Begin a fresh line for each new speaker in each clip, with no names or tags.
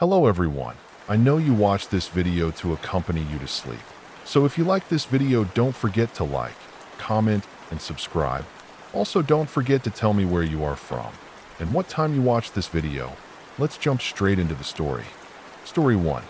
Hello everyone. I know you watched this video to accompany you to sleep. So if you like this video, don't forget to like, comment, and subscribe. Also, don't forget to tell me where you are from and what time you watched this video. Let's jump straight into the story. Story 1.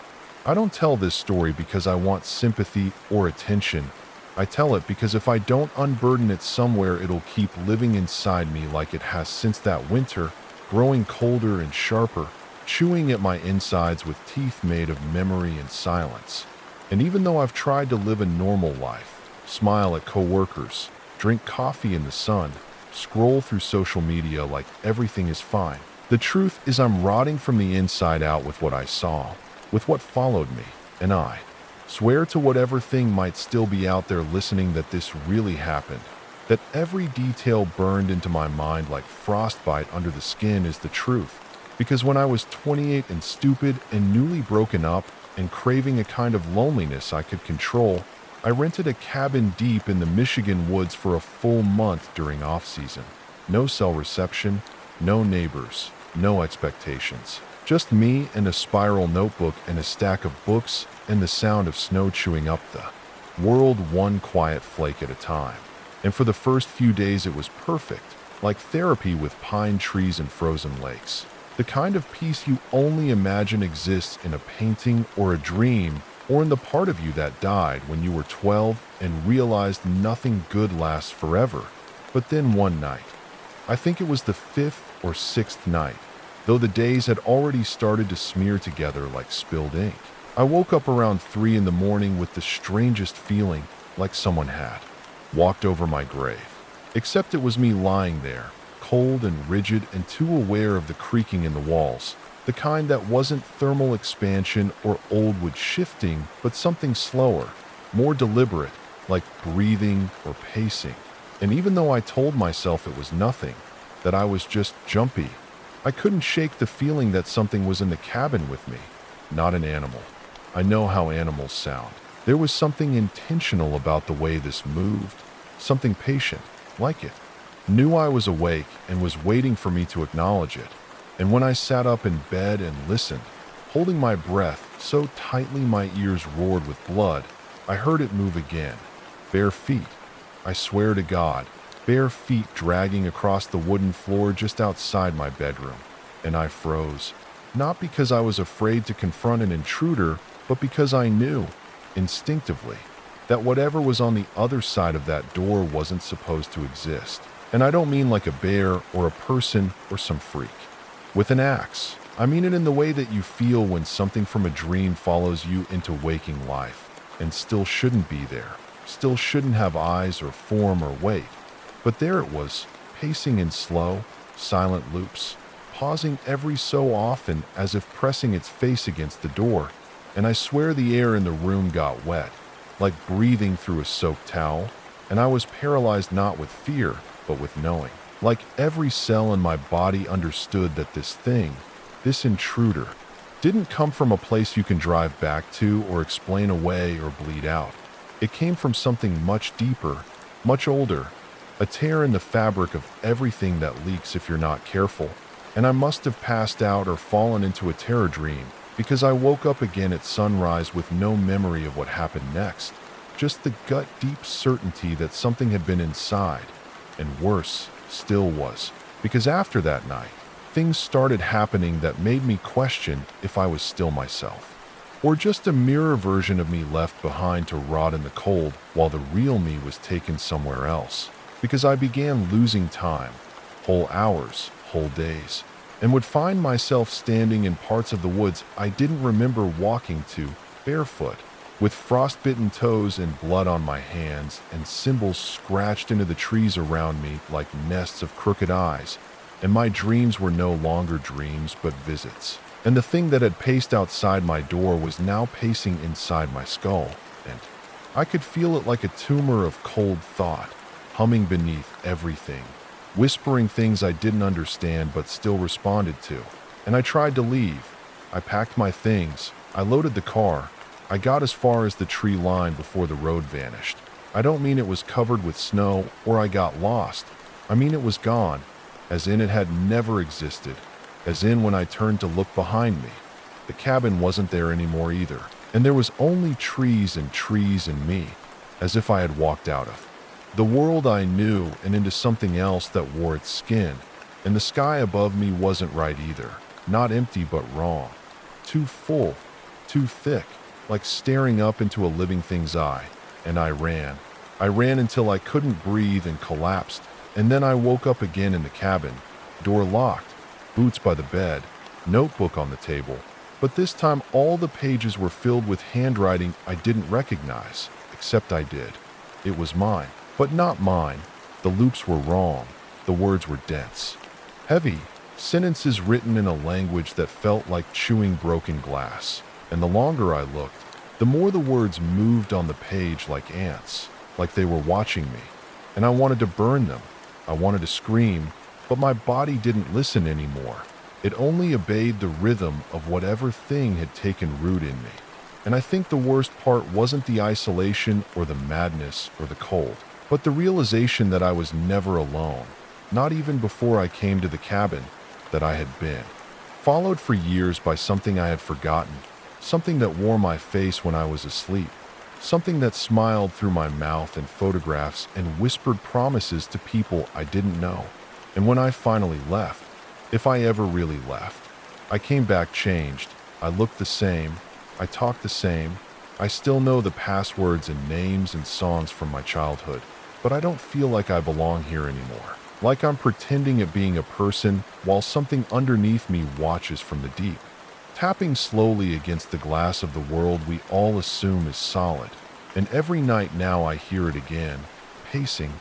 I don't tell this story because I want sympathy or attention. I tell it because if I don't unburden it somewhere, it'll keep living inside me like it has since that winter, growing colder and sharper, chewing at my insides with teeth made of memory and silence. And even though I've tried to live a normal life, smile at coworkers, drink coffee in the sun, scroll through social media like everything is fine, the truth is I'm rotting from the inside out with what I saw, with what followed me, and I swear to whatever thing might still be out there listening that this really happened, that every detail burned into my mind like frostbite under the skin is the truth. Because when I was 28 and stupid and newly broken up and craving a kind of loneliness I could control, I rented a cabin deep in the Michigan woods for a full month during off-season. No cell reception, no neighbors, no expectations. Just me and a spiral notebook and a stack of books and the sound of snow chewing up the world one quiet flake at a time. And for the first few days it was perfect, like therapy with pine trees and frozen lakes. The kind of peace you only imagine exists in a painting or a dream, or in the part of you that died when you were 12 and realized nothing good lasts forever. But then one night, I think it was the 5th or 6th night, though the days had already started to smear together like spilled ink, I woke up around 3 in the morning with the strangest feeling, like someone had walked over my grave. Except it was me lying there, cold and rigid and too aware of the creaking in the walls, the kind that wasn't thermal expansion or old wood shifting, but something slower, more deliberate, like breathing or pacing. And even though I told myself it was nothing, that I was just jumpy, I couldn't shake the feeling that something was in the cabin with me, not an animal. I know how animals sound. There was something intentional about the way this moved, something patient, like it knew I was awake and was waiting for me to acknowledge it. And when I sat up in bed and listened, holding my breath so tightly my ears roared with blood, I heard it move again. Bare feet. I swear to God, bare feet dragging across the wooden floor just outside my bedroom. And I froze. Not because I was afraid to confront an intruder, but because I knew, instinctively, that whatever was on the other side of that door wasn't supposed to exist. And I don't mean like a bear or a person or some freak with an axe. I mean it in the way that you feel when something from a dream follows you into waking life and still shouldn't be there, still shouldn't have eyes or form or weight. But there it was, pacing in slow, silent loops, pausing every so often as if pressing its face against the door. And I swear the air in the room got wet, like breathing through a soaked towel, and I was paralyzed not with fear, but with knowing. Like every cell in my body understood that this thing, this intruder, didn't come from a place you can drive back to or explain away or bleed out. It came from something much deeper, much older, a tear in the fabric of everything that leaks if you're not careful. And I must have passed out or fallen into a terror dream, because I woke up again at sunrise with no memory of what happened next, just the gut-deep certainty that something had been inside. And worse still was, because after that night, things started happening that made me question if I was still myself, or just a mirror version of me left behind to rot in the cold while the real me was taken somewhere else. Because I began losing time, whole hours, whole days, and would find myself standing in parts of the woods I didn't remember walking to, barefoot, with frostbitten toes and blood on my hands and symbols scratched into the trees around me like nests of crooked eyes. And my dreams were no longer dreams but visits. And the thing that had paced outside my door was now pacing inside my skull. And I could feel it like a tumor of cold thought, humming beneath everything, whispering things I didn't understand but still responded to. And I tried to leave. I packed my things. I loaded the car. I got as far as the tree line before the road vanished. I don't mean it was covered with snow or I got lost. I mean it was gone, as in it had never existed, as in when I turned to look behind me, The cabin wasn't there anymore either, and there was only trees and me, as if I had walked out of the world I knew and into something else that wore its skin. And the sky above me wasn't right either. Not empty, but wrong. Too full, too thick, like staring up into a living thing's eye. And I ran. I ran until I couldn't breathe and collapsed. And then I woke up again in the cabin. Door locked, boots by the bed, notebook on the table. But this time all the pages were filled with handwriting I didn't recognize, except I did. It was mine, but not mine. The loops were wrong. The words were dense. Heavy, sentences written in a language that felt like chewing broken glass. And the longer I looked, the more the words moved on the page like ants, like they were watching me. And I wanted to burn them. I wanted to scream, but my body didn't listen anymore. It only obeyed the rhythm of whatever thing had taken root in me. And I think the worst part wasn't the isolation or the madness or the cold, but the realization that I was never alone. Not even before I came to the cabin, that I had been followed for years by something I had forgotten, something that wore my face when I was asleep, something that smiled through my mouth in photographs and whispered promises to people I didn't know. And when I finally left, if I ever really left, I came back changed. I looked the same, I talked the same, I still know the passwords and names and songs from my childhood, but I don't feel like I belong here anymore. Like I'm pretending at being a person while something underneath me watches from the deep, tapping slowly against the glass of the world we all assume is solid. And every night now I hear it again, pacing,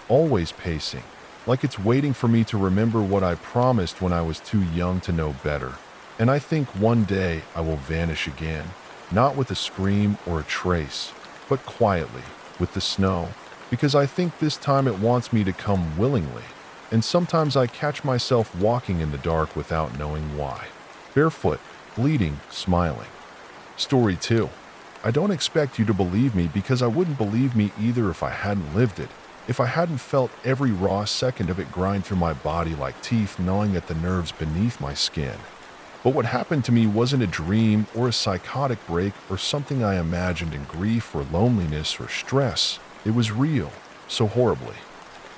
always pacing, like it's waiting for me to remember what I promised when I was too young to know better. And I think one day I will vanish again, not with a scream or a trace, but quietly, with the snow, because I think this time it wants me to come willingly. And sometimes I catch myself walking in the dark without knowing why. Barefoot, bleeding, smiling. Story 2. I don't expect you to believe me because I wouldn't believe me either if I hadn't lived it, if I hadn't felt every raw second of it grind through my body like teeth gnawing at the nerves beneath my skin. But what happened to me wasn't a dream or a psychotic break or something I imagined in grief or loneliness or stress. It was real, so horribly.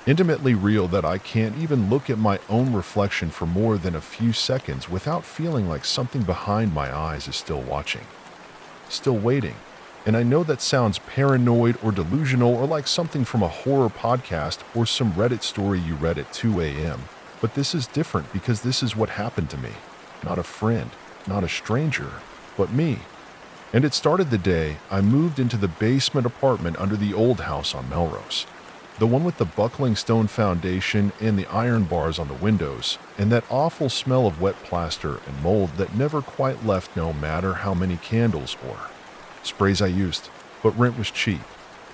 Intimately real that I can't even look at my own reflection for more than a few seconds without feeling like something behind my eyes is still watching, still waiting. And I know that sounds paranoid or delusional or like something from a horror podcast or some Reddit story you read at 2 a.m. But this is different because this is what happened to me. Not a friend, not a stranger, but me. And it started the day I moved into the basement apartment under the old house on Melrose. The one with the buckling stone foundation and the iron bars on the windows, and that awful smell of wet plaster and mold that never quite left no matter how many candles or sprays I used. But rent was cheap,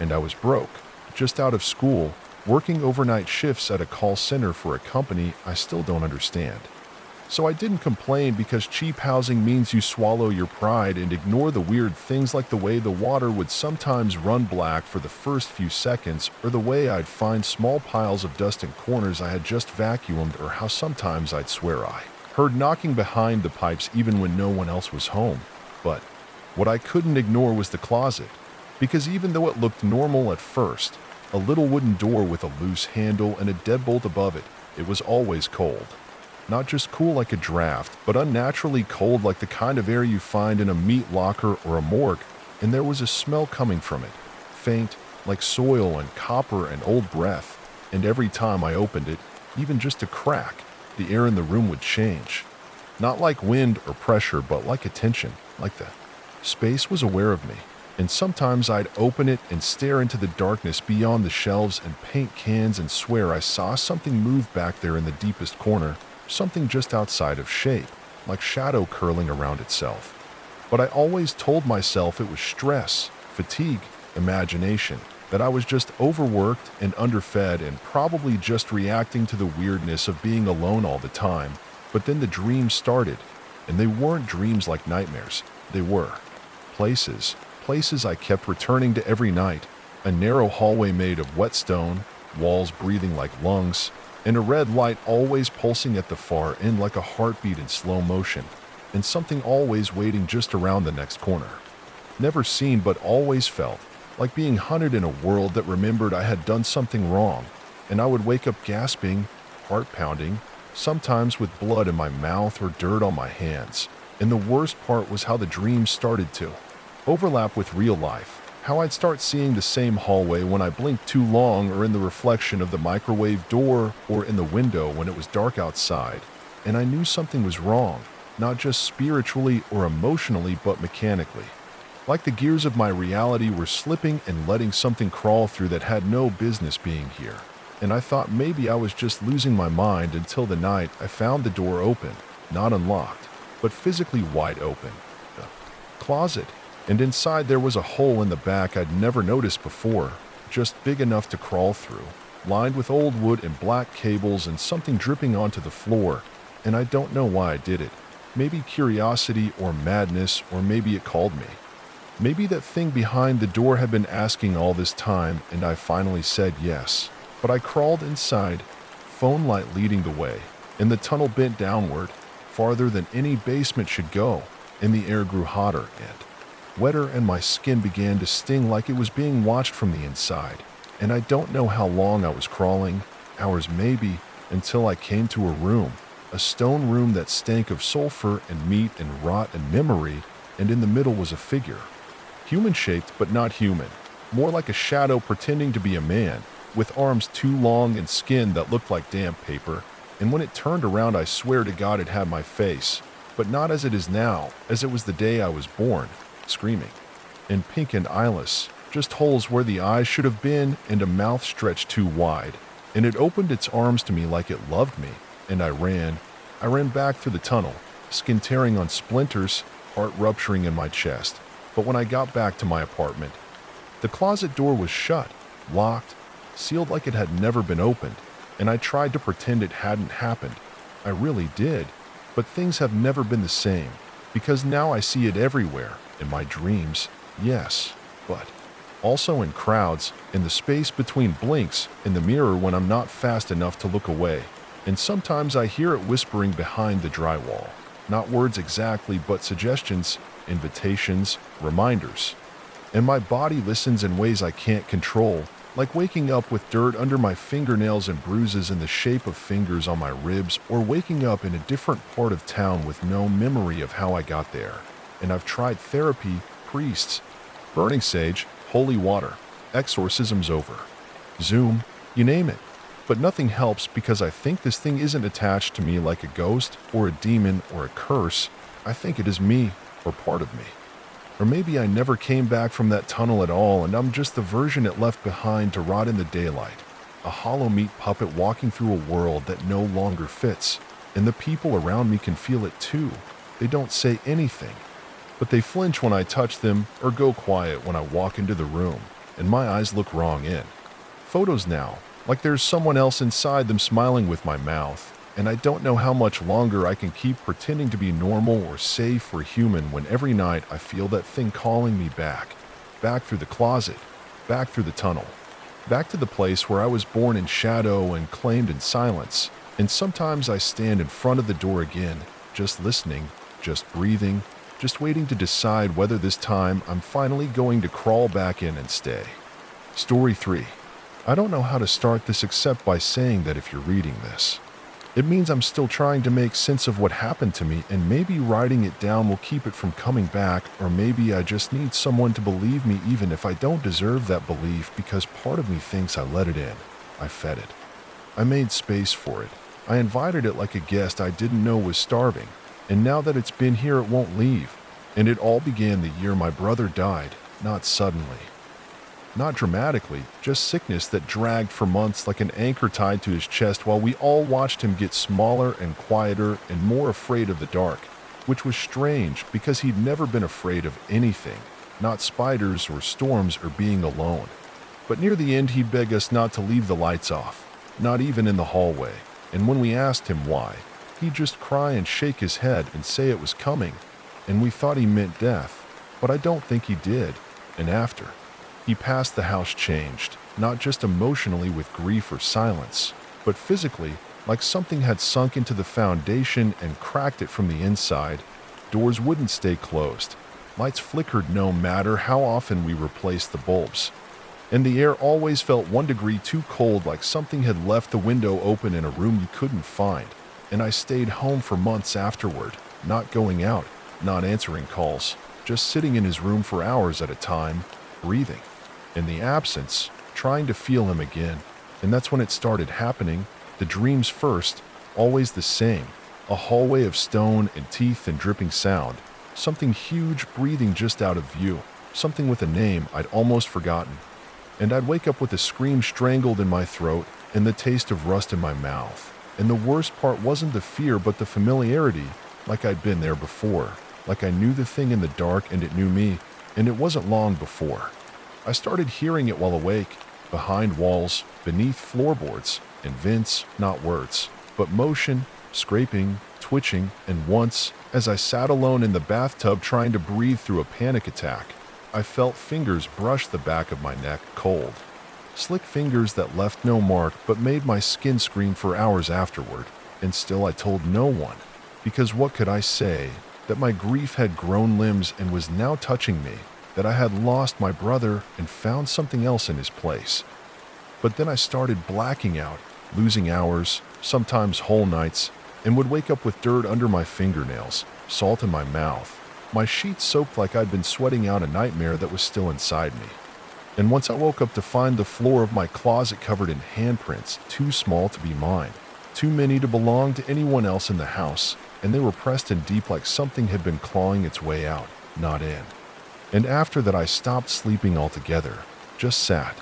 and I was broke, just out of school, working overnight shifts at a call center for a company I still don't understand. So I didn't complain because cheap housing means you swallow your pride and ignore the weird things like the way the water would sometimes run black for the first few seconds, or the way I'd find small piles of dust in corners I had just vacuumed, or how sometimes I'd swear I heard knocking behind the pipes even when no one else was home. But what I couldn't ignore was the closet, because even though it looked normal at first, a little wooden door with a loose handle and a deadbolt above it, it was always cold. Not just cool like a draft, but unnaturally cold like the kind of air you find in a meat locker or a morgue, and there was a smell coming from it, faint, like soil and copper and old breath, and every time I opened it, even just a crack, the air in the room would change. Not like wind or pressure, but like a tension, like the space was aware of me, and sometimes I'd open it and stare into the darkness beyond the shelves and paint cans and swear I saw something move back there in the deepest corner, something just outside of shape, like shadow curling around itself. But I always told myself it was stress, fatigue, imagination, that I was just overworked and underfed and probably just reacting to the weirdness of being alone all the time. But then the dreams started, and they weren't dreams like nightmares. They were places I kept returning to every night, a narrow hallway made of wet stone, walls breathing like lungs, and a red light always pulsing at the far end like a heartbeat in slow motion. and something always waiting just around the next corner. Never seen but always felt like being hunted in a world that remembered I had done something wrong, and I would wake up gasping, heart pounding, sometimes with blood in my mouth or dirt on my hands. And the worst part was how the dreams started to overlap with real life. How I'd start seeing the same hallway when I blinked too long, or in the reflection of the microwave door, or in the window when it was dark outside. And I knew something was wrong, not just spiritually or emotionally, but mechanically. Like the gears of my reality were slipping and letting something crawl through that had no business being here. And I thought maybe I was just losing my mind until the night I found the door open, not unlocked, but physically wide open. The closet. And inside there was a hole in the back I'd never noticed before, just big enough to crawl through, lined with old wood and black cables and something dripping onto the floor. And I don't know why I did it. Maybe curiosity or madness, or maybe it called me. Maybe that thing behind the door had been asking all this time, and I finally said yes. But I crawled inside, phone light leading the way, and the tunnel bent downward, farther than any basement should go, and the air grew hotter and wetter, and my skin began to sting like it was being watched from the inside. And I don't know how long I was crawling, hours maybe, until I came to a room, a stone room that stank of sulfur and meat and rot and memory, and in the middle was a figure. Human-shaped but not human, more like a shadow pretending to be a man, with arms too long and skin that looked like damp paper. And when it turned around, I swear to God it had my face, but not as it is now, as it was the day I was born, screaming. And pink and eyeless, just holes where the eyes should have been, and a mouth stretched too wide. And it opened its arms to me like it loved me, and I ran back through the tunnel, skin tearing on splinters, heart rupturing in my chest. But when I got back to my apartment, the closet door was shut, locked, sealed like it had never been opened, and I tried to pretend it hadn't happened. I really did, but things have never been the same, because now I see it everywhere, in my dreams, yes, but also in crowds, in the space between blinks, in the mirror when I'm not fast enough to look away, and sometimes I hear it whispering behind the drywall. Not words exactly, but suggestions, invitations, reminders. And my body listens in ways I can't control, like waking up with dirt under my fingernails and bruises in the shape of fingers on my ribs, or waking up in a different part of town with no memory of how I got there. And I've tried therapy, priests, burning sage, holy water, exorcisms over Zoom, you name it. But nothing helps, because I think this thing isn't attached to me like a ghost or a demon or a curse. I think it is me, or part of me. Or maybe I never came back from that tunnel at all, and I'm just the version it left behind to rot in the daylight. A hollow meat puppet walking through a world that no longer fits. And the people around me can feel it too. They don't say anything, but they flinch when I touch them, or go quiet when I walk into the room, and my eyes look wrong in photos now, like there's someone else inside them smiling with my mouth. And I don't know how much longer I can keep pretending to be normal or safe or human, when every night I feel that thing calling me back through the closet, back through the tunnel, back to the place where I was born in shadow and claimed in silence. And sometimes I stand in front of the door again, just listening, just breathing, just waiting to decide whether this time I'm finally going to crawl back in and stay. Story 3. I don't know how to start this except by saying that if you're reading this, it means I'm still trying to make sense of what happened to me, and maybe writing it down will keep it from coming back, or maybe I just need someone to believe me even if I don't deserve that belief, because part of me thinks I let it in. I fed it. I made space for it. I invited it like a guest I didn't know was starving, and now that it's been here it won't leave. And it all began the year my brother died, not suddenly. Not dramatically, just sickness that dragged for months like an anchor tied to his chest, while we all watched him get smaller and quieter and more afraid of the dark, which was strange because he'd never been afraid of anything, not spiders or storms or being alone. But near the end he'd beg us not to leave the lights off, not even in the hallway, and when we asked him why, he'd just cry and shake his head and say it was coming, and we thought he meant death, but I don't think he did. And after he passed, the house changed, not just emotionally with grief or silence, but physically, like something had sunk into the foundation and cracked it from the inside. Doors wouldn't stay closed. Lights flickered no matter how often we replaced the bulbs. And the air always felt 1 degree too cold, like something had left the window open in a room you couldn't find. And I stayed home for months afterward, not going out, not answering calls, just sitting in his room for hours at a time, breathing. In the absence, trying to feel him again. And that's when it started happening. The dreams first, always the same. A hallway of stone and teeth and dripping sound. Something huge breathing just out of view. Something with a name I'd almost forgotten. And I'd wake up with a scream strangled in my throat and the taste of rust in my mouth. And the worst part wasn't the fear but the familiarity, like I'd been there before. Like I knew the thing in the dark and it knew me, and it wasn't long before. I started hearing it while awake, behind walls, beneath floorboards, and vents, not words, but motion, scraping, twitching, and once, as I sat alone in the bathtub trying to breathe through a panic attack, I felt fingers brush the back of my neck cold. Slick fingers that left no mark but made my skin scream for hours afterward, and still I told no one, because what could I say? That my grief had grown limbs and was now touching me, that I had lost my brother and found something else in his place. But then I started blacking out, losing hours, sometimes whole nights, and would wake up with dirt under my fingernails, salt in my mouth, my sheets soaked like I'd been sweating out a nightmare that was still inside me. And once I woke up to find the floor of my closet covered in handprints, too small to be mine, too many to belong to anyone else in the house, and they were pressed in deep like something had been clawing its way out, not in. And after that I stopped sleeping altogether, just sat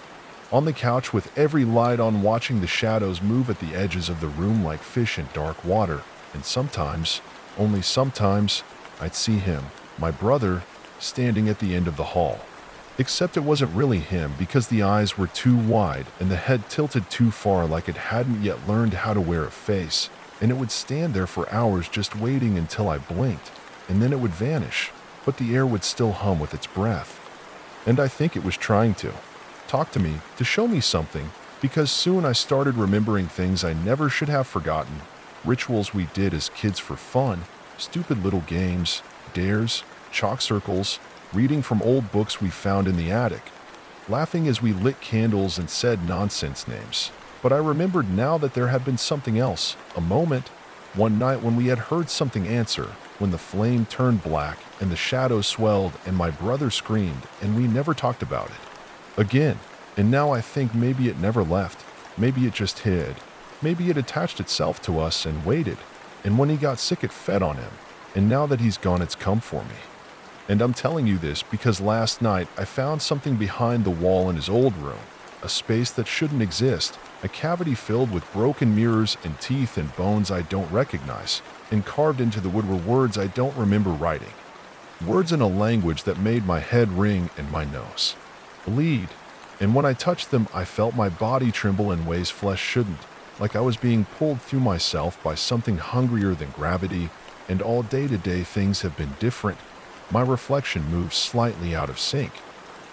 on the couch with every light on, watching the shadows move at the edges of the room like fish in dark water, and sometimes, only sometimes, I'd see him, my brother, standing at the end of the hall. Except it wasn't really him because the eyes were too wide and the head tilted too far, like it hadn't yet learned how to wear a face, and it would stand there for hours just waiting until I blinked, and then it would vanish, but the air would still hum with its breath. And I think it was trying to talk to me, to show me something, because soon I started remembering things I never should have forgotten, rituals we did as kids for fun, stupid little games, dares, chalk circles, reading from old books we found in the attic, laughing as we lit candles and said nonsense names. But I remembered now that there had been something else, a moment, one night when we had heard something answer, when the flame turned black and the shadows swelled and my brother screamed, and we never talked about it again. And now I think maybe it never left, maybe it just hid, maybe it attached itself to us and waited, and when he got sick it fed on him, and now that he's gone it's come for me. And I'm telling you this because last night I found something behind the wall in his old room, a space that shouldn't exist, a cavity filled with broken mirrors and teeth and bones I don't recognize, and carved into the wood were words I don't remember writing. Words in a language that made my head ring and my nose bleed. And when I touched them, I felt my body tremble in ways flesh shouldn't, like I was being pulled through myself by something hungrier than gravity, and all day-to-day things have been different. My reflection moves slightly out of sync.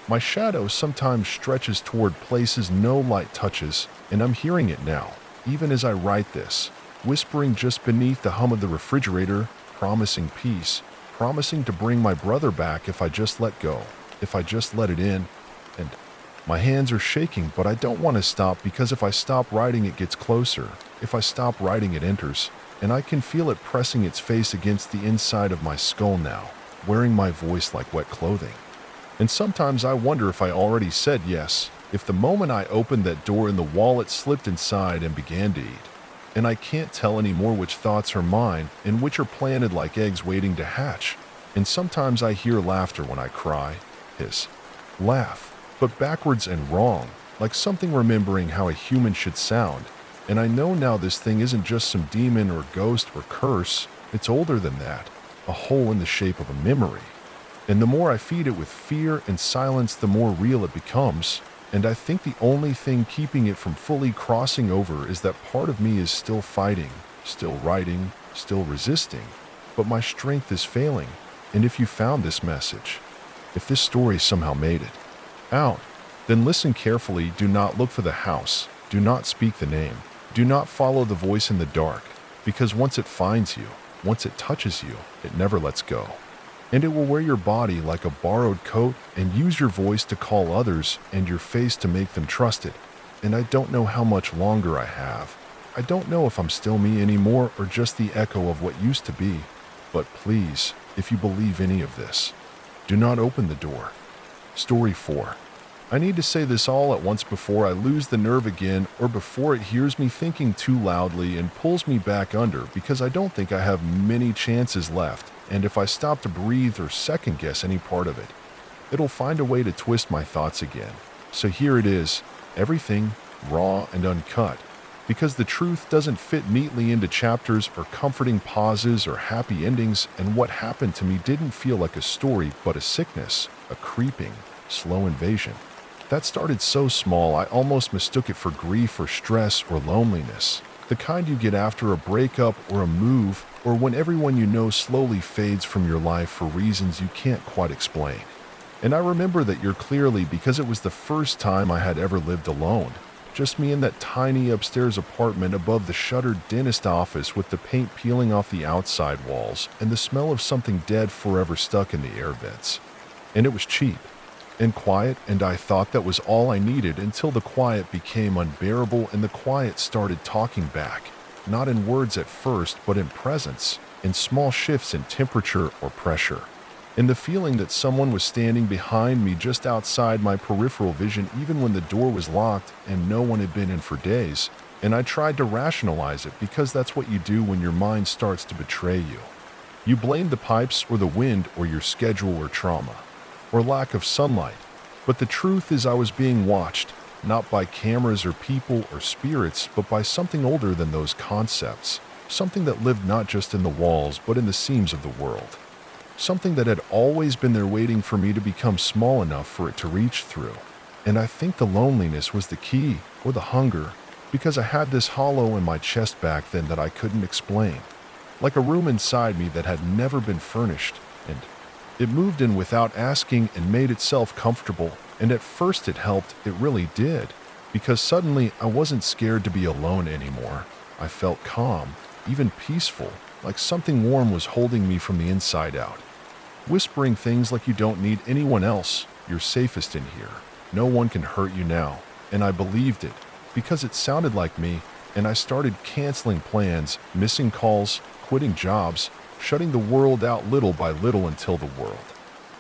My shadow sometimes stretches toward places no light touches, and I'm hearing it now, even as I write this, whispering just beneath the hum of the refrigerator, promising peace, promising to bring my brother back if I just let go, if I just let it in. And my hands are shaking, but I don't want to stop, because if I stop writing it gets closer, if I stop writing it enters, and I can feel it pressing its face against the inside of my skull now, wearing my voice like wet clothing. And sometimes I wonder if I already said yes, if the moment I opened that door in the wall it slipped inside and began to eat. And I can't tell anymore which thoughts are mine and which are planted like eggs waiting to hatch. And sometimes I hear laughter when I cry, hiss, laugh, but backwards and wrong, like something remembering how a human should sound. And I know now this thing isn't just some demon or ghost or curse, it's older than that, a hole in the shape of a memory. And the more I feed it with fear and silence, the more real it becomes. And I think the only thing keeping it from fully crossing over is that part of me is still fighting, still writing, still resisting, but my strength is failing. And if you found this message, if this story somehow made it out, then listen carefully. Do not look for the house. Do not speak the name. Do not follow the voice in the dark, because once it finds you, Once it touches you, it never lets go. And it will wear your body like a borrowed coat and use your voice to call others and your face to make them trust it. And I don't know how much longer I have. I don't know if I'm still me anymore or just the echo of what used to be. But please, if you believe any of this, do not open the door. Story 4. I need to say this all at once before I lose the nerve again or before it hears me thinking too loudly and pulls me back under, because I don't think I have many chances left, and if I stop to breathe or second guess any part of it, it'll find a way to twist my thoughts again. So here it is, everything raw and uncut, because the truth doesn't fit neatly into chapters or comforting pauses or happy endings, and what happened to me didn't feel like a story but a sickness, a creeping, slow invasion. That started so small I almost mistook it for grief or stress or loneliness, the kind you get after a breakup or a move, or when everyone you know slowly fades from your life for reasons you can't quite explain. And I remember that year clearly because it was the first time I had ever lived alone. Just me in that tiny upstairs apartment above the shuttered dentist office with the paint peeling off the outside walls and the smell of something dead forever stuck in the air vents. And it was cheap and quiet, and I thought that was all I needed until the quiet became unbearable and the quiet started talking back, not in words at first, but in presence, in small shifts in temperature or pressure, in the feeling that someone was standing behind me just outside my peripheral vision even when the door was locked and no one had been in for days, and I tried to rationalize it because that's what you do when your mind starts to betray you. You blame the pipes or the wind or your schedule or trauma, or lack of sunlight, but the truth is I was being watched, not by cameras or people or spirits, but by something older than those concepts, something that lived not just in the walls but in the seams of the world, something that had always been there waiting for me to become small enough for it to reach through. And I think the loneliness was the key, or the hunger, because I had this hollow in my chest back then that I couldn't explain, like a room inside me that had never been furnished, and it moved in without asking and made itself comfortable, and at first it helped, it really did, because suddenly I wasn't scared to be alone anymore. I felt calm, even peaceful, like something warm was holding me from the inside out, whispering things like you don't need anyone else, you're safest in here, no one can hurt you now, and I believed it, because it sounded like me, and I started canceling plans, missing calls, quitting jobs, shutting the world out little by little until the world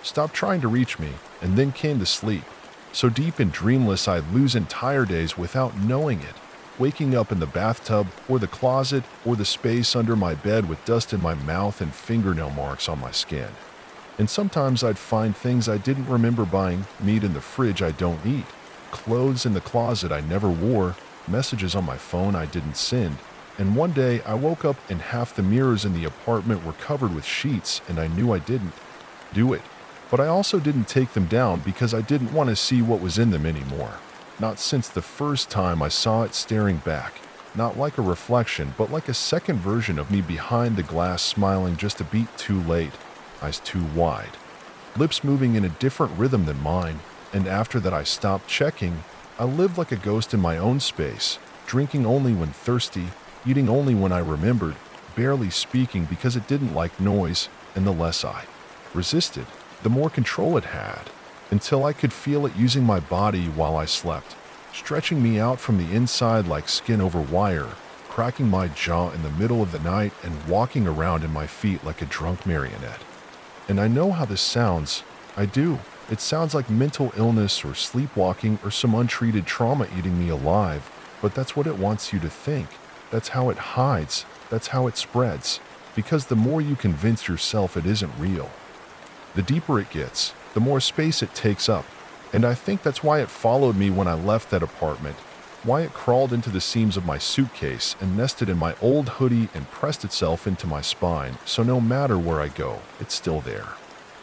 stopped trying to reach me, and then came the sleep, so deep and dreamless I'd lose entire days without knowing it, waking up in the bathtub or the closet or the space under my bed with dust in my mouth and fingernail marks on my skin. And sometimes I'd find things I didn't remember buying, meat in the fridge I don't eat, clothes in the closet I never wore, messages on my phone I didn't send. And one day I woke up and half the mirrors in the apartment were covered with sheets, and I knew I didn't do it. But I also didn't take them down because I didn't want to see what was in them anymore. Not since the first time I saw it staring back, not like a reflection, but like a second version of me behind the glass smiling just a beat too late, eyes too wide, lips moving in a different rhythm than mine, and after that I stopped checking. I lived like a ghost in my own space, drinking only when thirsty, eating only when I remembered, barely speaking because it didn't like noise, and the less I resisted, the more control it had, until I could feel it using my body while I slept, stretching me out from the inside like skin over wire, cracking my jaw in the middle of the night and walking around in my feet like a drunk marionette. And I know how this sounds. I do. It sounds like mental illness or sleepwalking or some untreated trauma eating me alive, but that's what it wants you to think. That's how it hides. That's how it spreads. Because the more you convince yourself it isn't real, the deeper it gets, the more space it takes up. And I think that's why it followed me when I left that apartment, why it crawled into the seams of my suitcase and nested in my old hoodie and pressed itself into my spine, so no matter where I go, it's still there.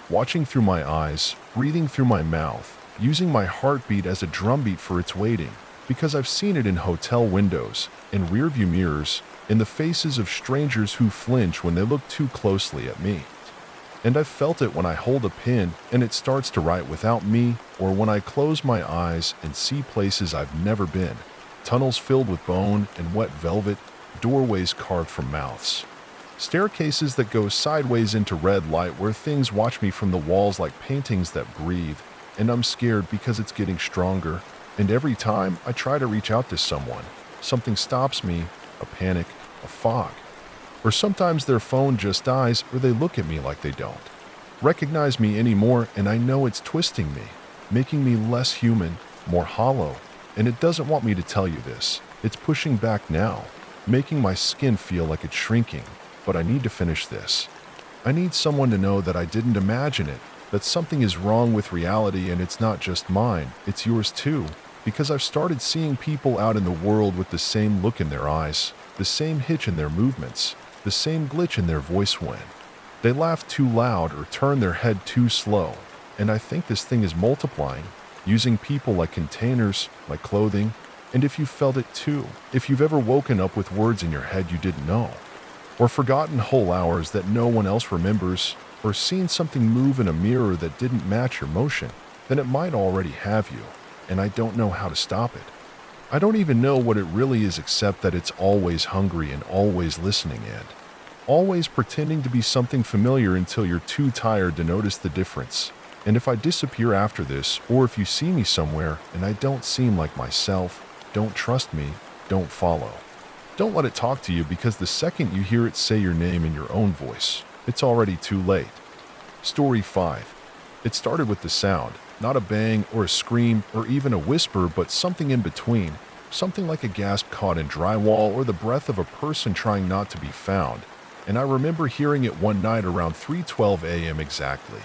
Watching through my eyes, breathing through my mouth, using my heartbeat as a drumbeat for its waiting, because I've seen it in hotel windows, in rearview mirrors, in the faces of strangers who flinch when they look too closely at me. And I've felt it when I hold a pen and it starts to write without me, or when I close my eyes and see places I've never been, tunnels filled with bone and wet velvet, doorways carved from mouths. Staircases that go sideways into red light where things watch me from the walls like paintings that breathe, and I'm scared because it's getting stronger. And every time I try to reach out to someone, something stops me, a panic, a fog. Or sometimes their phone just dies or they look at me like they don't recognize me anymore, and I know it's twisting me, making me less human, more hollow. And it doesn't want me to tell you this. It's pushing back now, making my skin feel like it's shrinking. But I need to finish this. I need someone to know that I didn't imagine it, that something is wrong with reality, and it's not just mine, it's yours too. Because I've started seeing people out in the world with the same look in their eyes, the same hitch in their movements, the same glitch in their voice when they laugh too loud or turn their head too slow. And I think this thing is multiplying, using people like containers, like clothing. And if you felt it too, if you've ever woken up with words in your head you didn't know, or forgotten whole hours that no one else remembers, or seen something move in a mirror that didn't match your motion, then it might already have you, and I don't know how to stop it. I don't even know what it really is except that it's always hungry and always listening and always pretending to be something familiar until you're too tired to notice the difference. And if I disappear after this, or if you see me somewhere and I don't seem like myself, don't trust me, don't follow. Don't let it talk to you, because the second you hear it say your name in your own voice, it's already too late. Story 5. It started with the sound, not a bang or a scream or even a whisper, but something in between, something like a gasp caught in drywall or the breath of a person trying not to be found. And I remember hearing it one night around 3:12 a.m. exactly.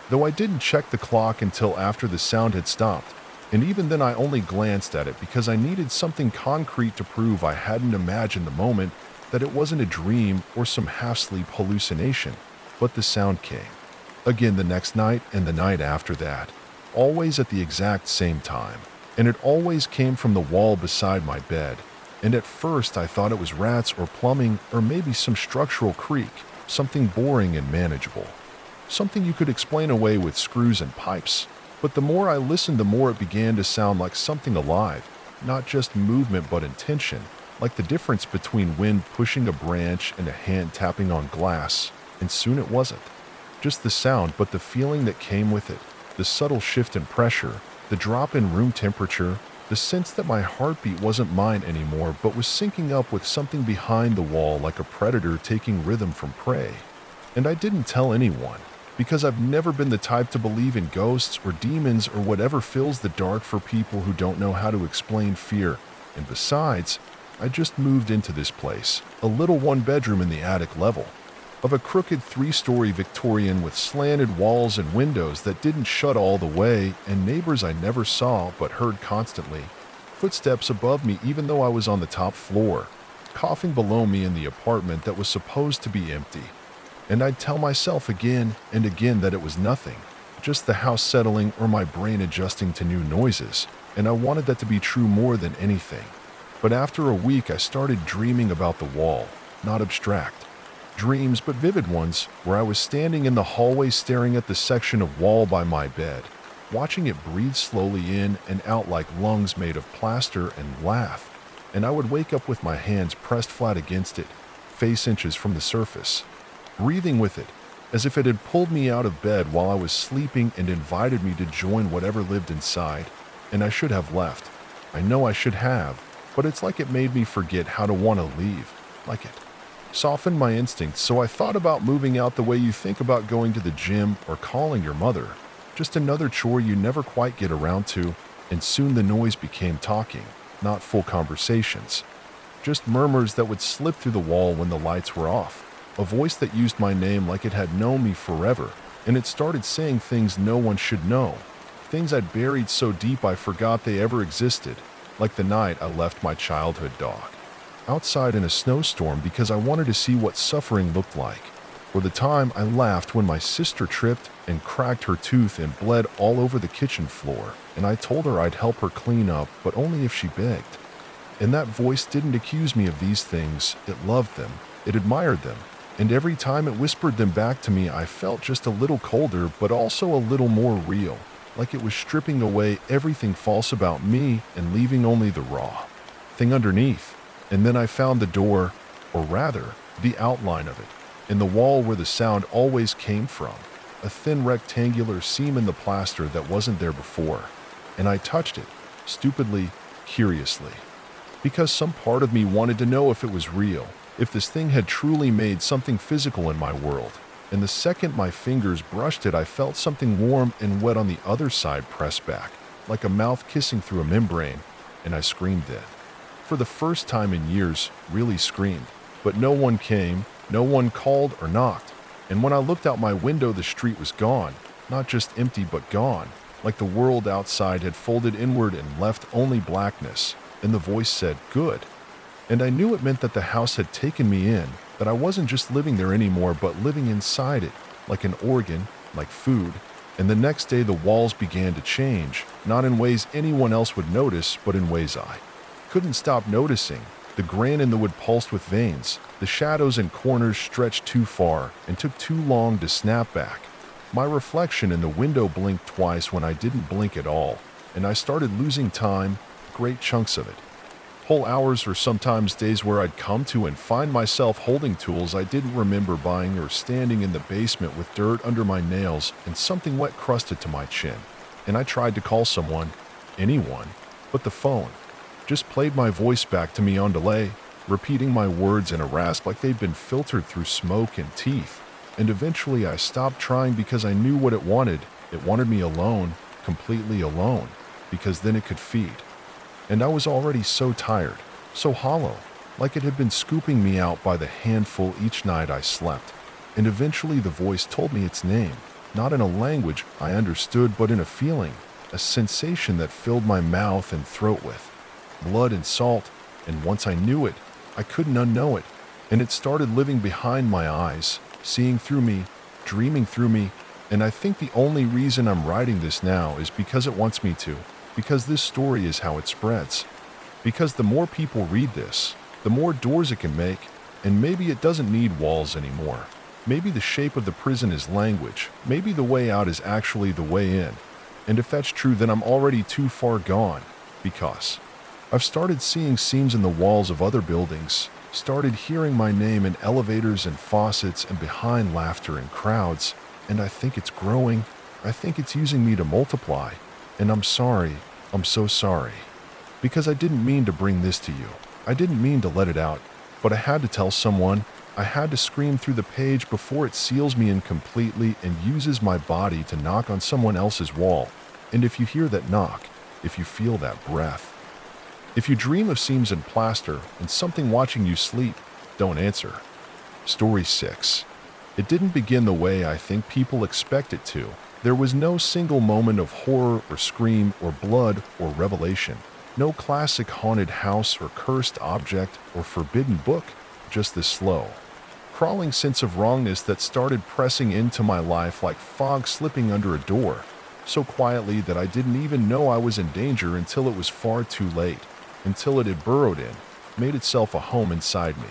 Though I didn't check the clock until after the sound had stopped, and even then I only glanced at it because I needed something concrete to prove I hadn't imagined the moment, that it wasn't a dream or some half-sleep hallucination. But the sound came again the next night and the night after that, always at the exact same time, and it always came from the wall beside my bed. And at first I thought it was rats or plumbing or maybe some structural creak, something boring and manageable, something you could explain away with screws and pipes. But the more I listened, the more it began to sound like something alive, not just movement but intention, like the difference between wind pushing a branch and a hand tapping on glass. And soon it wasn't just the sound, but the feeling that came with it, the subtle shift in pressure, the drop in room temperature, the sense that my heartbeat wasn't mine anymore but was syncing up with something behind the wall, like a predator taking rhythm from prey. And I didn't tell anyone, because I've never been the type to believe in ghosts or demons or whatever fills the dark for people who don't know how to explain fear. And besides, I just moved into this place, a little one-bedroom in the attic level of a crooked 3-story Victorian with slanted walls and windows that didn't shut all the way, and neighbors I never saw but heard constantly, footsteps above me even though I was on the top floor, coughing below me in the apartment that was supposed to be empty. And I'd tell myself again and again that it was nothing, just the house settling or my brain adjusting to new noises, and I wanted that to be true more than anything. But after a week I started dreaming about the wall, not abstract dreams, but vivid ones, where I was standing in the hallway staring at the section of wall by my bed, watching it breathe slowly in and out like lungs made of plaster, and laugh. And I would wake up with my hands pressed flat against it, face inches from the surface, breathing with it, as if it had pulled me out of bed while I was sleeping and invited me to join whatever lived inside. And I should have left. I know I should have, but it's like it made me forget how to want to leave, like it softened my instincts. So I thought about moving out the way you think about going to the gym or calling your mother, just another chore you never quite get around to. And soon the noise became talking, not full conversations, just murmurs that would slip through the wall when the lights were off, a voice that used my name like it had known me forever, and it started saying things no one should know, things I'd buried so deep I forgot they ever existed, like the night I left my childhood dog outside in a snowstorm because I wanted to see what suffering looked like, or the time I laughed when my sister tripped and cracked her tooth and bled all over the kitchen floor, and I told her I'd help her clean up, but only if she begged. And that voice didn't accuse me of these things, it loved them, it admired them, and every time it whispered them back to me I felt just a little colder, but also a little more real, like it was stripping away everything false about me and leaving only the raw thing underneath. And then I found the door, or rather, the outline of it, in the wall where the sound always came from, a thin rectangular seam in the plaster that wasn't there before. And I touched it, stupidly, curiously, because some part of me wanted to know if it was real, if this thing had truly made something physical in my world. And the second my fingers brushed it, I felt something warm and wet on the other side press back, like a mouth kissing through a membrane, and I screamed then. For the first time in years, really screamed. But no one came, no one called or knocked. And when I looked out my window, the street was gone. Not just empty, but gone. Like the world outside had folded inward and left only blackness. And the voice said, "Good." And I knew it meant that the house had taken me in, that I wasn't just living there anymore, but living inside it, like an organ, like food. And the next day the walls began to change, not in ways anyone else would notice, but in ways I couldn't stop noticing. The grain in the wood pulsed with veins. The shadows and corners stretched too far and took too long to snap back. My reflection in the window blinked twice when I didn't blink at all, and I started losing time, great chunks of it. Whole hours or sometimes days where I'd come to and find myself holding tools I didn't remember buying, or standing in the basement with dirt under my nails and something wet crusted to my chin. And I tried to call someone, anyone, but the phone just played my voice back to me on delay, repeating my words in a rasp like they'd been filtered through smoke and teeth. And eventually I stopped trying because I knew what it wanted. It wanted me alone, completely alone, because then it could feed. And I was already so tired, so hollow, like it had been scooping me out by the handful each night I slept. And eventually the voice told me its name, not in a language I understood, but in a feeling, a sensation that filled my mouth and throat with blood and salt. And once I knew it, I couldn't unknow it. And it started living behind my eyes, seeing through me, dreaming through me. And I think the only reason I'm writing this now is because it wants me to. Because this story is how it spreads. Because the more people read this, the more doors it can make, and maybe it doesn't need walls anymore. Maybe the shape of the prison is language. Maybe the way out is actually the way in. And if that's true, then I'm already too far gone. Because I've started seeing seams in the walls of other buildings, started hearing my name in elevators and faucets and behind laughter and crowds, and I think it's growing. I think it's using me to multiply. And I'm sorry. I'm so sorry. Because I didn't mean to bring this to you. I didn't mean to let it out. But I had to tell someone. I had to scream through the page before it seals me in completely and uses my body to knock on someone else's wall. And if you hear that knock, if you feel that breath, if you dream of seams and plaster and something watching you sleep, don't answer. Story 6. It didn't begin the way I think people expect it to. There was no single moment of horror or scream or blood or revelation. No classic haunted house or cursed object or forbidden book. Just this slow, crawling sense of wrongness that started pressing into my life like fog slipping under a door, so quietly that I didn't even know I was in danger until it was far too late, until it had burrowed in, made itself a home inside me.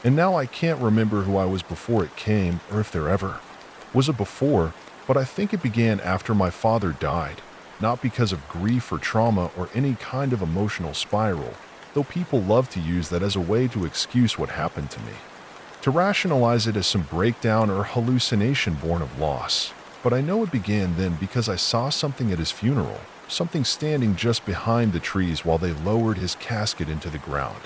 And now I can't remember who I was before it came, or if there ever was a before. But I think it began after my father died, not because of grief or trauma or any kind of emotional spiral, though people love to use that as a way to excuse what happened to me, to rationalize it as some breakdown or hallucination born of loss. But I know it began then because I saw something at his funeral, something standing just behind the trees while they lowered his casket into the ground.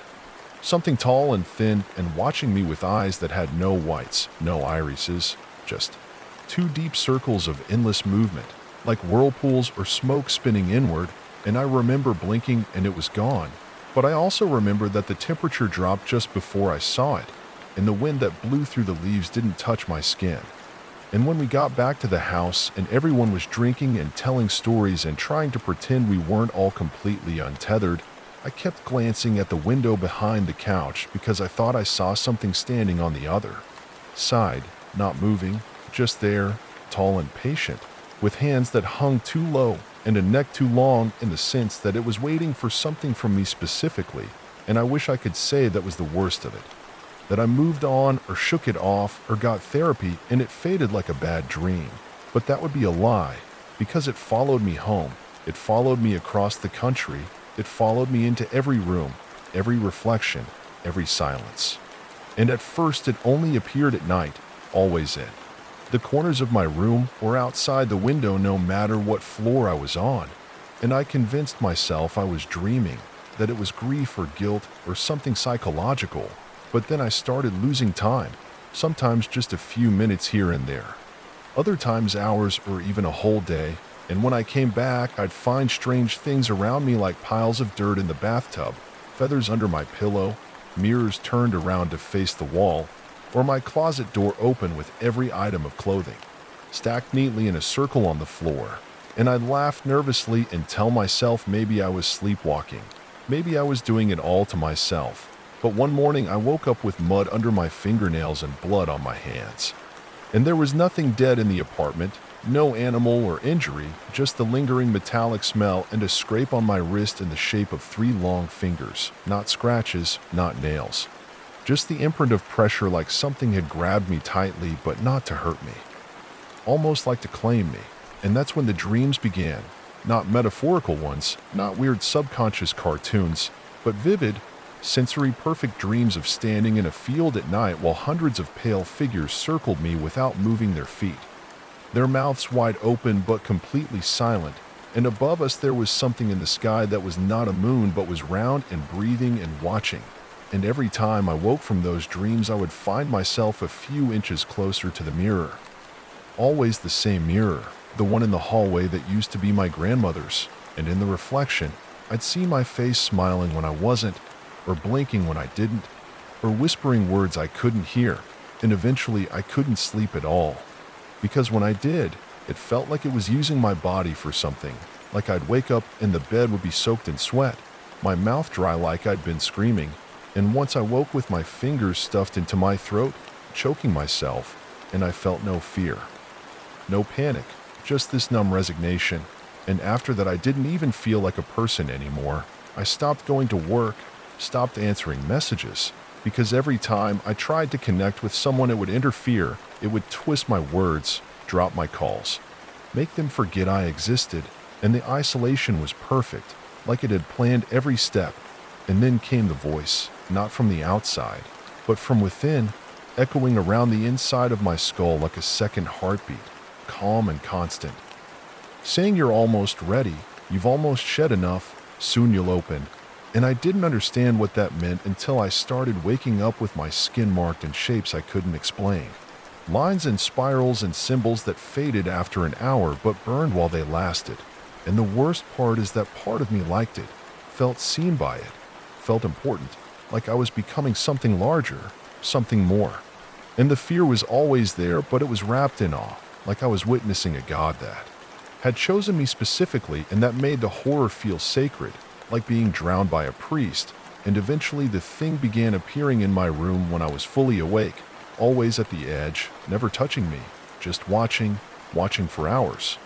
Something tall and thin and watching me with eyes that had no whites, no irises, just two deep circles of endless movement, like whirlpools or smoke spinning inward, and I remember blinking and it was gone. But I also remember that the temperature dropped just before I saw it, and the wind that blew through the leaves didn't touch my skin. And when we got back to the house and everyone was drinking and telling stories and trying to pretend we weren't all completely untethered, I kept glancing at the window behind the couch because I thought I saw something standing on the other side, not moving, just there, tall and patient, with hands that hung too low and a neck too long, in the sense that it was waiting for something from me specifically. And I wish I could say that was the worst of it, that I moved on or shook it off or got therapy and it faded like a bad dream. But that would be a lie, because it followed me home. It followed me across the country. It followed me into every room, every reflection, every silence. And at first it only appeared at night, always in the corners of my room or outside the window no matter what floor I was on. And I convinced myself I was dreaming, that it was grief or guilt or something psychological. But then I started losing time, sometimes just a few minutes here and there, other times hours or even a whole day. And when I came back, I'd find strange things around me like piles of dirt in the bathtub, feathers under my pillow, mirrors turned around to face the wall, or my closet door open with every item of clothing stacked neatly in a circle on the floor. And I'd laugh nervously and tell myself maybe I was sleepwalking. Maybe I was doing it all to myself. But one morning I woke up with mud under my fingernails and blood on my hands. And there was nothing dead in the apartment, no animal or injury, just the lingering metallic smell and a scrape on my wrist in the shape of 3 long fingers. Not scratches, not nails. Just the imprint of pressure, like something had grabbed me tightly but not to hurt me. Almost like to claim me. And that's when the dreams began. Not metaphorical ones, not weird subconscious cartoons, but vivid, sensory-perfect dreams of standing in a field at night while hundreds of pale figures circled me without moving their feet. Their mouths wide open but completely silent, and above us there was something in the sky that was not a moon but was round and breathing and watching. And every time I woke from those dreams I would find myself a few inches closer to the mirror. Always the same mirror, the one in the hallway that used to be my grandmother's, and in the reflection, I'd see my face smiling when I wasn't, or blinking when I didn't, or whispering words I couldn't hear, and eventually I couldn't sleep at all. Because when I did, it felt like it was using my body for something, like I'd wake up and the bed would be soaked in sweat, my mouth dry like I'd been screaming, and once I woke with my fingers stuffed into my throat, choking myself, and I felt no fear, no panic, just this numb resignation. And after that I didn't even feel like a person anymore. I stopped going to work, stopped answering messages, because every time I tried to connect with someone it would interfere, it would twist my words, drop my calls, make them forget I existed, and the isolation was perfect, like it had planned every step. And then came the voice, not from the outside, but from within, echoing around the inside of my skull like a second heartbeat, calm and constant, saying you're almost ready, you've almost shed enough, soon you'll open. And I didn't understand what that meant until I started waking up with my skin marked in shapes I couldn't explain. Lines and spirals and symbols that faded after an hour but burned while they lasted. And the worst part is that part of me liked it, felt seen by it, felt important, like I was becoming something larger, something more. And the fear was always there, but it was wrapped in awe, like I was witnessing a god that had chosen me specifically, and that made the horror feel sacred, like being drowned by a priest. And eventually the thing began appearing in my room when I was fully awake, always at the edge, never touching me, just watching for hours.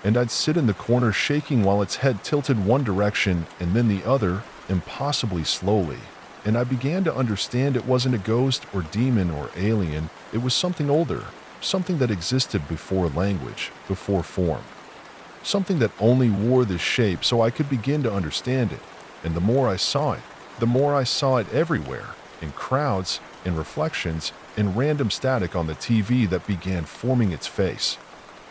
And I'd sit in the corner shaking while its head tilted one direction and then the other, impossibly slowly. And I began to understand it wasn't a ghost or demon or alien, it was something older, something that existed before language, before form. Something that only wore this shape so I could begin to understand it. And the more I saw it everywhere, in crowds, in reflections, in random static on the TV that began forming its face.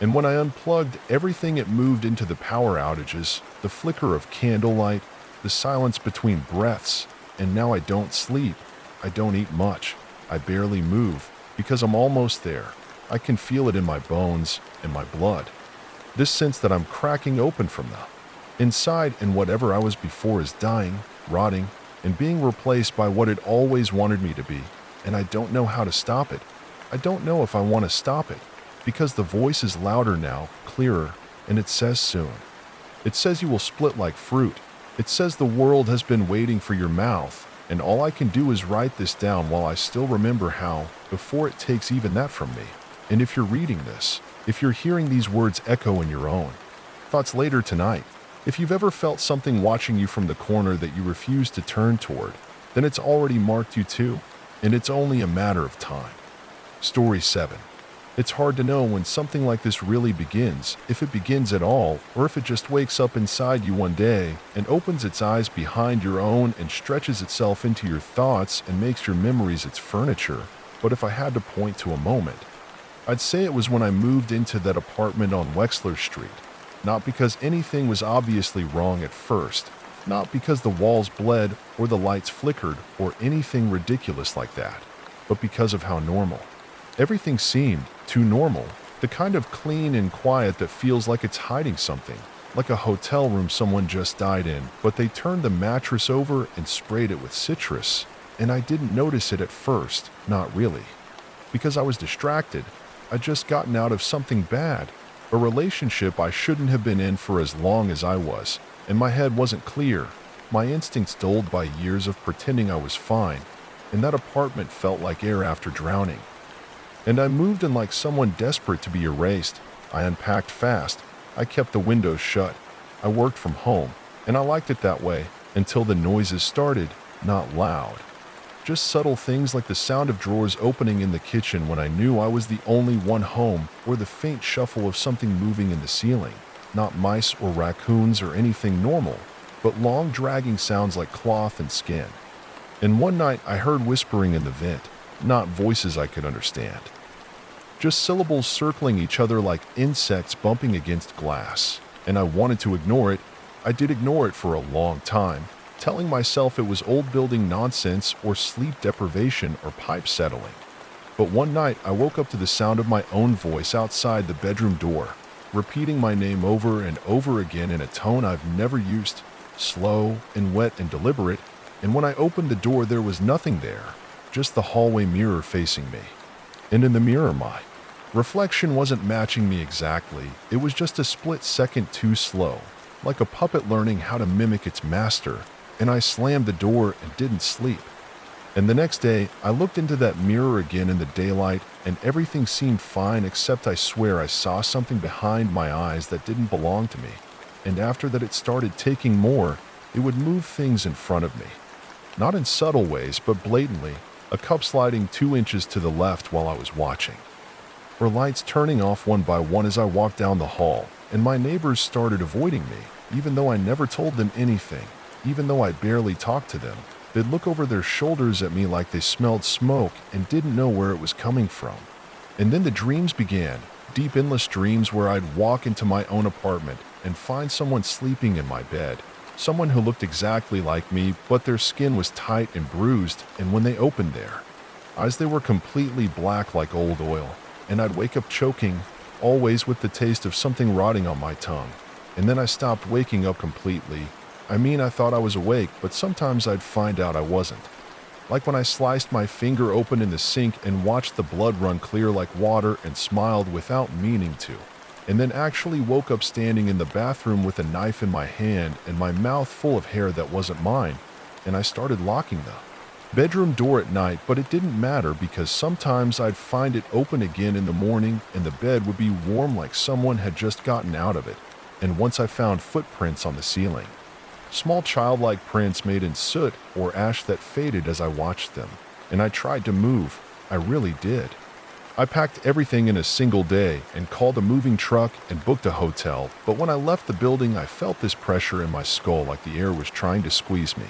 And when I unplugged everything, it moved into the power outages, the flicker of candlelight, the silence between breaths. And now I don't sleep, I don't eat much, I barely move, because I'm almost there. I can feel it in my bones, in my blood. This sense that I'm cracking open from the inside, and whatever I was before is dying, rotting, and being replaced by what it always wanted me to be. And I don't know how to stop it. I don't know if I want to stop it, because the voice is louder now, clearer, and it says soon. It says you will split like fruit. It says the world has been waiting for your mouth, and all I can do is write this down while I still remember how, before it takes even that from me. And if you're reading this, if you're hearing these words echo in your own thoughts later tonight, if you've ever felt something watching you from the corner that you refuse to turn toward, then it's already marked you too, and it's only a matter of time. Story 7. It's hard to know when something like this really begins, if it begins at all, or if it just wakes up inside you one day and opens its eyes behind your own and stretches itself into your thoughts and makes your memories its furniture. But if I had to point to a moment, I'd say it was when I moved into that apartment on Wexler Street. Not because anything was obviously wrong at first, not because the walls bled or the lights flickered or anything ridiculous like that, but because of how normal everything seemed. Too normal, the kind of clean and quiet that feels like it's hiding something, like a hotel room someone just died in, but they turned the mattress over and sprayed it with citrus, and I didn't notice it at first, not really, because I was distracted. I'd just gotten out of something bad, a relationship I shouldn't have been in for as long as I was, and my head wasn't clear, my instincts dulled by years of pretending I was fine, and that apartment felt like air after drowning. And I moved in like someone desperate to be erased. I unpacked fast. I kept the windows shut. I worked from home, and I liked it that way until the noises started, not loud. Just subtle things like the sound of drawers opening in the kitchen when I knew I was the only one home, or the faint shuffle of something moving in the ceiling. Not mice or raccoons or anything normal, but long dragging sounds like cloth and skin. And one night I heard whispering in the vent, not voices I could understand. Just syllables circling each other like insects bumping against glass. And I wanted to ignore it. I did ignore it for a long time, telling myself it was old building nonsense or sleep deprivation or pipe settling. But one night I woke up to the sound of my own voice outside the bedroom door, repeating my name over and over again in a tone I've never used, slow and wet and deliberate. And when I opened the door, there was nothing there, just the hallway mirror facing me. And in the mirror, my reflection wasn't matching me exactly. It was just a split second too slow, like a puppet learning how to mimic its master. And I slammed the door and didn't sleep. And the next day, I looked into that mirror again in the daylight, and everything seemed fine except I swear I saw something behind my eyes that didn't belong to me. And after that, it started taking more. It would move things in front of me. Not in subtle ways, but blatantly, a cup sliding 2 inches to the left while I was watching. Or lights turning off one by one as I walked down the hall, and my neighbors started avoiding me, even though I never told them anything, even though I barely talked to them. They'd look over their shoulders at me like they smelled smoke and didn't know where it was coming from. And then the dreams began, deep endless dreams where I'd walk into my own apartment and find someone sleeping in my bed. Someone who looked exactly like me, but their skin was tight and bruised, and when they opened their eyes, they were completely black like old oil. And I'd wake up choking, always with the taste of something rotting on my tongue. And then I stopped waking up completely. I thought I was awake, but sometimes I'd find out I wasn't. Like when I sliced my finger open in the sink and watched the blood run clear like water and smiled without meaning to. And then actually woke up standing in the bathroom with a knife in my hand and my mouth full of hair that wasn't mine. And I started locking the bedroom door at night, but it didn't matter because sometimes I'd find it open again in the morning and the bed would be warm like someone had just gotten out of it. And once I found footprints on the ceiling. Small childlike prints made in soot or ash that faded as I watched them. And I tried to move. I really did. I packed everything in a single day and called a moving truck and booked a hotel, but when I left the building I felt this pressure in my skull like the air was trying to squeeze me.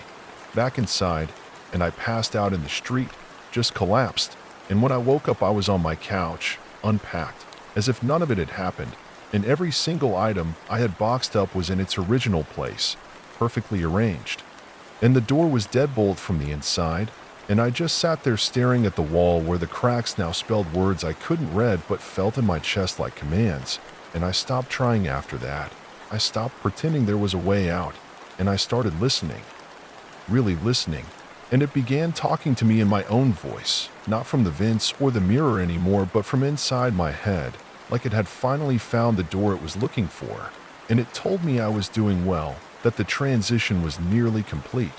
Back inside, and I passed out in the street, just collapsed. And when I woke up I was on my couch, unpacked, as if none of it had happened, and every single item I had boxed up was in its original place, perfectly arranged. And the door was deadbolt from the inside, and I just sat there staring at the wall where the cracks now spelled words I couldn't read but felt in my chest like commands. And I stopped trying after that. I stopped pretending there was a way out, and I started listening. Really listening. And it began talking to me in my own voice, not from the vents or the mirror anymore, but from inside my head, like it had finally found the door it was looking for. And it told me I was doing well, that the transition was nearly complete,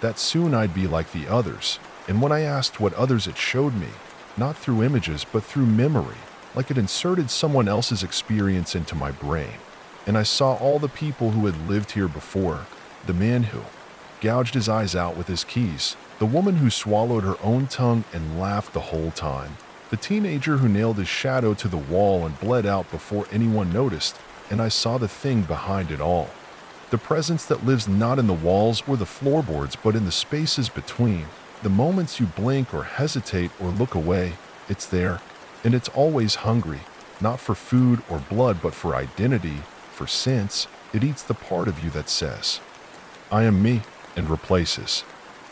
that soon I'd be like the others. And when I asked what others, it showed me, not through images but through memory, like it inserted someone else's experience into my brain. And I saw all the people who had lived here before, the man who gouged his eyes out with his keys, the woman who swallowed her own tongue and laughed the whole time, The teenager who nailed his shadow to the wall and bled out before anyone noticed, and I saw the thing behind it all. The presence that lives not in the walls or the floorboards, but in the spaces between. The moments you blink or hesitate or look away, it's there, and it's always hungry, not for food or blood, but for identity, for sense. It eats the part of you that says, I am me, and replaces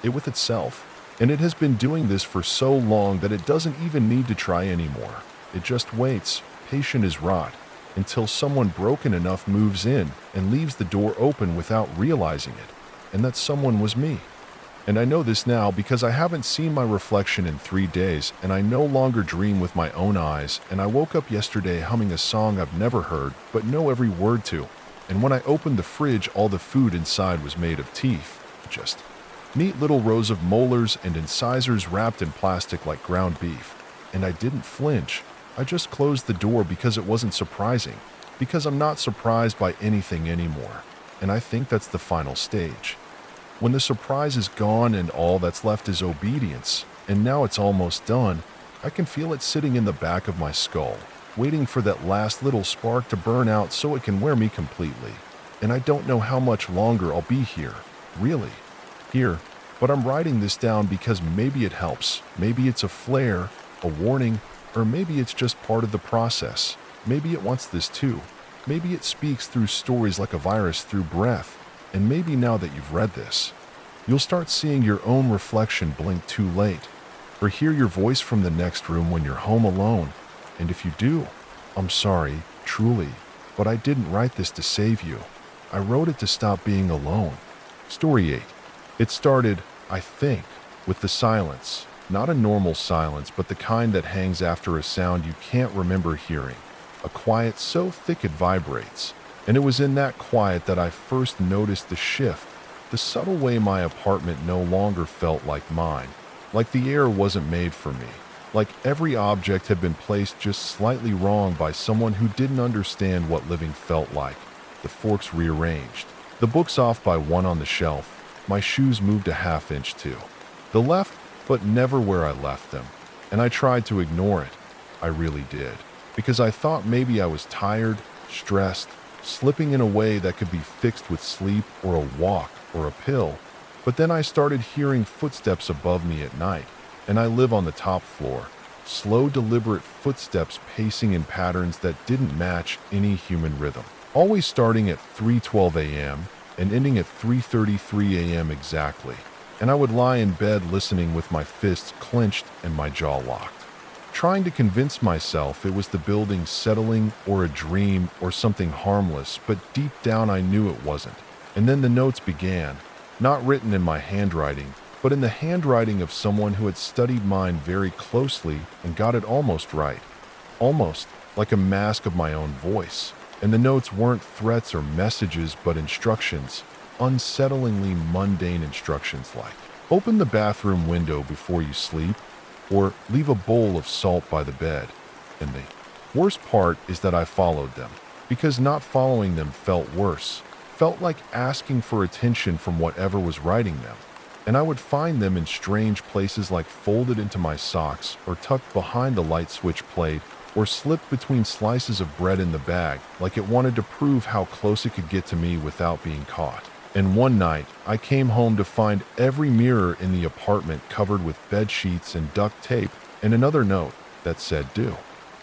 it with itself. And it has been doing this for so long that it doesn't even need to try anymore. It just waits, patient as rot, until someone broken enough moves in and leaves the door open without realizing it. And that someone was me. And I know this now because I haven't seen my reflection in 3 days, and I no longer dream with my own eyes, and I woke up yesterday humming a song I've never heard but know every word to. And when I opened the fridge, all the food inside was made of teeth. Just neat little rows of molars and incisors wrapped in plastic like ground beef. And I didn't flinch. I just closed the door because it wasn't surprising, because I'm not surprised by anything anymore. And I think that's the final stage. When the surprise is gone and all that's left is obedience, and now it's almost done, I can feel it sitting in the back of my skull, waiting for that last little spark to burn out so it can wear me completely. And I don't know how much longer I'll be here, really. Here, but I'm writing this down because maybe it helps. Maybe it's a flare, a warning, or maybe it's just part of the process. Maybe it wants this too. Maybe it speaks through stories like a virus through breath. And maybe now that you've read this, you'll start seeing your own reflection blink too late, or hear your voice from the next room when you're home alone. And if you do, I'm sorry, truly, but I didn't write this to save you. I wrote it to stop being alone. Story 8. It started, I think, with the silence. Not a normal silence, but the kind that hangs after a sound you can't remember hearing. A quiet so thick it vibrates. And it was in that quiet that I first noticed the shift, the subtle way my apartment no longer felt like mine. Like the air wasn't made for me. Like every object had been placed just slightly wrong by someone who didn't understand what living felt like. The forks rearranged. The books off by one on the shelf. My shoes moved a half-inch to the left, but never where I left them. And I tried to ignore it. I really did. Because I thought maybe I was tired, stressed, slipping in a way that could be fixed with sleep or a walk or a pill. But then I started hearing footsteps above me at night. And I live on the top floor. Slow, deliberate footsteps pacing in patterns that didn't match any human rhythm. Always starting at 3:12 a.m. and ending at 3:33 a.m. exactly. And I would lie in bed listening with my fists clenched and my jaw locked, trying to convince myself it was the building settling or a dream or something harmless, but deep down I knew it wasn't. And then the notes began, not written in my handwriting, but in the handwriting of someone who had studied mine very closely and got it almost right. Almost like a mask of my own voice. And the notes weren't threats or messages, but instructions, unsettlingly mundane instructions like, open the bathroom window before you sleep, or leave a bowl of salt by the bed. And the worst part is that I followed them, because not following them felt worse, felt like asking for attention from whatever was writing them. And I would find them in strange places like folded into my socks, or tucked behind the light switch plate, or slipped between slices of bread in the bag, like it wanted to prove how close it could get to me without being caught. And one night, I came home to find every mirror in the apartment covered with bed sheets and duct tape, and another note that said, do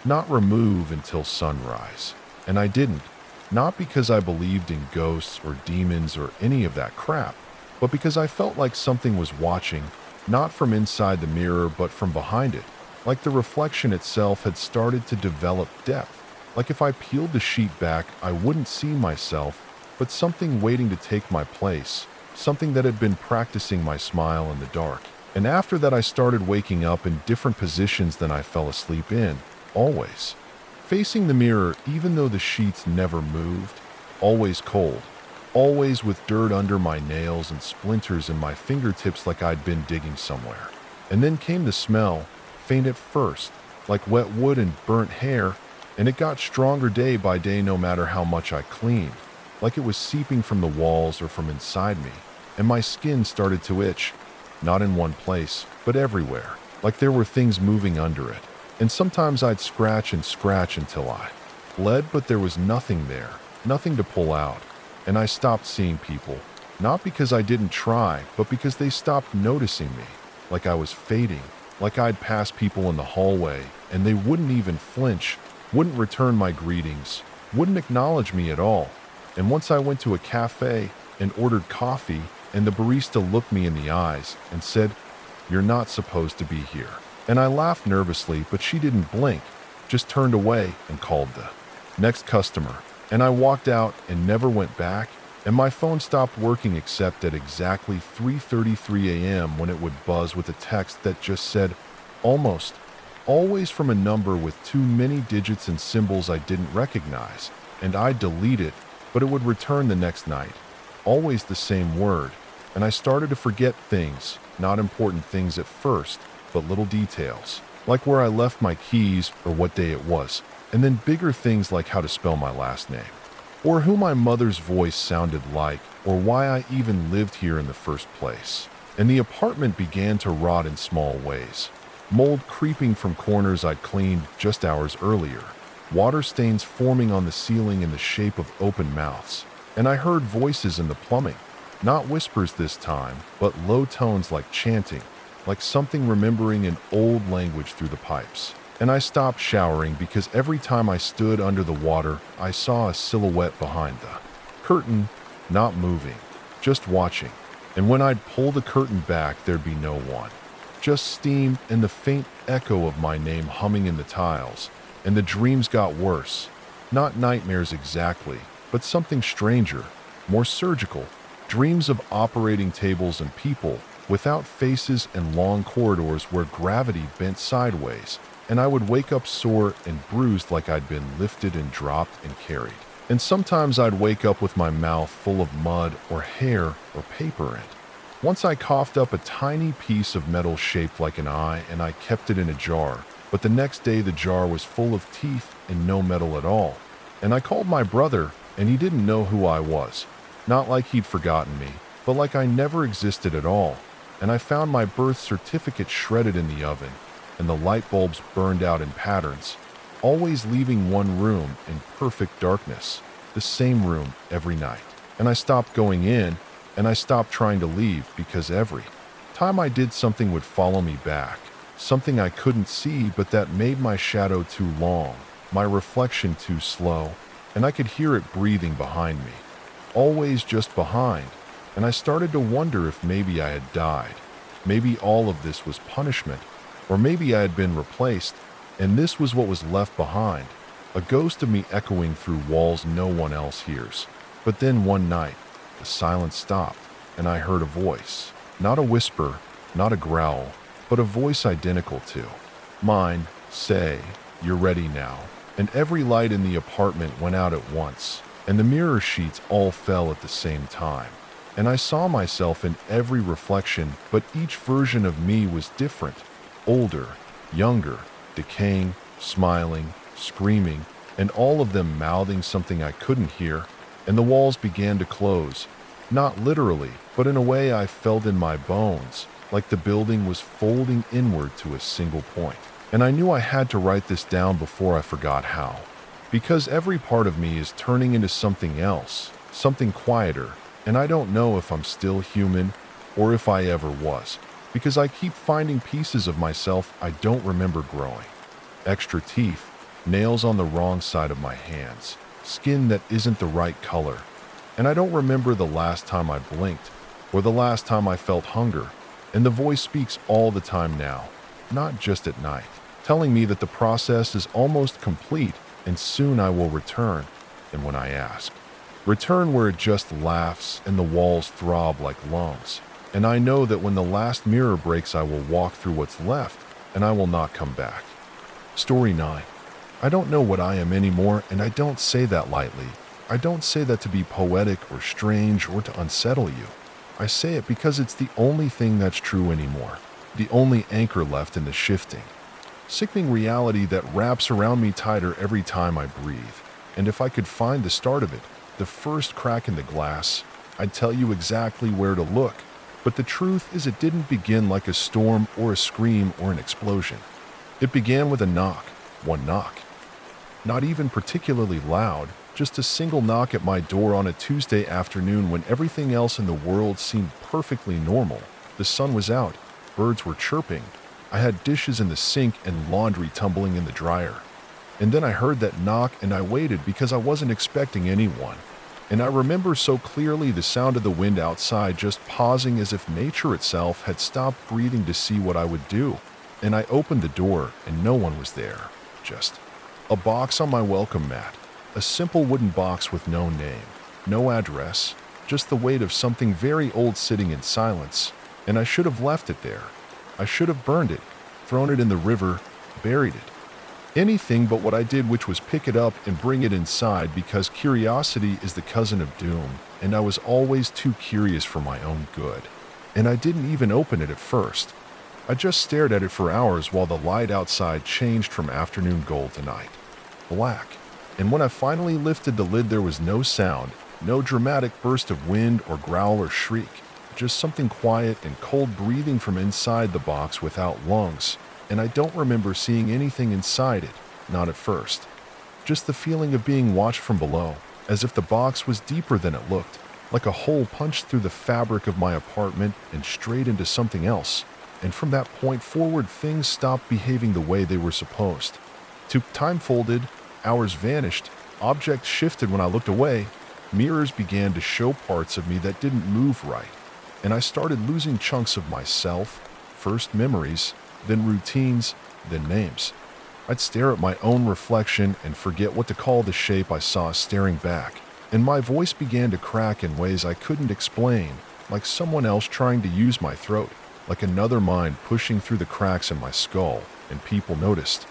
not remove until sunrise. And I didn't, not because I believed in ghosts or demons or any of that crap, but because I felt like something was watching, not from inside the mirror, but from behind it. Like the reflection itself had started to develop depth. Like if I peeled the sheet back, I wouldn't see myself, but something waiting to take my place. Something that had been practicing my smile in the dark. And after that, I started waking up in different positions than I fell asleep in. Always. Facing the mirror, even though the sheets never moved. Always cold. Always with dirt under my nails and splinters in my fingertips like I'd been digging somewhere. And then came the smell. Faint at first, like wet wood and burnt hair, and it got stronger day by day no matter how much I cleaned, like it was seeping from the walls or from inside me, and my skin started to itch, not in one place, but everywhere, like there were things moving under it. And sometimes I'd scratch and scratch until I bled, but there was nothing there, nothing to pull out. And I stopped seeing people, not because I didn't try, but because they stopped noticing me, like I was fading, like I'd pass people in the hallway, and they wouldn't even flinch, wouldn't return my greetings, wouldn't acknowledge me at all. And once I went to a cafe and ordered coffee, and the barista looked me in the eyes and said, "You're not supposed to be here." And I laughed nervously, but she didn't blink, just turned away and called the next customer. And I walked out and never went back, and my phone stopped working except at exactly 3:33 a.m. when it would buzz with a text that just said, "Almost," always from a number with too many digits and symbols I didn't recognize. And I'd delete it, but it would return the next night, always the same word. And I started to forget things, not important things at first, but little details, like where I left my keys or what day it was, and then bigger things like how to spell my last name, or who my mother's voice sounded like, or why I even lived here in the first place. And the apartment began to rot in small ways, mold creeping from corners I'd cleaned just hours earlier, water stains forming on the ceiling in the shape of open mouths, and I heard voices in the plumbing. Not whispers this time, but low tones like chanting, like something remembering an old language through the pipes. And I stopped showering because every time I stood under the water, I saw a silhouette behind the curtain, not moving, just watching. And when I'd pull the curtain back, there'd be no one. Just steam and the faint echo of my name humming in the tiles. And the dreams got worse. Not nightmares exactly, but something stranger, more surgical. Dreams of operating tables and people, without faces and long corridors where gravity bent sideways, and I would wake up sore and bruised like I'd been lifted and dropped and carried. And sometimes I'd wake up with my mouth full of mud or hair or paper in it. Once I coughed up a tiny piece of metal shaped like an eye and I kept it in a jar, but the next day the jar was full of teeth and no metal at all. And I called my brother and he didn't know who I was. Not like he'd forgotten me, but like I never existed at all. And I found my birth certificate shredded in the oven, and the light bulbs burned out in patterns, always leaving one room in perfect darkness, the same room every night. And I stopped going in, and I stopped trying to leave because every time I did something would follow me back, something I couldn't see but that made my shadow too long, my reflection too slow, and I could hear it breathing behind me. Always just behind, and I started to wonder if maybe I had died. Maybe all of this was punishment, or maybe I had been replaced, and this was what was left behind, a ghost of me echoing through walls no one else hears. But then one night, the silence stopped, and I heard a voice. Not a whisper, not a growl, but a voice identical to mine say, "You're ready now." And every light in the apartment went out at once, and the mirror sheets all fell at the same time. And I saw myself in every reflection, but each version of me was different. Older, younger, decaying, smiling, screaming, and all of them mouthing something I couldn't hear. And the walls began to close. Not literally, but in a way I felt in my bones, like the building was folding inward to a single point. And I knew I had to write this down before I forgot how. Because every part of me is turning into something else, something quieter, and I don't know if I'm still human or if I ever was, because I keep finding pieces of myself I don't remember growing. Extra teeth, nails on the wrong side of my hands, skin that isn't the right color, and I don't remember the last time I blinked or the last time I felt hunger, and the voice speaks all the time now, not just at night, telling me that the process is almost complete and soon I will return. And when I ask, return where it just laughs and the walls throb like lungs. And I know that when the last mirror breaks, I will walk through what's left and I will not come back. Story 9. I don't know what I am anymore, and I don't say that lightly. I don't say that to be poetic or strange or to unsettle you. I say it because it's the only thing that's true anymore, the only anchor left in the shifting, sickening reality that wraps around me tighter every time I breathe. And if I could find the start of it, the first crack in the glass, I'd tell you exactly where to look. But the truth is it didn't begin like a storm or a scream or an explosion. It began with a knock, one knock. Not even particularly loud, just a single knock at my door on a Tuesday afternoon when everything else in the world seemed perfectly normal. The sun was out, birds were chirping, I had dishes in the sink and laundry tumbling in the dryer. And then I heard that knock and I waited because I wasn't expecting anyone. And I remember so clearly the sound of the wind outside just pausing as if nature itself had stopped breathing to see what I would do. And I opened the door and no one was there. Just a box on my welcome mat. A simple wooden box with no name, no address, just the weight of something very old sitting in silence. And I should have left it there. I should have burned it, thrown it in the river, buried it. Anything but what I did, which was pick it up and bring it inside, because curiosity is the cousin of doom, and I was always too curious for my own good. And I didn't even open it at first. I just stared at it for hours while the light outside changed from afternoon gold to night black. And when I finally lifted the lid, there was no sound, no dramatic burst of wind or growl or shriek, just something quiet and cold breathing from inside the box without lungs. And I don't remember seeing anything inside it, not at first. Just the feeling of being watched from below, as if the box was deeper than it looked, like a hole punched through the fabric of my apartment and straight into something else. And from that point forward, things stopped behaving the way they were supposed. Time folded, hours vanished, objects shifted when I looked away, mirrors began to show parts of me that didn't move right, and I started losing chunks of myself, first memories, then routines, then names. I'd stare at my own reflection and forget what to call the shape I saw staring back, and my voice began to crack in ways I couldn't explain, like someone else trying to use my throat, like another mind pushing through the cracks in my skull, and people noticed,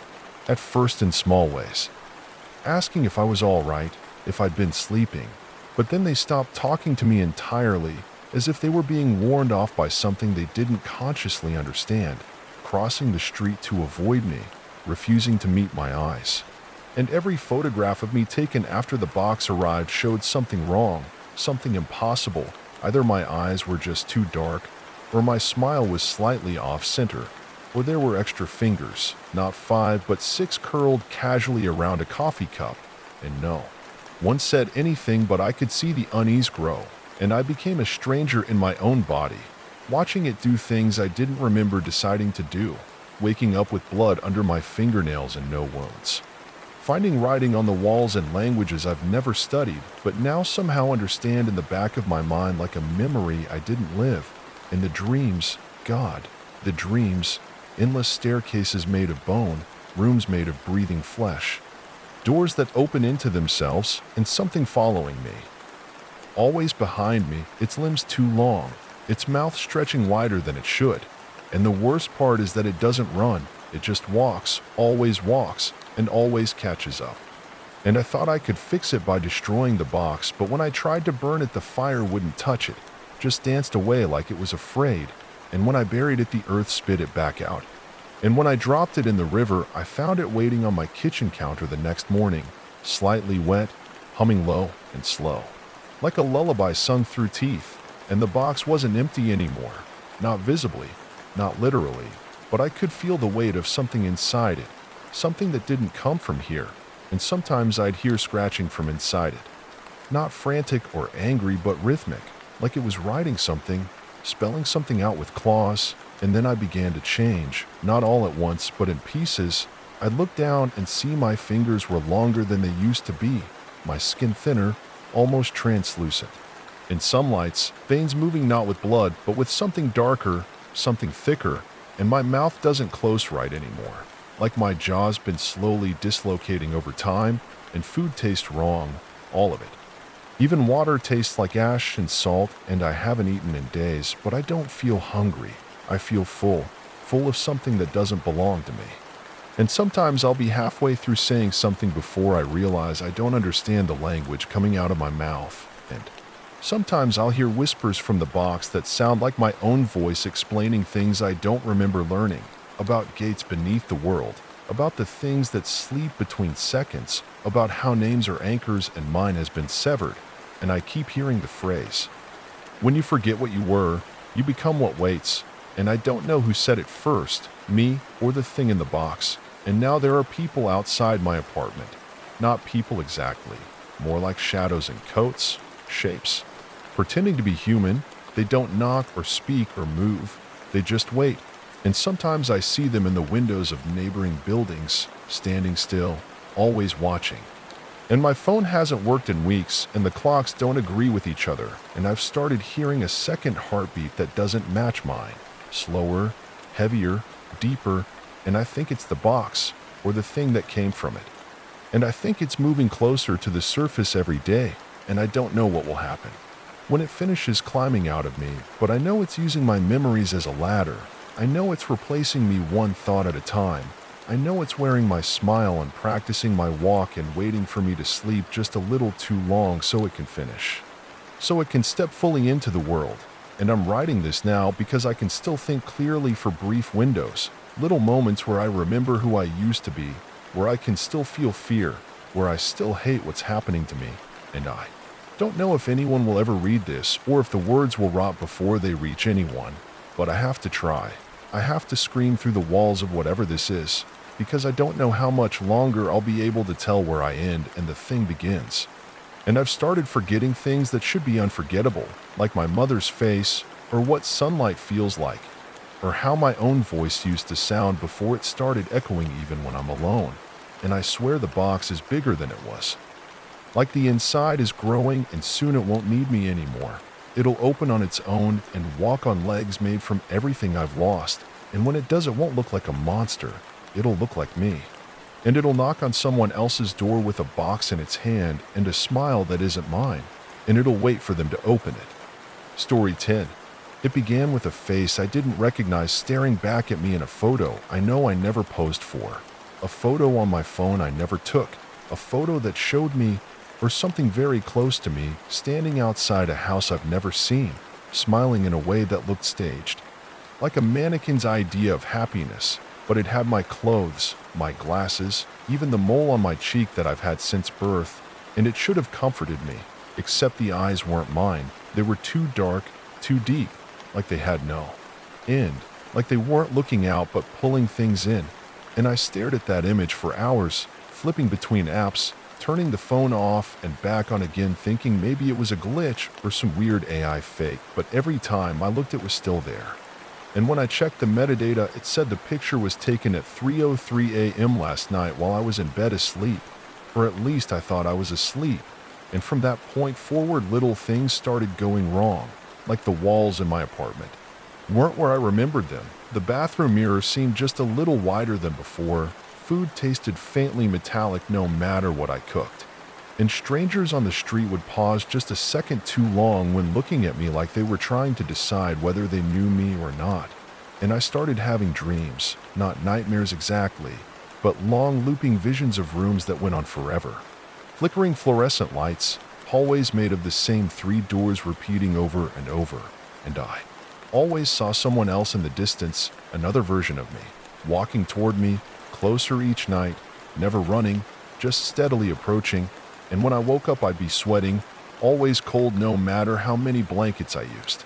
at first in small ways, asking if I was all right, if I'd been sleeping, but then they stopped talking to me entirely, as if they were being warned off by something they didn't consciously understand, crossing the street to avoid me, refusing to meet my eyes. And every photograph of me taken after the box arrived showed something wrong, something impossible. Either my eyes were just too dark, or my smile was slightly off-center, or there were extra fingers, not 5 but 6 curled casually around a coffee cup. And no one said anything, but I could see the unease grow, and I became a stranger in my own body, watching it do things I didn't remember deciding to do, waking up with blood under my fingernails and no wounds, finding writing on the walls in languages I've never studied, but now somehow understand in the back of my mind like a memory I didn't live. And the dreams, God, the dreams, endless staircases made of bone, rooms made of breathing flesh, doors that open into themselves, and something following me. Always behind me, its limbs too long, its mouth stretching wider than it should. And the worst part is that it doesn't run, it just walks, and always catches up. And I thought I could fix it by destroying the box, but when I tried to burn it, the fire wouldn't touch it, just danced away like it was afraid. And when I buried it, the earth spit it back out. And when I dropped it in the river, I found it waiting on my kitchen counter the next morning, slightly wet, humming low and slow, like a lullaby sung through teeth. And the box wasn't empty anymore, not visibly, not literally, but I could feel the weight of something inside it, something that didn't come from here. And sometimes I'd hear scratching from inside it, not frantic or angry, but rhythmic, like it was writing something, spelling something out with claws. And then I began to change, not all at once, but in pieces. I'd look down and see my fingers were longer than they used to be, my skin thinner, almost translucent. In some lights, veins moving not with blood, but with something darker, something thicker, and my mouth doesn't close right anymore, like my jaw's been slowly dislocating over time, and food tastes wrong, all of it. Even water tastes like ash and salt, and I haven't eaten in days, but I don't feel hungry. I feel full of something that doesn't belong to me. And sometimes I'll be halfway through saying something before I realize I don't understand the language coming out of my mouth. And sometimes I'll hear whispers from the box that sound like my own voice explaining things I don't remember learning, about gates beneath the world, about the things that sleep between seconds, about how names are anchors and mine has been severed. And I keep hearing the phrase, when you forget what you were, you become what waits. And I don't know who said it first, me or the thing in the box. And now there are people outside my apartment. Not people exactly, more like shadows in coats, shapes. Pretending to be human, they don't knock or speak or move. They just wait. And sometimes I see them in the windows of neighboring buildings, standing still, always watching. And my phone hasn't worked in weeks, and the clocks don't agree with each other, and I've started hearing a second heartbeat that doesn't match mine. Slower, heavier, deeper, and I think it's the box, or the thing that came from it. And I think it's moving closer to the surface every day, and I don't know what will happen when it finishes climbing out of me, but I know it's using my memories as a ladder. I know it's replacing me one thought at a time. I know it's wearing my smile and practicing my walk and waiting for me to sleep just a little too long so it can finish. So it can step fully into the world. And I'm writing this now because I can still think clearly for brief windows, little moments where I remember who I used to be, where I can still feel fear, where I still hate what's happening to me, and I don't know if anyone will ever read this or if the words will rot before they reach anyone, but I have to try. I have to scream through the walls of whatever this is, because I don't know how much longer I'll be able to tell where I end and the thing begins. And I've started forgetting things that should be unforgettable, like my mother's face, or what sunlight feels like, or how my own voice used to sound before it started echoing even when I'm alone. And I swear the box is bigger than it was. Like the inside is growing and soon it won't need me anymore. It'll open on its own and walk on legs made from everything I've lost. And when it does, it won't look like a monster. It'll look like me. And it'll knock on someone else's door with a box in its hand and a smile that isn't mine. And it'll wait for them to open it. Story 10. It began with a face I didn't recognize staring back at me in a photo I know I never posed for. A photo on my phone I never took. A photo that showed me, or something very close to me, standing outside a house I've never seen, smiling in a way that looked staged. Like a mannequin's idea of happiness, but it had my clothes, my glasses, even the mole on my cheek that I've had since birth, and it should have comforted me, except the eyes weren't mine. They were too dark, too deep, like they had no end, like they weren't looking out but pulling things in. And I stared at that image for hours, flipping between apps, turning the phone off and back on again, thinking maybe it was a glitch or some weird AI fake, but every time I looked it was still there. And when I checked the metadata, it said the picture was taken at 3:03 a.m. last night while I was in bed asleep, or at least I thought I was asleep. And from that point forward, little things started going wrong, like the walls in my apartment weren't where I remembered them. The bathroom mirror seemed just a little wider than before. Food tasted faintly metallic no matter what I cooked. And strangers on the street would pause just a second too long when looking at me like they were trying to decide whether they knew me or not. And I started having dreams, not nightmares exactly, but long looping visions of rooms that went on forever. Flickering fluorescent lights, hallways made of the same 3 doors repeating over and over. And I always saw someone else in the distance, another version of me, walking toward me, closer each night, never running, just steadily approaching. And when I woke up, I'd be sweating, always cold no matter how many blankets I used.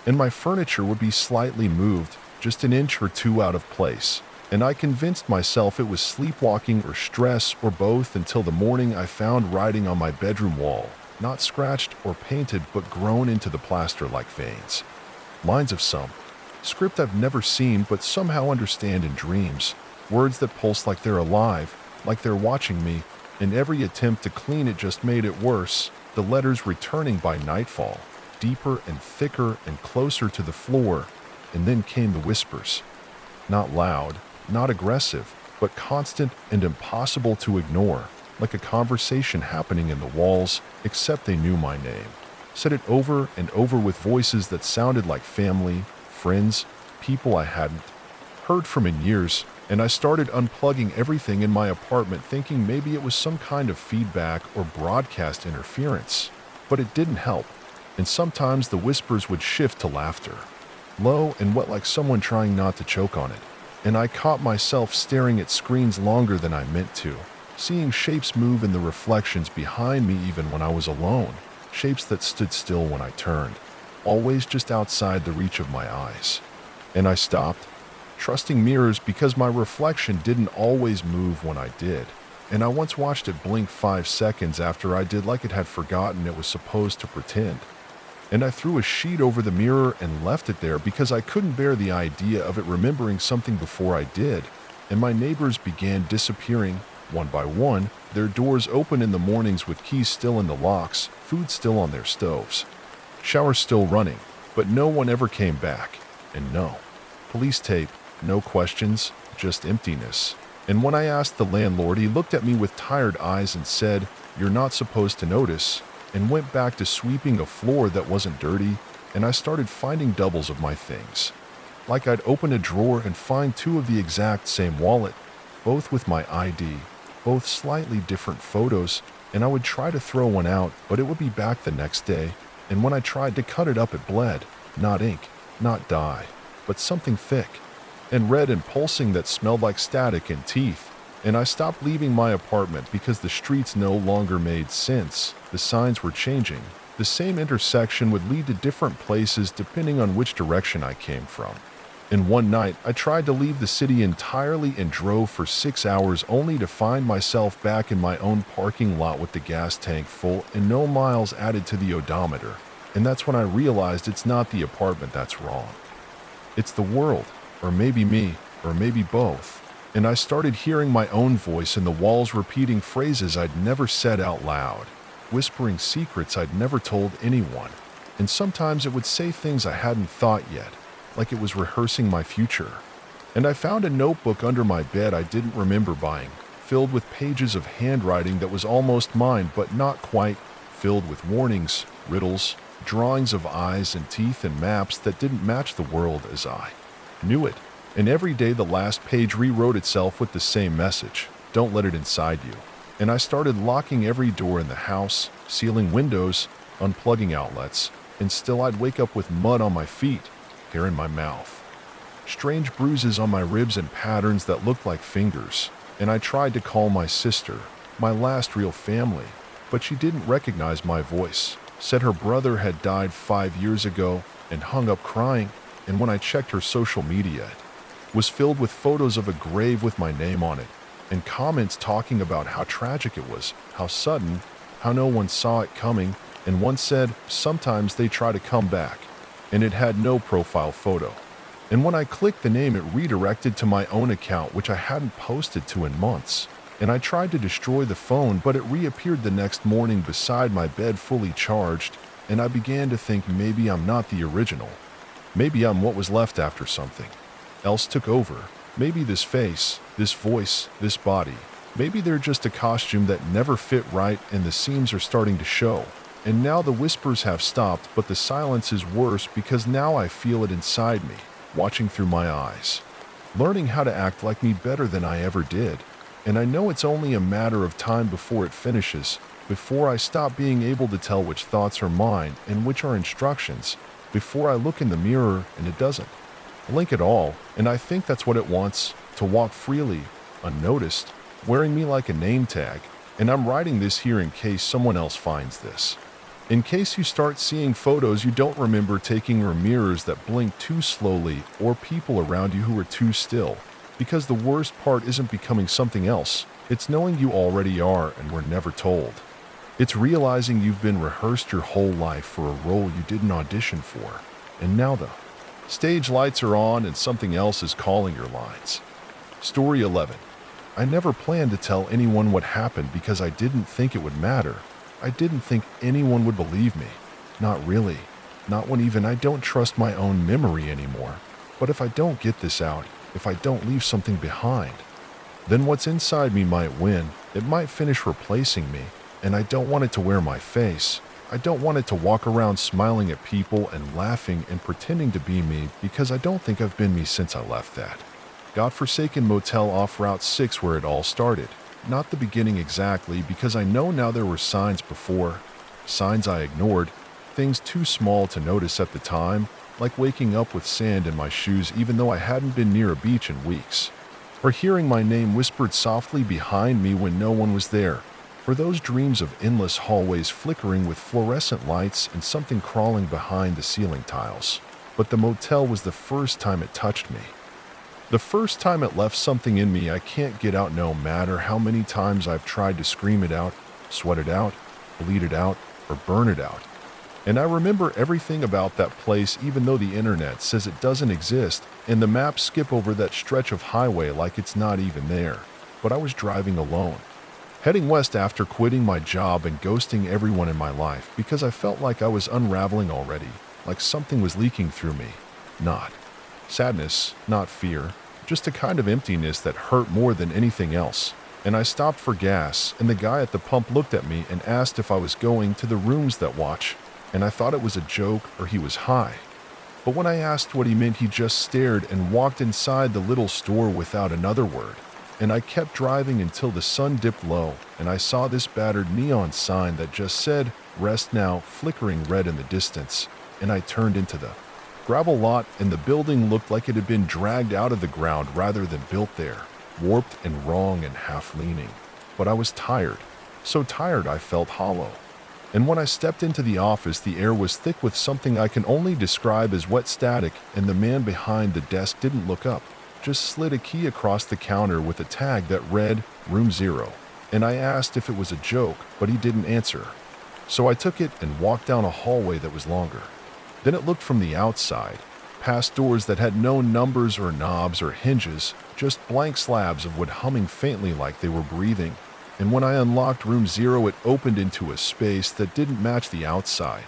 And my furniture would be slightly moved, just an inch or two out of place. And I convinced myself it was sleepwalking or stress or both until the morning I found writing on my bedroom wall, not scratched or painted but grown into the plaster like veins. Lines of some script I've never seen but somehow understand in dreams. Words that pulse like they're alive, like they're watching me, and every attempt to clean it just made it worse, the letters returning by nightfall, deeper and thicker and closer to the floor, and then came the whispers. Not loud, not aggressive, but constant and impossible to ignore, like a conversation happening in the walls, except they knew my name. Said it over and over with voices that sounded like family, friends, people I hadn't heard from in years. And I started unplugging everything in my apartment, thinking maybe it was some kind of feedback or broadcast interference. But it didn't help, and sometimes the whispers would shift to laughter, low and wet like someone trying not to choke on it. And I caught myself staring at screens longer than I meant to, seeing shapes move in the reflections behind me even when I was alone, shapes that stood still when I turned, always just outside the reach of my eyes. And I stopped, trusting mirrors because my reflection didn't always move when I did. And I once watched it blink 5 seconds after I did, like it had forgotten it was supposed to pretend. And I threw a sheet over the mirror and left it there because I couldn't bear the idea of it remembering something before I did. And my neighbors began disappearing, one by one, their doors open in the mornings with keys still in the locks, food still on their stoves, showers still running, but no one ever came back. And no police tape, no questions, just emptiness. And when I asked the landlord, he looked at me with tired eyes and said, "You're not supposed to notice," and went back to sweeping a floor that wasn't dirty. And I started finding doubles of my things. Like I'd open a drawer and find two of the exact same wallet, both with my ID, both slightly different photos, and I would try to throw one out, but it would be back the next day. And when I tried to cut it up, it bled. Not ink, not dye, but something thick and red and pulsing that smelled like static and teeth. And I stopped leaving my apartment because the streets no longer made sense. The signs were changing. The same intersection would lead to different places depending on which direction I came from. And one night, I tried to leave the city entirely and drove for 6 hours only to find myself back in my own parking lot with the gas tank full and no miles added to the odometer. And that's when I realized it's not the apartment that's wrong. It's the world, or maybe me, or maybe both. And I started hearing my own voice in the walls repeating phrases I'd never said out loud, whispering secrets I'd never told anyone. And sometimes it would say things I hadn't thought yet, like it was rehearsing my future. And I found a notebook under my bed I didn't remember buying, filled with pages of handwriting that was almost mine but not quite, filled with warnings, riddles, drawings of eyes and teeth and maps that didn't match the world as I knew it. And every day the last page rewrote itself with the same message: don't let it inside you. And I started locking every door in the house, sealing windows, unplugging outlets, and still I'd wake up with mud on my feet, hair in my mouth, strange bruises on my ribs and patterns that looked like fingers. And I tried to call my sister, my last real family, but she didn't recognize my voice, said her brother had died 5 years ago, and hung up crying. And when I checked her social media, it was filled with photos of a grave with my name on it, and comments talking about how tragic it was, how sudden, how no one saw it coming. And one said, sometimes they try to come back, and it had no profile photo. And when I clicked the name, it redirected to my own account, which I hadn't posted to in months. And I tried to destroy the phone, but it reappeared the next morning beside my bed fully charged, and I began to think maybe I'm not the original. Maybe I'm what was left after something else took over. Maybe this face, this voice, this body, maybe they're just a costume that never fit right and the seams are starting to show. And now the whispers have stopped, but the silence is worse because now I feel it inside me, watching through my eyes, learning how to act like me better than I ever did. And I know it's only a matter of time before it finishes, before I stop being able to tell which thoughts are mine and which are instructions, before I look in the mirror and it doesn't blink at all. And I think that's what it wants, to walk freely, unnoticed, wearing me like a name tag. And I'm writing this here in case someone else finds this. In case you start seeing photos you don't remember taking, or mirrors that blink too slowly, or people around you who are too still. Because the worst part isn't becoming something else, it's knowing you already are and were never told. It's realizing you've been rehearsed your whole life for a role you didn't audition for. And now the stage lights are on and something else is calling your lines. Story 11. I never planned to tell anyone what happened because I didn't think it would matter. I didn't think anyone would believe me. Not really. Not when even I don't trust my own memory anymore. But if I don't get this out, if I don't leave something behind, then what's inside me might win. It might finish replacing me. And I don't want it to wear my face. I don't want it to walk around smiling at people and laughing and pretending to be me, because I don't think I've been me since I left that godforsaken motel off Route 6 where it all started. Not the beginning exactly, because I know now there were signs before. Signs I ignored. Things too small to notice at the time, like waking up with sand in my shoes even though I hadn't been near a beach in weeks. Or hearing my name whispered softly behind me when no one was there. Or those dreams of endless hallways flickering with fluorescent lights and something crawling behind the ceiling tiles. but the motel was the first time it touched me. The first time it left something in me I can't get out no matter how many times I've tried to scream it out, sweat it out, bleed it out, or burn it out. And I remember everything about that place even though the internet says it doesn't exist and the maps skip over that stretch of highway like it's not even there. But I was driving alone, heading west after quitting my job and ghosting everyone in my life because I felt like I was unraveling already, like something was leaking through me. Not sadness, not fear, just a kind of emptiness that hurt more than anything else. And I stopped for gas, and the guy at the pump looked at me and asked if I was going to the rooms that watch, and I thought it was a joke or he was high. But when I asked what he meant, he just stared and walked inside the little store without another word. And I kept driving until the sun dipped low, and I saw this battered neon sign that just said, "Rest now," flickering red in the distance, and I turned into the gravel lot, and the building looked like it had been dragged out of the ground rather than built there, warped and wrong and half-leaning. But I was tired, so tired I felt hollow. And when I stepped into the office, the air was thick with something I can only describe as wet static, and the man behind the desk didn't look up, just slid a key across the counter with a tag that read, "Room 0. And I asked if it was a joke, but he didn't answer. So I took it and walked down a hallway that was longer. Then it looked from the outside, past doors that had no numbers or knobs or hinges, just blank slabs of wood humming faintly like they were breathing. And when I unlocked room 0, it opened into a space that didn't match the outside.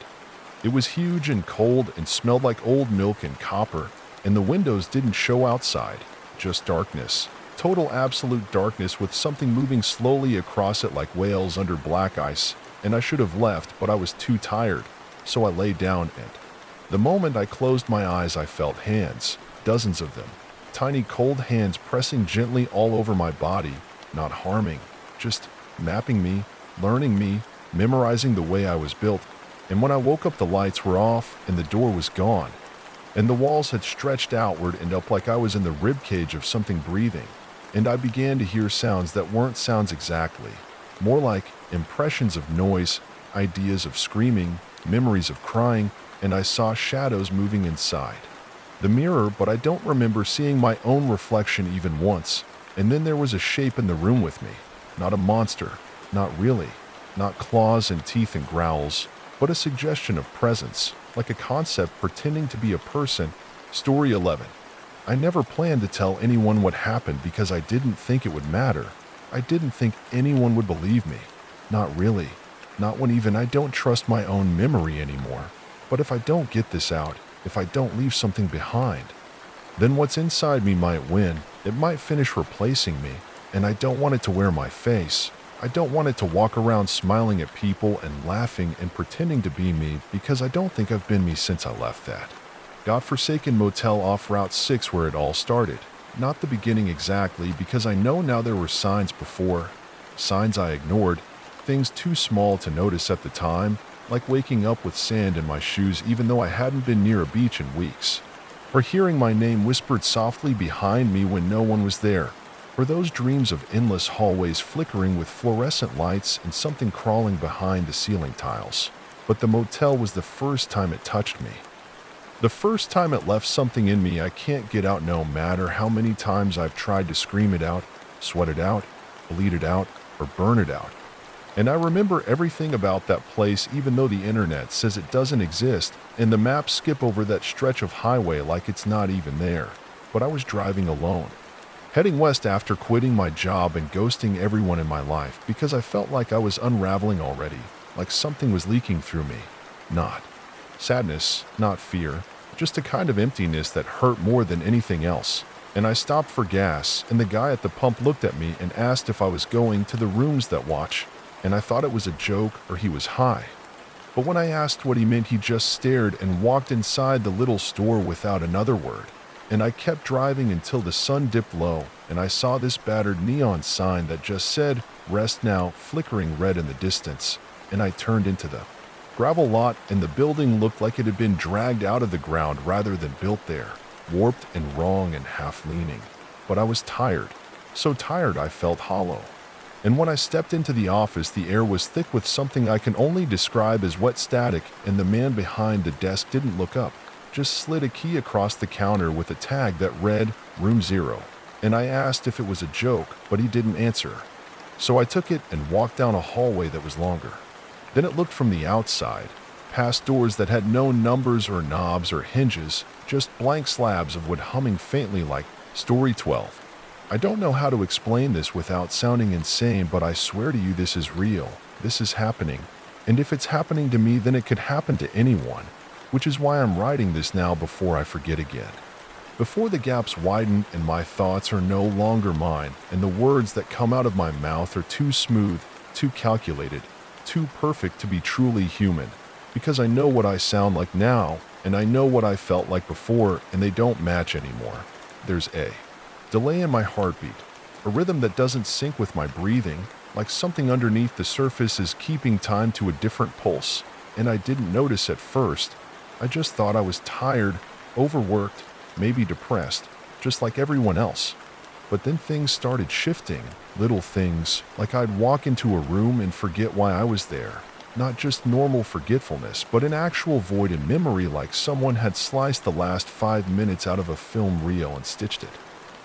It was huge and cold and smelled like old milk and copper, and the windows didn't show outside, just darkness. Total absolute darkness with something moving slowly across it like whales under black ice, and I should have left, but I was too tired, so I lay down and the moment I closed my eyes, I felt hands, dozens of them, tiny cold hands pressing gently all over my body, not harming, just mapping me, learning me, memorizing the way I was built. And when I woke up, the lights were off and the door was gone, and the walls had stretched outward and up like I was in the ribcage of something breathing. And I began to hear sounds that weren't sounds exactly, more like impressions of noise, ideas of screaming, memories of crying, and I saw shadows moving inside the mirror, but I don't remember seeing my own reflection even once. And then there was a shape in the room with me, not a monster, not really, not claws and teeth and growls, but a suggestion of presence, like a concept pretending to be a person. Story 11. I never planned to tell anyone what happened because I didn't think it would matter. I didn't think anyone would believe me. Not really. Not when even I don't trust my own memory anymore. But if I don't get this out, if I don't leave something behind, then what's inside me might win. It might finish replacing me, and I don't want it to wear my face. I don't want it to walk around smiling at people and laughing and pretending to be me, because I don't think I've been me since I left that godforsaken motel off Route 6 where it all started. Not the beginning exactly, because I know now there were signs before, signs I ignored, things too small to notice at the time, like waking up with sand in my shoes even though I hadn't been near a beach in weeks, or hearing my name whispered softly behind me when no one was there, or those dreams of endless hallways flickering with fluorescent lights and something crawling behind the ceiling tiles. But the motel was the first time it touched me. The first time it left something in me I can't get out no matter how many times I've tried to scream it out, sweat it out, bleed it out, or burn it out. And I remember everything about that place even though the internet says it doesn't exist and the maps skip over that stretch of highway like it's not even there. But I was driving alone, heading west after quitting my job and ghosting everyone in my life because I felt like I was unraveling already, like something was leaking through me. Not sadness, not fear, just a kind of emptiness that hurt more than anything else. And I stopped for gas, and the guy at the pump looked at me and asked if I was going to the rooms that watch, and I thought it was a joke or he was high. But when I asked what he meant, he just stared and walked inside the little store without another word. And I kept driving until the sun dipped low, and I saw this battered neon sign that just said, "Rest now," flickering red in the distance, and I turned into the gravel lot, and the building looked like it had been dragged out of the ground rather than built there, warped and wrong and half-leaning. But I was tired, so tired I felt hollow. And when I stepped into the office, the air was thick with something I can only describe as wet static, and the man behind the desk didn't look up, just slid a key across the counter with a tag that read Room Zero, and I asked if it was a joke, but he didn't answer. So I took it and walked down a hallway that was longer. Then it looked from the outside, past doors that had no numbers or knobs or hinges, just blank slabs of wood humming faintly like Story 12. I don't know how to explain this without sounding insane, but I swear to you this is real. This is happening. And if it's happening to me, then it could happen to anyone, which is why I'm writing this now before I forget again. Before the gaps widen and my thoughts are no longer mine, and the words that come out of my mouth are too smooth, too calculated, too perfect to be truly human, because I know what I sound like now, and I know what I felt like before, and they don't match anymore. There's a delay in my heartbeat, a rhythm that doesn't sync with my breathing, like something underneath the surface is keeping time to a different pulse, and I didn't notice at first. I just thought I was tired, overworked, maybe depressed, just like everyone else. But then things started shifting, little things, like I'd walk into a room and forget why I was there. Not just normal forgetfulness, but an actual void in memory, like someone had sliced the last 5 minutes out of a film reel and stitched it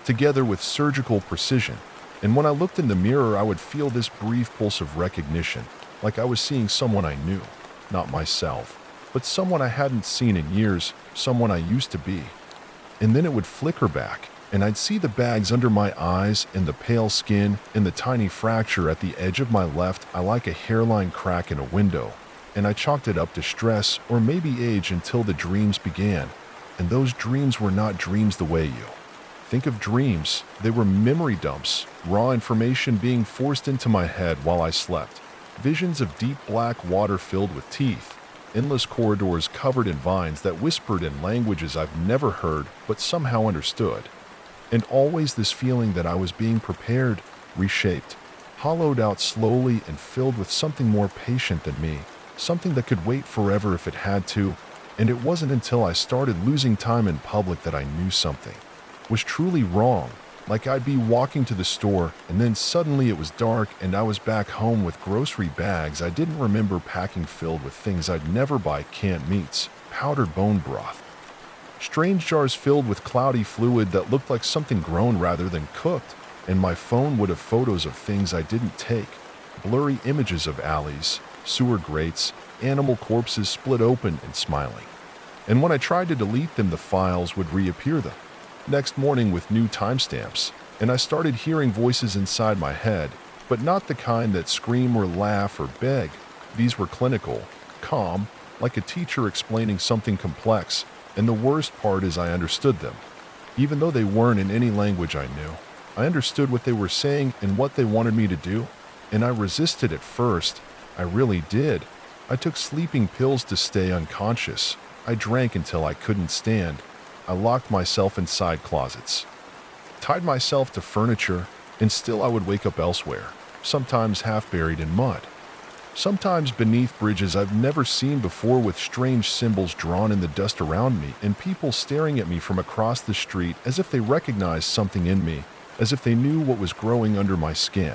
together with surgical precision. And when I looked in the mirror, I would feel this brief pulse of recognition, like I was seeing someone I knew, not myself, but someone I hadn't seen in years, someone I used to be. And then it would flicker back, and I'd see the bags under my eyes and the pale skin and the tiny fracture at the edge of my left eye like a hairline crack in a window, and I chalked it up to stress or maybe age until the dreams began. And those dreams were not dreams the way you think of dreams. They were memory dumps, raw information being forced into my head while I slept. Visions of deep black water filled with teeth, endless corridors covered in vines that whispered in languages I've never heard but somehow understood. And always this feeling that I was being prepared, reshaped, hollowed out slowly and filled with something more patient than me, something that could wait forever if it had to. And it wasn't until I started losing time in public that I knew something was truly wrong. Like I'd be walking to the store, and then suddenly it was dark and I was back home with grocery bags I didn't remember packing filled with things I'd never buy: canned meats, powdered bone broth, strange jars filled with cloudy fluid that looked like something grown rather than cooked, and my phone would have photos of things I didn't take, blurry images of alleys, sewer grates, animal corpses split open and smiling. And when I tried to delete them, the files would reappear the next morning with new timestamps, and I started hearing voices inside my head, but not the kind that scream or laugh or beg. These were clinical, calm, like a teacher explaining something complex, and the worst part is I understood them. Even though they weren't in any language I knew, I understood what they were saying and what they wanted me to do, and I resisted at first. I really did. I took sleeping pills to stay unconscious. I drank until I couldn't stand. I locked myself inside closets, tied myself to furniture, and still I would wake up elsewhere, sometimes half buried in mud, sometimes beneath bridges I've never seen before with strange symbols drawn in the dust around me, and people staring at me from across the street as if they recognized something in me, as if they knew what was growing under my skin.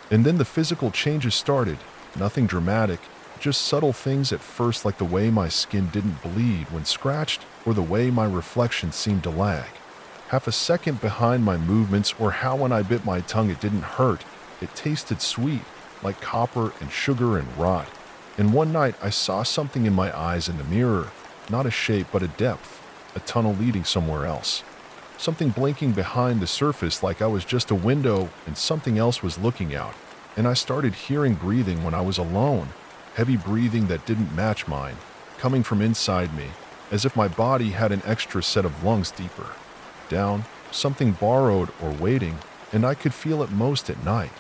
And then the physical changes started, nothing dramatic, just subtle things at first, like the way my skin didn't bleed when scratched, or the way my reflection seemed to lag half a second behind my movements, or how when I bit my tongue it didn't hurt, it tasted sweet, like copper and sugar and rot. And one night I saw something in my eyes in the mirror, not a shape but a depth, a tunnel leading somewhere else. Something blinking behind the surface like I was just a window and something else was looking out. And I started hearing breathing when I was alone, heavy breathing that didn't match mine, coming from inside me, as if my body had an extra set of lungs deeper down, something borrowed or waiting, and I could feel it most at night,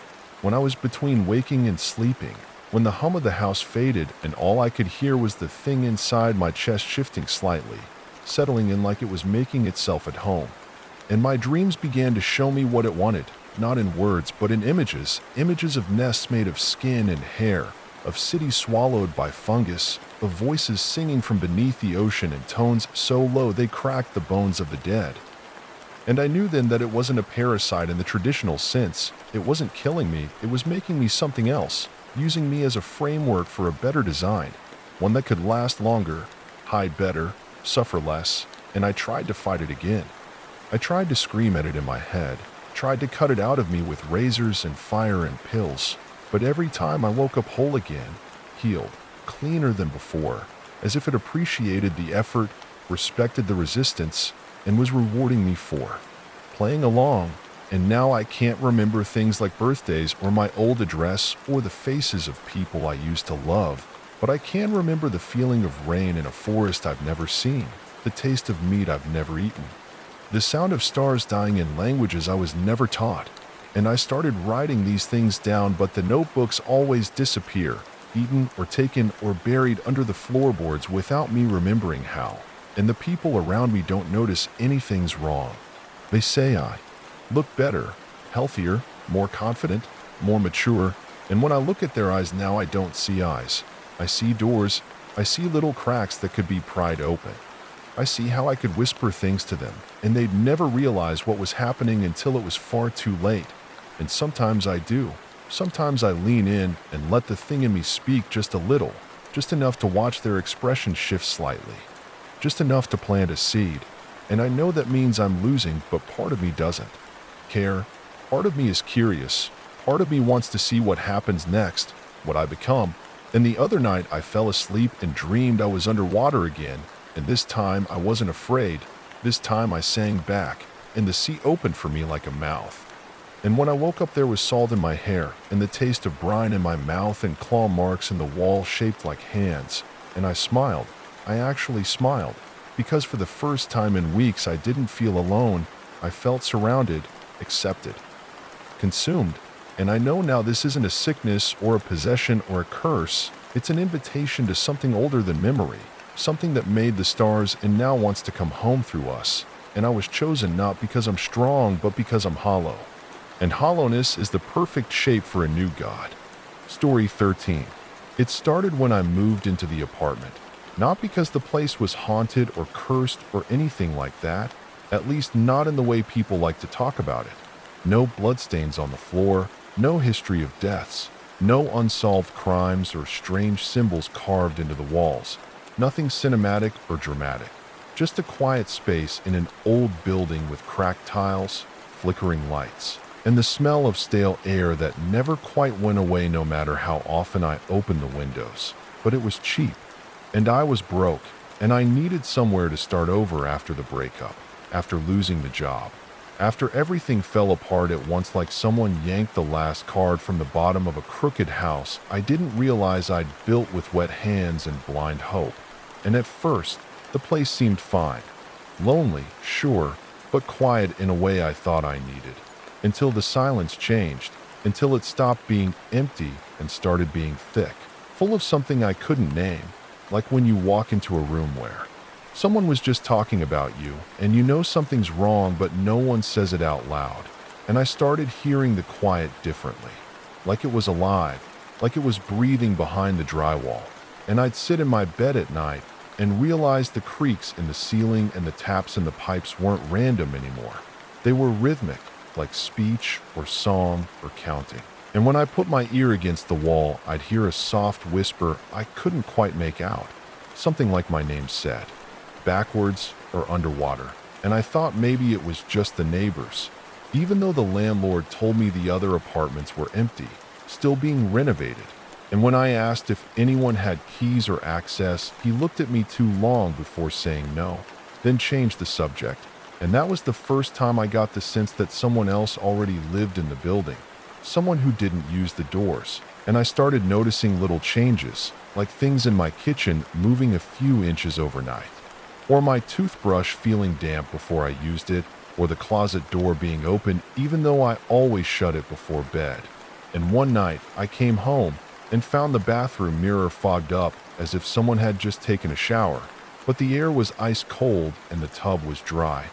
when I was between waking and sleeping, when the hum of the house faded and all I could hear was the thing inside my chest shifting slightly, settling in like it was making itself at home. And my dreams began to show me what it wanted, not in words but in images, images of nests made of skin and hair, of cities swallowed by fungus, of voices singing from beneath the ocean in tones so low they cracked the bones of the dead. And I knew then that it wasn't a parasite in the traditional sense. It wasn't killing me, it was making me something else, using me as a framework for a better design, one that could last longer, hide better, suffer less, and I tried to fight it again. I tried to scream at it in my head, tried to cut it out of me with razors and fire and pills, but every time I woke up whole again, healed, cleaner than before, as if it appreciated the effort, respected the resistance, and was rewarding me for playing along. And now I can't remember things like birthdays or my old address or the faces of people I used to love, but I can remember the feeling of rain in a forest I've never seen, the taste of meat I've never eaten, the sound of stars dying in languages I was never taught. And I started writing these things down, but the notebooks always disappear, eaten or taken or buried under the floorboards without me remembering how. And the people around me don't notice anything's wrong. They say I look better, healthier, more confident, more mature, and when I look at their eyes now, I don't see eyes. I see doors. I see little cracks that could be pried open. I see how I could whisper things to them, and they'd never realize what was happening until it was far too late. And sometimes I do. Sometimes I lean in and let the thing in me speak just a little, just enough to watch their expression shift slightly, just enough to plant a seed. And I know that means I'm losing, but part of me doesn't care. Part of me is curious. Part of me wants to see what happens next, what I become. And the other night I fell asleep and dreamed I was underwater again, and this time I wasn't afraid. This time I sang back, and the sea opened for me like a mouth. And when I woke up, there was salt in my hair, and the taste of brine in my mouth, and claw marks in the wall shaped like hands. And I smiled. I actually smiled, because for the first time in weeks I didn't feel alone. I felt surrounded, accepted, consumed. And I know now this isn't a sickness or a possession or a curse. It's an invitation to something older than memory, something that made the stars and now wants to come home through us. And I was chosen not because I'm strong, but because I'm hollow. And hollowness is the perfect shape for a new God. Story 13. It started when I moved into the apartment. Not because the place was haunted or cursed or anything like that, at least not in the way people like to talk about it. No bloodstains on the floor, no history of deaths, no unsolved crimes or strange symbols carved into the walls. Nothing cinematic or dramatic. Just a quiet space in an old building with cracked tiles, flickering lights, and the smell of stale air that never quite went away no matter how often I opened the windows. But it was cheap, and I was broke, and I needed somewhere to start over after the breakup, after losing the job, after everything fell apart at once like someone yanked the last card from the bottom of a crooked house I didn't realize I'd built with wet hands and blind hope. And at first, the place seemed fine. Lonely, sure, but quiet in a way I thought I needed. Until the silence changed, until it stopped being empty and started being thick, full of something I couldn't name, like when you walk into a room where someone was just talking about you, and you know something's wrong, but no one says it out loud. And I started hearing the quiet differently, like it was alive, like it was breathing behind the drywall. And I'd sit in my bed at night and realize the creaks in the ceiling and the taps in the pipes weren't random anymore. They were rhythmic, like speech or song or counting. And when I put my ear against the wall, I'd hear a soft whisper I couldn't quite make out. Something like my name said, backwards or underwater. And I thought maybe it was just the neighbors, even though the landlord told me the other apartments were empty, still being renovated. And when I asked if anyone had keys or access, he looked at me too long before saying no, then changed the subject. And that was the first time I got the sense that someone else already lived in the building, someone who didn't use the doors. And I started noticing little changes, like things in my kitchen moving a few inches overnight, or my toothbrush feeling damp before I used it, or the closet door being open even though I always shut it before bed. And one night I came home and found the bathroom mirror fogged up as if someone had just taken a shower, but the air was ice cold and the tub was dry.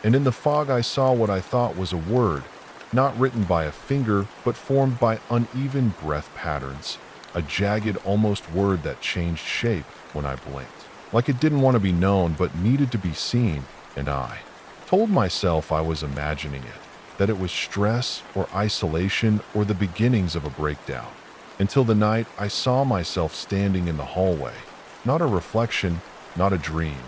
And in the fog I saw what I thought was a word, not written by a finger, but formed by uneven breath patterns, a jagged almost word that changed shape when I blinked, like it didn't want to be known but needed to be seen. And I told myself I was imagining it, that it was stress or isolation or the beginnings of a breakdown, until the night I saw myself standing in the hallway, not a reflection, not a dream,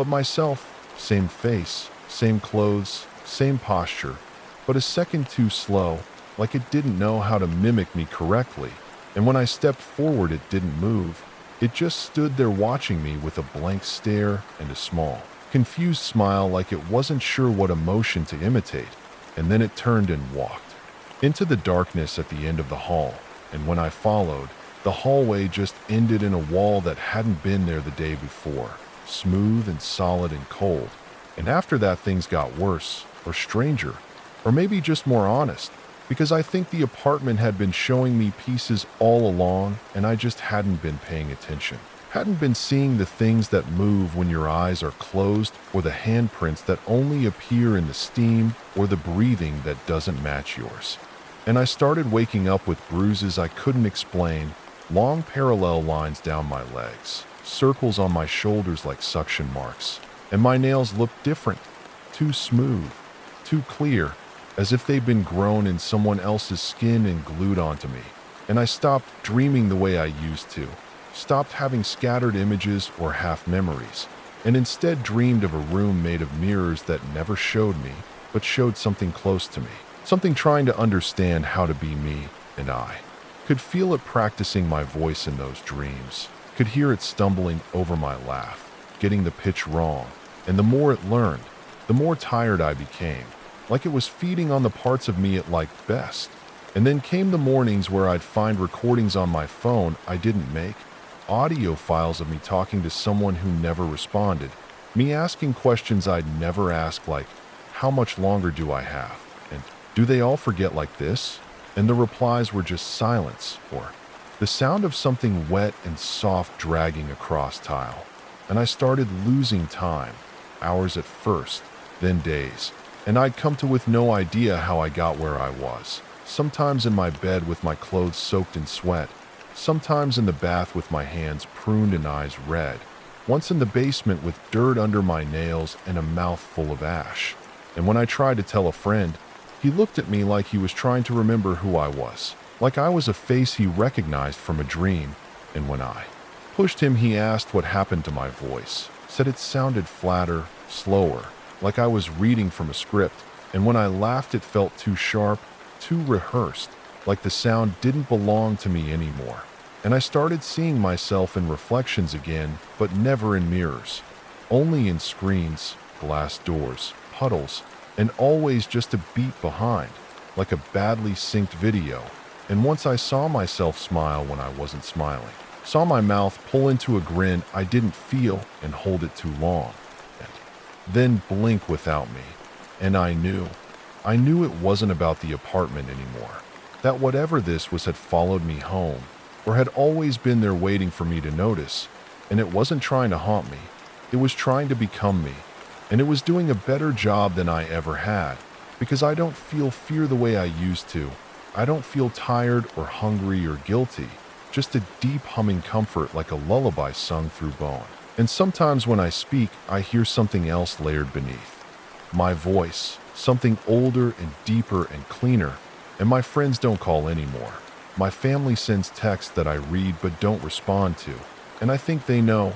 But myself, same face, same clothes, same posture, but a second too slow, like it didn't know how to mimic me correctly. And when I stepped forward, it didn't move. It just stood there watching me with a blank stare and a small, confused smile like it wasn't sure what emotion to imitate. And then it turned and walked into the darkness at the end of the hall. And when I followed, the hallway just ended in a wall that hadn't been there the day before, smooth and solid and cold. And after that, things got worse, or stranger, or maybe just more honest, because I think the apartment had been showing me pieces all along, and I just hadn't been paying attention. Hadn't been seeing the things that move when your eyes are closed, or the handprints that only appear in the steam, or the breathing that doesn't match yours. And I started waking up with bruises I couldn't explain, long parallel lines down my legs, circles on my shoulders like suction marks, and my nails looked different, too smooth, too clear, as if they'd been grown in someone else's skin and glued onto me. And I stopped dreaming the way I used to, stopped having scattered images or half memories, and instead dreamed of a room made of mirrors that never showed me, but showed something close to me, something trying to understand how to be me. And I could feel it practicing my voice in those dreams, could hear it stumbling over my laugh, getting the pitch wrong, and the more it learned, the more tired I became, like it was feeding on the parts of me it liked best. And then came the mornings where I'd find recordings on my phone I didn't make, audio files of me talking to someone who never responded, me asking questions I'd never asked, like, how much longer do I have? And do they all forget like this? And the replies were just silence, or the sound of something wet and soft dragging across tile. And I started losing time, hours at first, then days. And I'd come to with no idea how I got where I was. Sometimes in my bed with my clothes soaked in sweat, sometimes in the bath with my hands pruned and eyes red, once in the basement with dirt under my nails and a mouth full of ash. And when I tried to tell a friend, he looked at me like he was trying to remember who I was, like I was a face he recognized from a dream. And when I pushed him, he asked what happened to my voice, said it sounded flatter, slower, like I was reading from a script. And when I laughed, it felt too sharp, too rehearsed, like the sound didn't belong to me anymore. And I started seeing myself in reflections again, but never in mirrors, only in screens, glass doors, puddles, and always just a beat behind, like a badly synced video. And once I saw myself smile when I wasn't smiling, saw my mouth pull into a grin I didn't feel and hold it too long, and then blink without me. And I knew it wasn't about the apartment anymore, that whatever this was had followed me home, or had always been there waiting for me to notice. And it wasn't trying to haunt me, it was trying to become me. And it was doing a better job than I ever had, because I don't feel fear the way I used to. I don't feel tired or hungry or guilty, just a deep humming comfort like a lullaby sung through bone. And sometimes when I speak, I hear something else layered beneath. My voice, something older and deeper and cleaner. And my friends don't call anymore. My family sends texts that I read but don't respond to. And I think they know.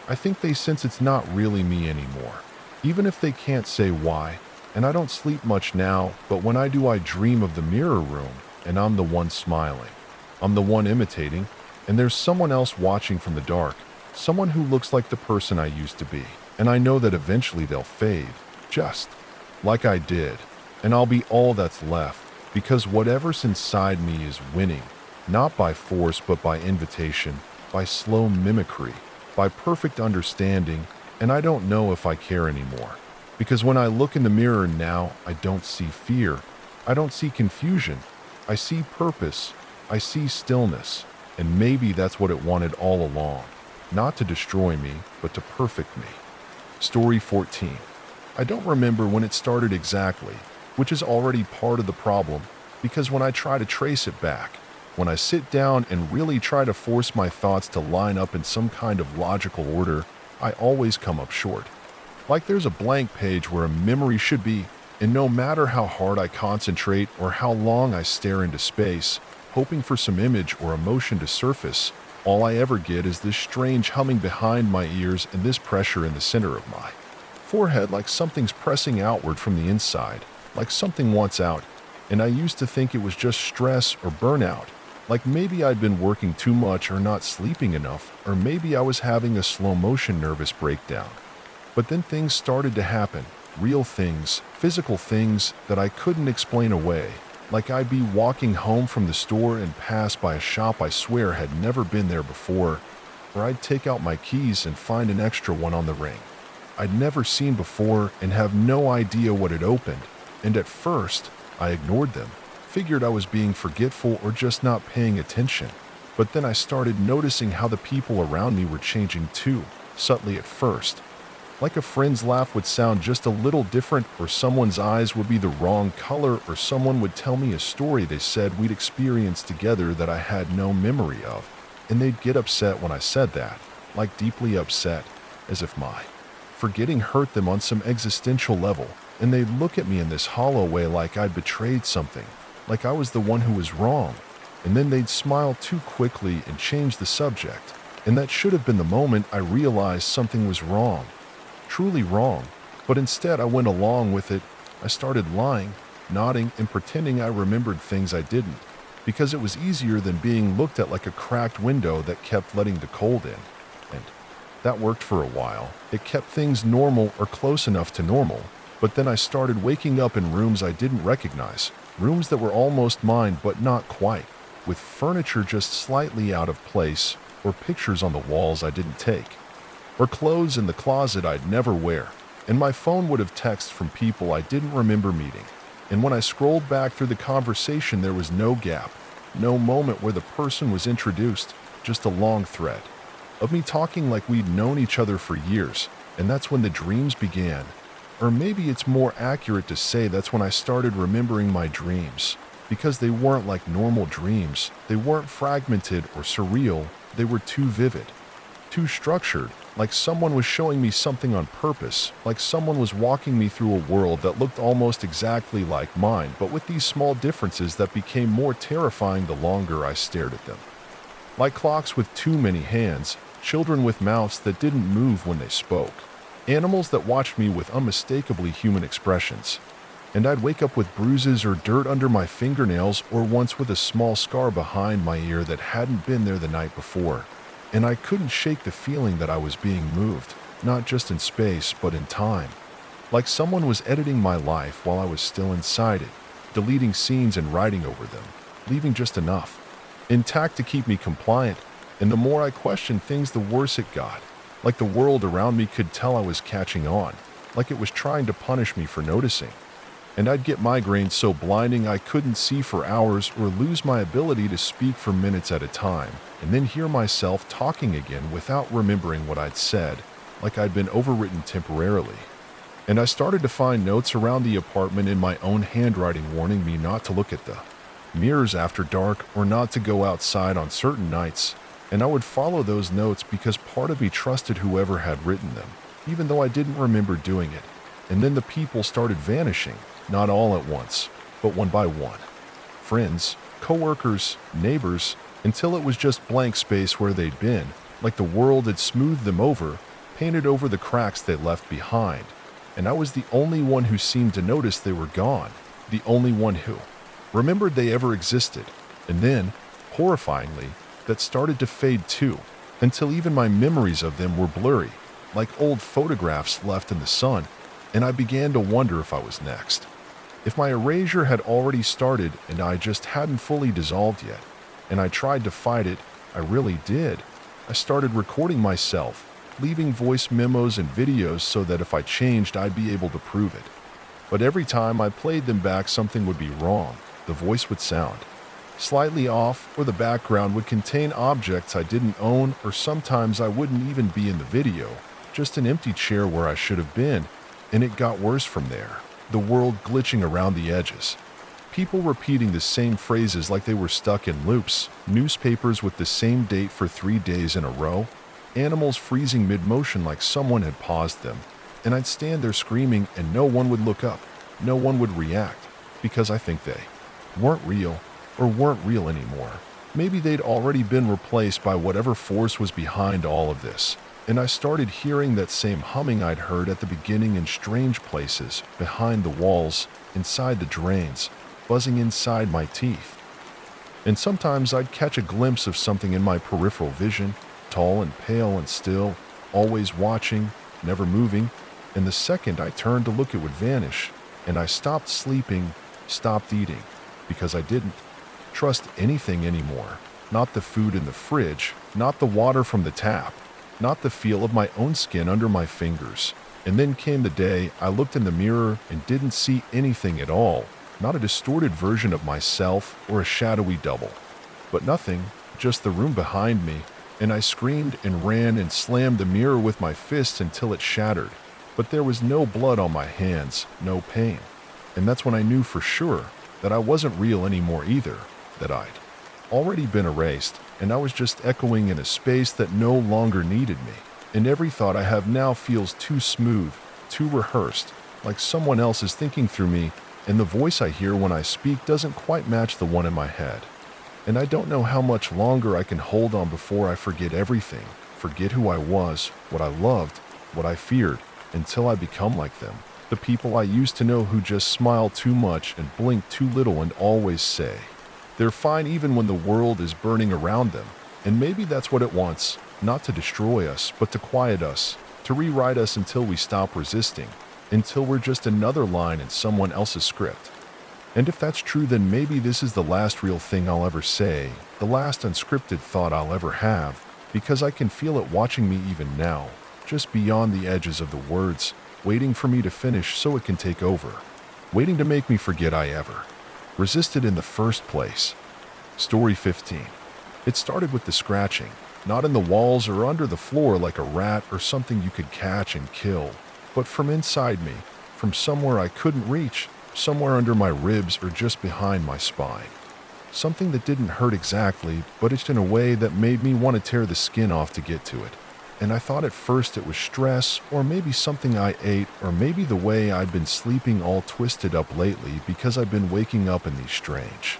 I think they sense it's not really me anymore, even if they can't say why. And I don't sleep much now, but when I do, I dream of the mirror room, and I'm the one smiling. I'm the one imitating, and there's someone else watching from the dark, someone who looks like the person I used to be. And I know that eventually they'll fade, just like I did, and I'll be all that's left, because whatever's inside me is winning, not by force but by invitation, by slow mimicry, by perfect understanding. And I don't know if I care anymore, because when I look in the mirror now, I don't see fear, I don't see confusion, I see purpose, I see stillness. And maybe that's what it wanted all along, not to destroy me, but to perfect me. Story 14. I don't remember when it started exactly, which is already part of the problem, because when I try to trace it back, when I sit down and really try to force my thoughts to line up in some kind of logical order, I always come up short. Like there's a blank page where a memory should be, and no matter how hard I concentrate or how long I stare into space, hoping for some image or emotion to surface, All I ever get is this strange humming behind my ears and this pressure in the center of my forehead, like something's pressing outward from the inside, like something wants out. And I used to think it was just stress or burnout, like maybe I'd been working too much or not sleeping enough, or maybe I was having a slow motion nervous breakdown. But then things started to happen, real things, physical things that I couldn't explain away. Like I'd be walking home from the store and pass by a shop I swear had never been there before, or I'd take out my keys and find an extra one on the ring I'd never seen before and have no idea what had opened. And at first, I ignored them, figured I was being forgetful or just not paying attention. But then I started noticing how the people around me were changing too, subtly at first. Like a friend's laugh would sound just a little different, or someone's eyes would be the wrong color, or someone would tell me a story they said we'd experienced together that I had no memory of. And they'd get upset when I said that, like deeply upset, as if my forgetting hurt them on some existential level. And they'd look at me in this hollow way like I'd betrayed something, like I was the one who was wrong. And then they'd smile too quickly and change the subject. And that should have been the moment I realized something was wrong. Truly wrong, but instead I went along with it. I started lying, nodding, and pretending I remembered things I didn't, because it was easier than being looked at like a cracked window that kept letting the cold in. And that worked for a while. It kept things normal or close enough to normal, but then I started waking up in rooms I didn't recognize, rooms that were almost mine but not quite, with furniture just slightly out of place, or pictures on the walls I didn't take, or clothes in the closet I'd never wear, and my phone would have texts from people I didn't remember meeting. And when I scrolled back through the conversation, there was no gap, no moment where the person was introduced, just a long thread of me talking like we'd known each other for years. And that's when the dreams began. Or maybe it's more accurate to say that's when I started remembering my dreams, because they weren't like normal dreams. They weren't fragmented or surreal. They were too vivid, too structured, like someone was showing me something on purpose, like someone was walking me through a world that looked almost exactly like mine, but with these small differences that became more terrifying the longer I stared at them. Like clocks with too many hands, children with mouths that didn't move when they spoke, animals that watched me with unmistakably human expressions. And I'd wake up with bruises or dirt under my fingernails, or once with a small scar behind my ear that hadn't been there the night before. And I couldn't shake the feeling that I was being moved, not just in space, but in time. Like someone was editing my life while I was still inside it, deleting scenes and writing over them, leaving just enough intact to keep me compliant. And the more I questioned things, the worse it got. Like the world around me could tell I was catching on, like it was trying to punish me for noticing. And I'd get migraines so blinding I couldn't see for hours, or lose my ability to speak for minutes at a time, and then hear myself talking again without remembering what I'd said, like I'd been overwritten temporarily. And I started to find notes around the apartment in my own handwriting warning me not to look at the mirrors after dark, or not to go outside on certain nights. And I would follow those notes because part of me trusted whoever had written them, even though I didn't remember doing it. And then the people started vanishing, not all at once, but one by one. Friends, coworkers, neighbors, until it was just blank space where they'd been, like the world had smoothed them over, painted over the cracks they left behind. And I was the only one who seemed to notice they were gone, the only one who remembered they ever existed. And then, horrifyingly, that started to fade too, until even my memories of them were blurry, like old photographs left in the sun. And I began to wonder if I was next, if my erasure had already started and I just hadn't fully dissolved yet. And I tried to fight it. I really did. I started recording myself, leaving voice memos and videos so that if I changed, I'd be able to prove it. But every time I played them back, something would be wrong. The voice would sound slightly off, or the background would contain objects I didn't own, or sometimes I wouldn't even be in the video, just an empty chair where I should have been. And it got worse from there. The world glitching around the edges. People repeating the same phrases like they were stuck in loops. Newspapers with the same date for 3 days in a row. Animals freezing mid-motion like someone had paused them. And I'd stand there screaming and no one would look up. No one would react. Because I think they weren't real, or weren't real anymore. Maybe they'd already been replaced by whatever force was behind all of this. And I started hearing that same humming I'd heard at the beginning in strange places, behind the walls, inside the drains, buzzing inside my teeth. And sometimes I'd catch a glimpse of something in my peripheral vision, tall and pale and still, always watching, never moving, and the second I turned to look it would vanish, and I stopped sleeping, stopped eating, because I didn't trust anything anymore. Not the food in the fridge, not the water from the tap, not the feel of my own skin under my fingers. And then came the day I looked in the mirror and didn't see anything at all, not a distorted version of myself or a shadowy double. But nothing, just the room behind me, and I screamed and ran and slammed the mirror with my fists until it shattered. But there was no blood on my hands, no pain. And that's when I knew for sure that I wasn't real anymore either, that I'd already been erased, and I was just echoing in a space that no longer needed me. And every thought I have now feels too smooth, too rehearsed, like someone else is thinking through me, and the voice I hear when I speak doesn't quite match the one in my head. And I don't know how much longer I can hold on before I forget everything, forget who I was, what I loved, what I feared, until I become like them. The people I used to know who just smile too much and blink too little and always say they're fine even when the world is burning around them. And maybe that's what it wants, not to destroy us, but to quiet us, to rewrite us until we stop resisting, until we're just another line in someone else's script. And if that's true, then maybe this is the last real thing I'll ever say, the last unscripted thought I'll ever have, because I can feel it watching me even now, just beyond the edges of the words, waiting for me to finish so it can take over, waiting to make me forget I ever resisted in the first place. Story 15. It started with the scratching, not in the walls or under the floor like a rat or something you could catch and kill, but from inside me, from somewhere I couldn't reach, somewhere under my ribs or just behind my spine. Something that didn't hurt exactly, but itched in a way that made me want to tear the skin off to get to it. And I thought at first it was stress, or maybe something I ate, or maybe the way I'd been sleeping all twisted up lately because I've been waking up in these strange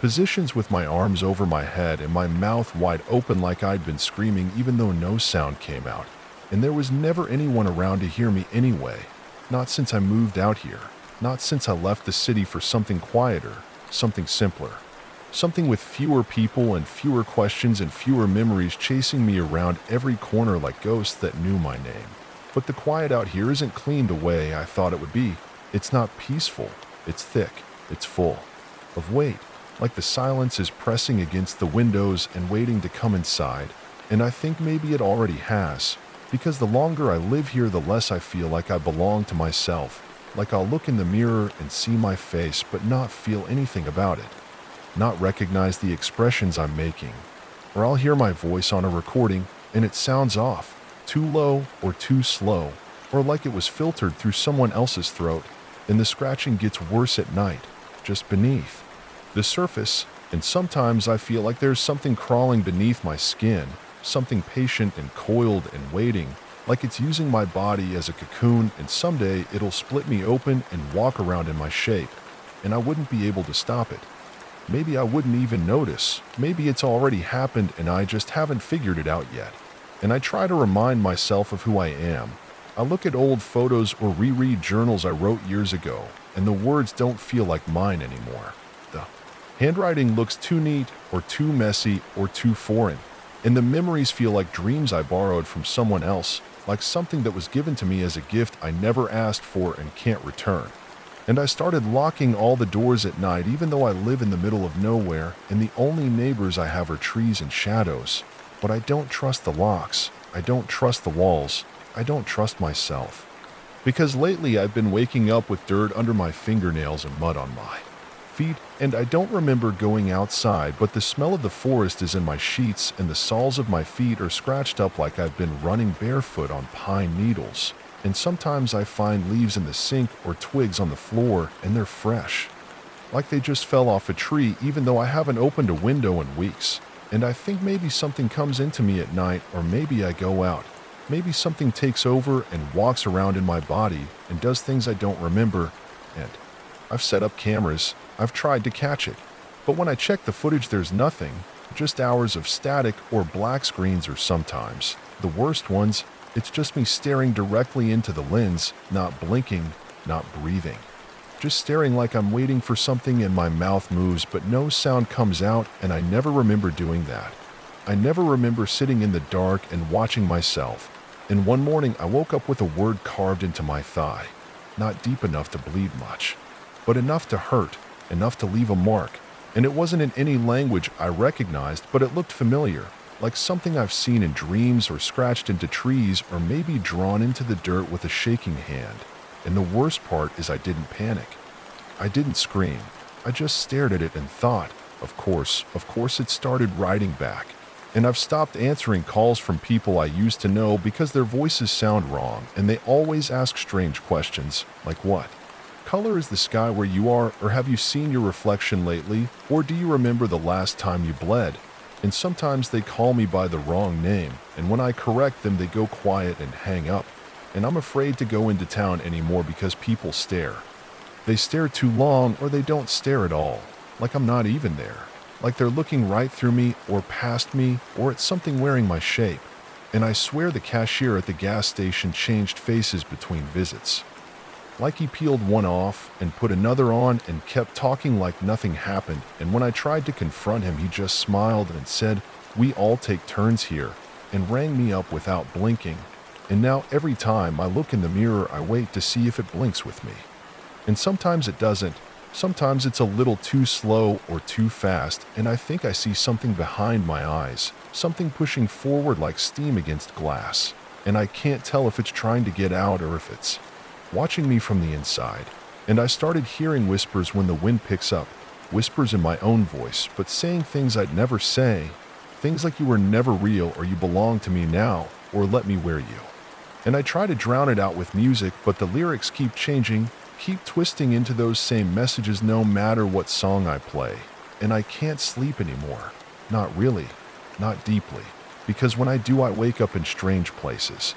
positions with my arms over my head and my mouth wide open like I'd been screaming even though no sound came out. And there was never anyone around to hear me anyway, not since I moved out here, not since I left the city for something quieter, something simpler. Something with fewer people and fewer questions and fewer memories chasing me around every corner like ghosts that knew my name. But the quiet out here isn't clean the way I thought it would be. It's not peaceful. It's thick. It's full of weight, like the silence is pressing against the windows and waiting to come inside. And I think maybe it already has, because the longer I live here, the less I feel like I belong to myself, like I'll look in the mirror and see my face but not feel anything about it. Not recognize the expressions I'm making, or I'll hear my voice on a recording and it sounds off, too low or too slow, or like it was filtered through someone else's throat, and the scratching gets worse at night, just beneath the surface, and sometimes I feel like there's something crawling beneath my skin, something patient and coiled and waiting, like it's using my body as a cocoon, and someday it'll split me open and walk around in my shape, and I wouldn't be able to stop it. Maybe I wouldn't even notice. Maybe it's already happened and I just haven't figured it out yet. And I try to remind myself of who I am. I look at old photos or reread journals I wrote years ago, and the words don't feel like mine anymore. The handwriting looks too neat or too messy or too foreign, and the memories feel like dreams I borrowed from someone else, like something that was given to me as a gift I never asked for and can't return. And I started locking all the doors at night even though I live in the middle of nowhere and the only neighbors I have are trees and shadows. But I don't trust the locks. I don't trust the walls. I don't trust myself. Because lately I've been waking up with dirt under my fingernails and mud on my feet, and I don't remember going outside, but the smell of the forest is in my sheets and the soles of my feet are scratched up like I've been running barefoot on pine needles. And sometimes I find leaves in the sink or twigs on the floor, and they're fresh, like they just fell off a tree even though I haven't opened a window in weeks. And I think maybe something comes into me at night, or maybe I go out. Maybe something takes over and walks around in my body and does things I don't remember. And I've set up cameras. I've tried to catch it. But when I check the footage, there's nothing. Just hours of static or black screens, or sometimes, the worst ones, it's just me staring directly into the lens, not blinking, not breathing. Just staring like I'm waiting for something, and my mouth moves but no sound comes out, and I never remember doing that. I never remember sitting in the dark and watching myself. And one morning I woke up with a word carved into my thigh. Not deep enough to bleed much, but enough to hurt, enough to leave a mark. And it wasn't in any language I recognized, but it looked familiar, like something I've seen in dreams, or scratched into trees, or maybe drawn into the dirt with a shaking hand. And the worst part is I didn't panic. I didn't scream. I just stared at it and thought, of course it started writing back. And I've stopped answering calls from people I used to know because their voices sound wrong, and they always ask strange questions, like what color is the sky where you are, or have you seen your reflection lately, or do you remember the last time you bled? And sometimes they call me by the wrong name, and when I correct them they go quiet and hang up. And I'm afraid to go into town anymore because people stare. They stare too long, or they don't stare at all, like I'm not even there. Like they're looking right through me, or past me, or at something wearing my shape. And I swear the cashier at the gas station changed faces between visits. Like he peeled one off and put another on and kept talking like nothing happened, and when I tried to confront him he just smiled and said, "We all take turns here," and rang me up without blinking. And now every time I look in the mirror I wait to see if it blinks with me. And sometimes it doesn't. Sometimes it's a little too slow or too fast, and I think I see something behind my eyes, something pushing forward like steam against glass, and I can't tell if it's trying to get out or if it's watching me from the inside. And I started hearing whispers when the wind picks up, whispers in my own voice, but saying things I'd never say, things like "you were never real," or "you belong to me now," or "let me wear you." And I try to drown it out with music, but the lyrics keep changing, keep twisting into those same messages no matter what song I play. And I can't sleep anymore. Not really. Not deeply. Because when I do, I wake up in strange places.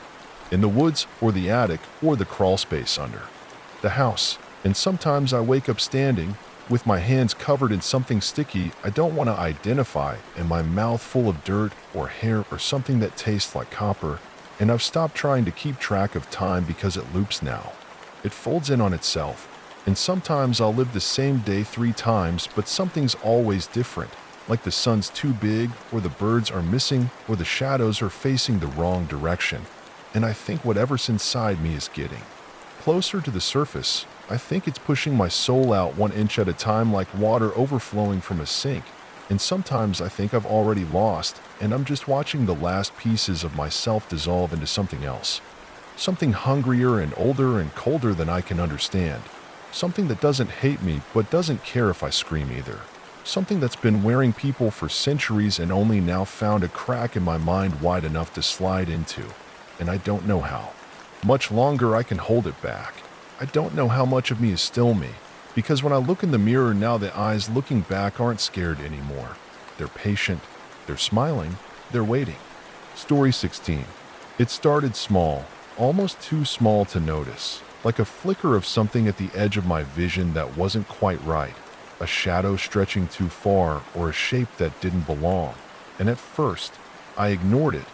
In the woods, or the attic, or the crawl space under the house. And sometimes I wake up standing, with my hands covered in something sticky I don't want to identify, and my mouth full of dirt, or hair, or something that tastes like copper. And I've stopped trying to keep track of time because it loops now. It folds in on itself, and sometimes I'll live the same day 3 times, but something's always different, like the sun's too big, or the birds are missing, or the shadows are facing the wrong direction. And I think whatever's inside me is getting closer to the surface. I think it's pushing my soul out 1 inch at a time, like water overflowing from a sink. And sometimes I think I've already lost, and I'm just watching the last pieces of myself dissolve into something else. Something hungrier and older and colder than I can understand. Something that doesn't hate me but doesn't care if I scream either. Something that's been wearing people for centuries and only now found a crack in my mind wide enough to slide into. And I don't know how much longer I can hold it back. I don't know how much of me is still me. Because when I look in the mirror now, the eyes looking back aren't scared anymore. They're patient. They're smiling. They're waiting. Story 16. It started small. Almost too small to notice, like a flicker of something at the edge of my vision that wasn't quite right, a shadow stretching too far, or a shape that didn't belong. And at first, I ignored it,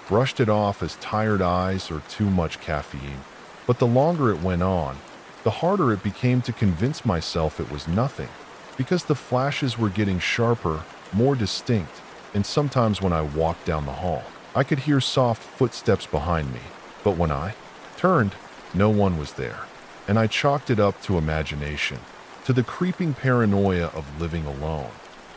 brushed it off as tired eyes or too much caffeine. But the longer it went on, the harder it became to convince myself it was nothing, because the flashes were getting sharper, more distinct, and sometimes when I walked down the hall, I could hear soft footsteps behind me. But when I turned, no one was there, and I chalked it up to imagination, to the creeping paranoia of living alone.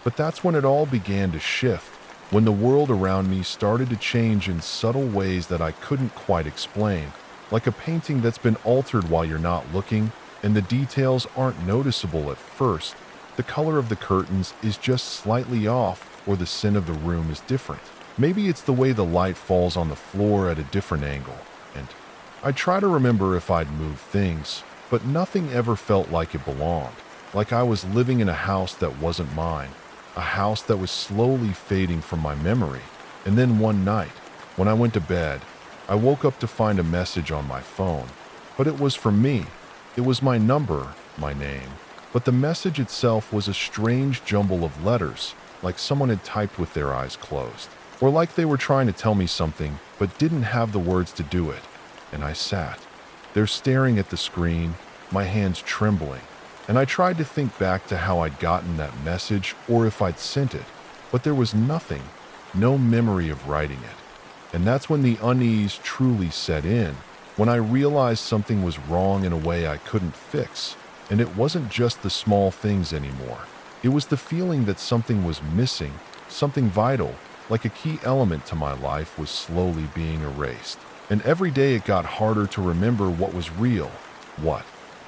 But that's when it all began to shift, when the world around me started to change in subtle ways that I couldn't quite explain, like a painting that's been altered while you're not looking, and the details aren't noticeable at first. The color of the curtains is just slightly off, or the scent of the room is different. Maybe it's the way the light falls on the floor at a different angle. And I try to remember if I'd moved things, but nothing ever felt like it belonged, like I was living in a house that wasn't mine, a house that was slowly fading from my memory. And then one night, when I went to bed, I woke up to find a message on my phone. But it was from me. It was my number, my name. But the message itself was a strange jumble of letters, like someone had typed with their eyes closed, or like they were trying to tell me something but didn't have the words to do it. And I sat there staring at the screen, my hands trembling, and I tried to think back to how I'd gotten that message or if I'd sent it, but there was nothing, no memory of writing it. And that's when the unease truly set in, when I realized something was wrong in a way I couldn't fix. And it wasn't just the small things anymore. It was the feeling that something was missing, something vital, like a key element to my life was slowly being erased. And every day it got harder to remember what was real, what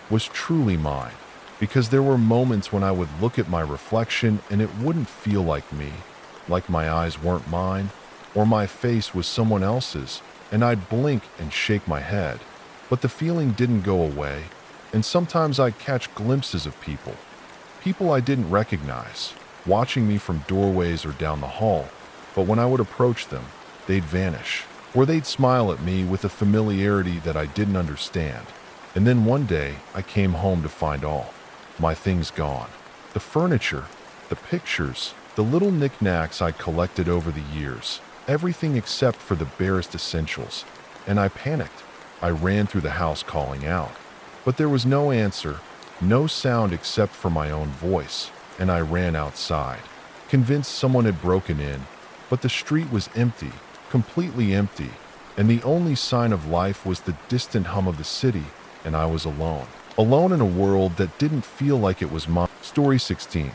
was truly mine. Because there were moments when I would look at my reflection and it wouldn't feel like me, like my eyes weren't mine, or my face was someone else's, and I'd blink and shake my head. But the feeling didn't go away, and sometimes I'd catch glimpses of people I didn't recognize, watching me from doorways or down the hall, but when I would approach them, they'd vanish, or they'd smile at me with a familiarity that I didn't understand. And then one day, I came home to find all my things gone. The furniture, the pictures, the little knickknacks I'd collected over the years, everything except for the barest essentials. And I panicked. I ran through the house calling out. But there was no answer, no sound except for my own voice, and I ran outside, convinced someone had broken in. But the street was empty, completely empty, and the only sign of life was the distant hum of the city, and I was alone. Alone in a world that didn't feel like it was mine. Story 16.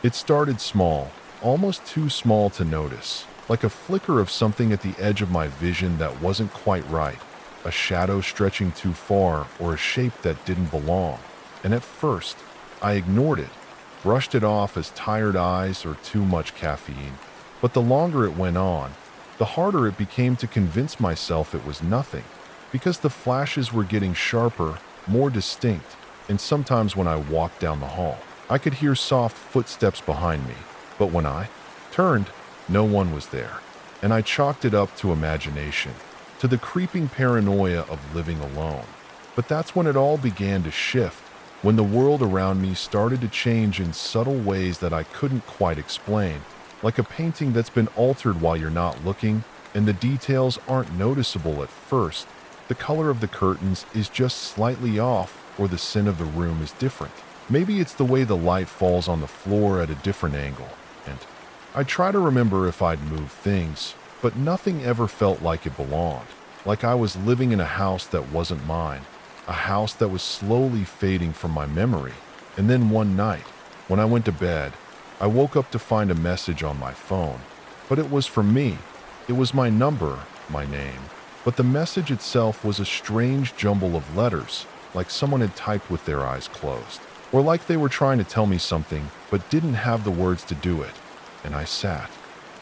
It started small, almost too small to notice, like a flicker of something at the edge of my vision that wasn't quite right, a shadow stretching too far or a shape that didn't belong. And at first, I ignored it, brushed it off as tired eyes or too much caffeine. But the longer it went on, the harder it became to convince myself it was nothing, because the flashes were getting sharper, more distinct, and sometimes when I walked down the hall, I could hear soft footsteps behind me. But when I turned, no one was there, and I chalked it up to imagination, to the creeping paranoia of living alone. But that's when it all began to shift, when the world around me started to change in subtle ways that I couldn't quite explain, like a painting that's been altered while you're not looking, and the details aren't noticeable at first. The color of the curtains is just slightly off, or the scent of the room is different. Maybe it's the way the light falls on the floor at a different angle. And I try to remember if I'd moved things, but nothing ever felt like it belonged, like I was living in a house that wasn't mine, a house that was slowly fading from my memory. And then one night, when I went to bed, I woke up to find a message on my phone. But it was from me. It was my number, my name. But the message itself was a strange jumble of letters, like someone had typed with their eyes closed, or like they were trying to tell me something but didn't have the words to do it. And I sat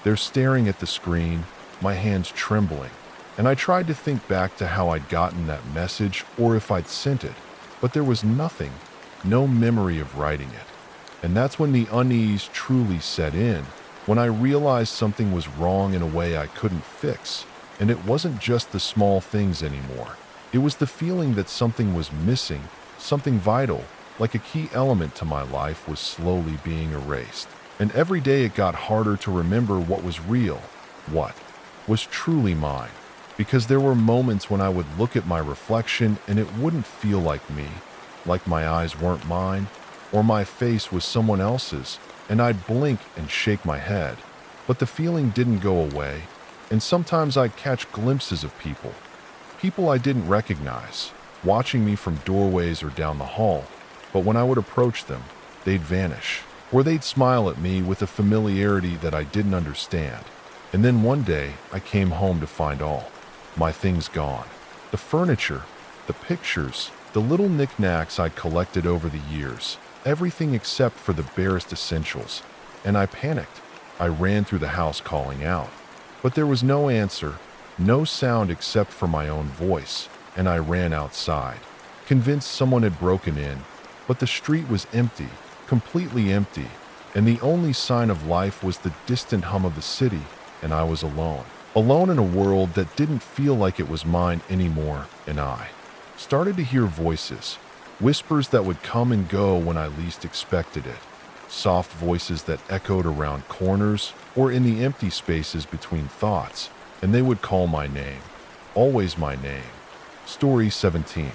there staring at the screen, my hands trembling, and I tried to think back to how I'd gotten that message or if I'd sent it, but there was nothing, no memory of writing it. And that's when the unease truly set in, when I realized something was wrong in a way I couldn't fix. And it wasn't just the small things anymore. It was the feeling that something was missing, something vital, like a key element to my life was slowly being erased. And every day it got harder to remember what was real, what was truly mine. Because there were moments when I would look at my reflection and it wouldn't feel like me, like my eyes weren't mine, or my face was someone else's, and I'd blink and shake my head. But the feeling didn't go away, and sometimes I'd catch glimpses of people I didn't recognize, watching me from doorways or down the hall, but when I would approach them, they'd vanish, or they'd smile at me with a familiarity that I didn't understand. And then one day, I came home to find all my things gone. The furniture, the pictures, the little knickknacks I'd collected over the years, everything except for the barest essentials. And I panicked. I ran through the house calling out. But there was no answer, no sound except for my own voice, and I ran outside, convinced someone had broken in. But the street was empty, completely empty, and the only sign of life was the distant hum of the city, and I was alone. Alone in a world that didn't feel like it was mine anymore, and I started to hear voices, whispers that would come and go when I least expected it. soft voices that echoed around corners or in the empty spaces between thoughts, and they would call my name, always my name. Story 17.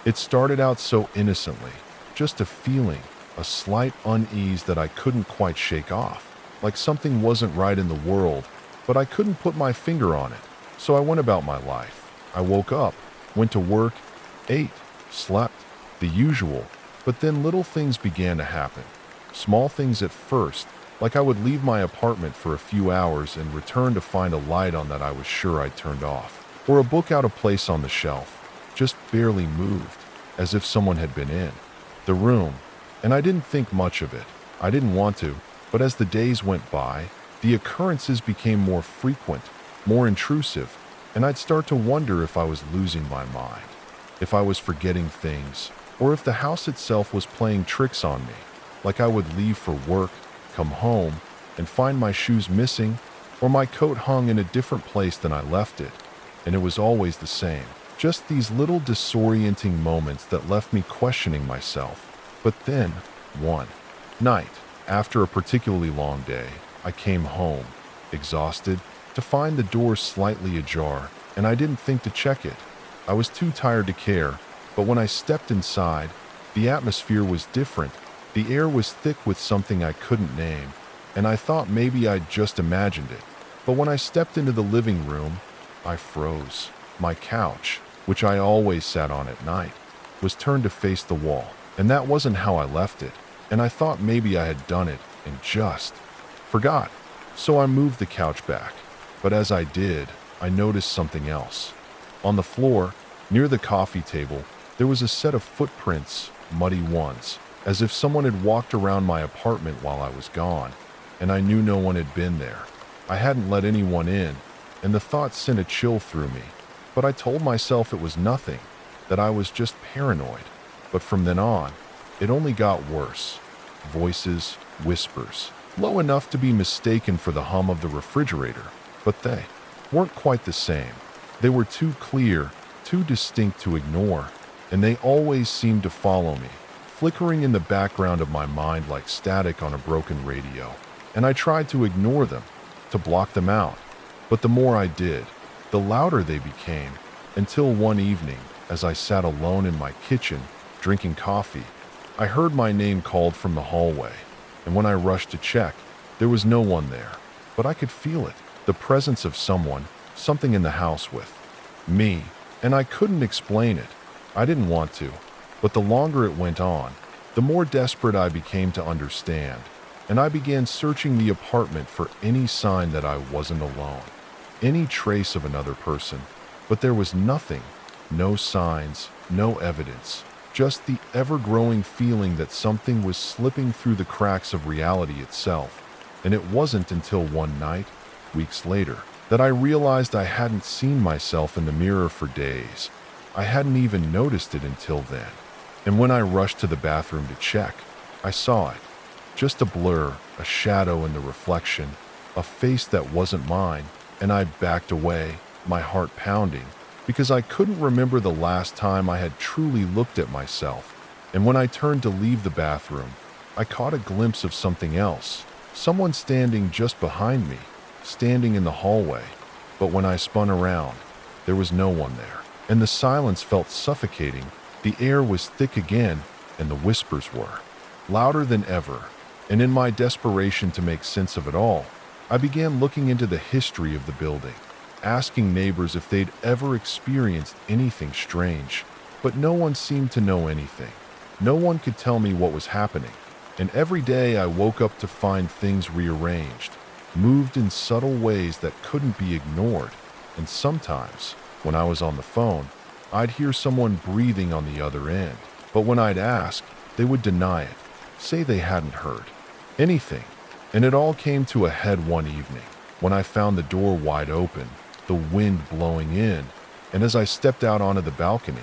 It started out so innocently, just a feeling, a slight unease that I couldn't quite shake off, like something wasn't right in the world, but I couldn't put my finger on it. So I went about my life. I woke up, went to work, ate, slept, the usual, but then little things began to happen. Small things at first, like I would leave my apartment for a few hours and return to find a light on that I was sure I'd turned off, or a book out of place on the shelf, just barely moved, as if someone had been in the room, and I didn't think much of it. I didn't want to, but as the days went by, the occurrences became more frequent, more intrusive, and I'd start to wonder if I was losing my mind, if I was forgetting things, or if the house itself was playing tricks on me. Like I would leave for work, come home, and find my shoes missing, or my coat hung in a different place than I left it, and it was always the same. Just these little disorienting moments that left me questioning myself. But then, one night, after a particularly long day, I came home, exhausted, to find the door slightly ajar, and I didn't think to check it. I was too tired to care, but when I stepped inside, the atmosphere was different. The air was thick with something I couldn't name, and I thought maybe I'd just imagined it. But when I stepped into the living room, I froze. My couch, which I always sat on at night, was turned to face the wall, and that wasn't how I left it, and I thought maybe I had done it and just forgot. So I moved the couch back, but as I did, I noticed something else. On the floor, near the coffee table, there was a set of footprints, muddy ones, as if someone had walked around my apartment while I was gone, and I knew no one had been there. I hadn't let anyone in, and the thought sent a chill through me. But I told myself it was nothing, that I was just paranoid. But from then on, it only got worse. Voices, whispers, low enough to be mistaken for the hum of the refrigerator, but they weren't quite the same. They were too clear, too distinct to ignore, and they always seemed to follow me, flickering in the background of my mind like static on a broken radio. And I tried to ignore them, to block them out. But the more I did, the louder they became, until one evening, as I sat alone in my kitchen, drinking coffee, I heard my name called from the hallway, and when I rushed to check, there was no one there. But I could feel it, the presence of someone, something in the house with me, and I couldn't explain it. I didn't want to, but the longer it went on, the more desperate I became to understand, and I began searching the apartment for any sign that I wasn't alone, any trace of another person, but there was nothing, no signs, no evidence, just the ever-growing feeling that something was slipping through the cracks of reality itself. And it wasn't until one night, weeks later, that I realized I hadn't seen myself in the mirror for days. I hadn't even noticed it until then. And when I rushed to the bathroom to check, I saw it. Just a blur, a shadow in the reflection, a face that wasn't mine, and I backed away, my heart pounding, because I couldn't remember the last time I had truly looked at myself. And when I turned to leave the bathroom, I caught a glimpse of something else, someone standing just behind me, standing in the hallway. But when I spun around, there was no one there, and the silence felt suffocating. The air was thick again, and the whispers were louder than ever. And in my desperation to make sense of it all, I began looking into the history of the building, asking neighbors if they'd ever experienced anything strange. But no one seemed to know anything. No one could tell me what was happening. And every day I woke up to find things rearranged, moved in subtle ways that couldn't be ignored. And sometimes, when I was on the phone, I'd hear someone breathing on the other end. But when I'd ask, they would deny it, say they hadn't heard anything. And it all came to a head one evening, when I found the door wide open, the wind blowing in, and as I stepped out onto the balcony,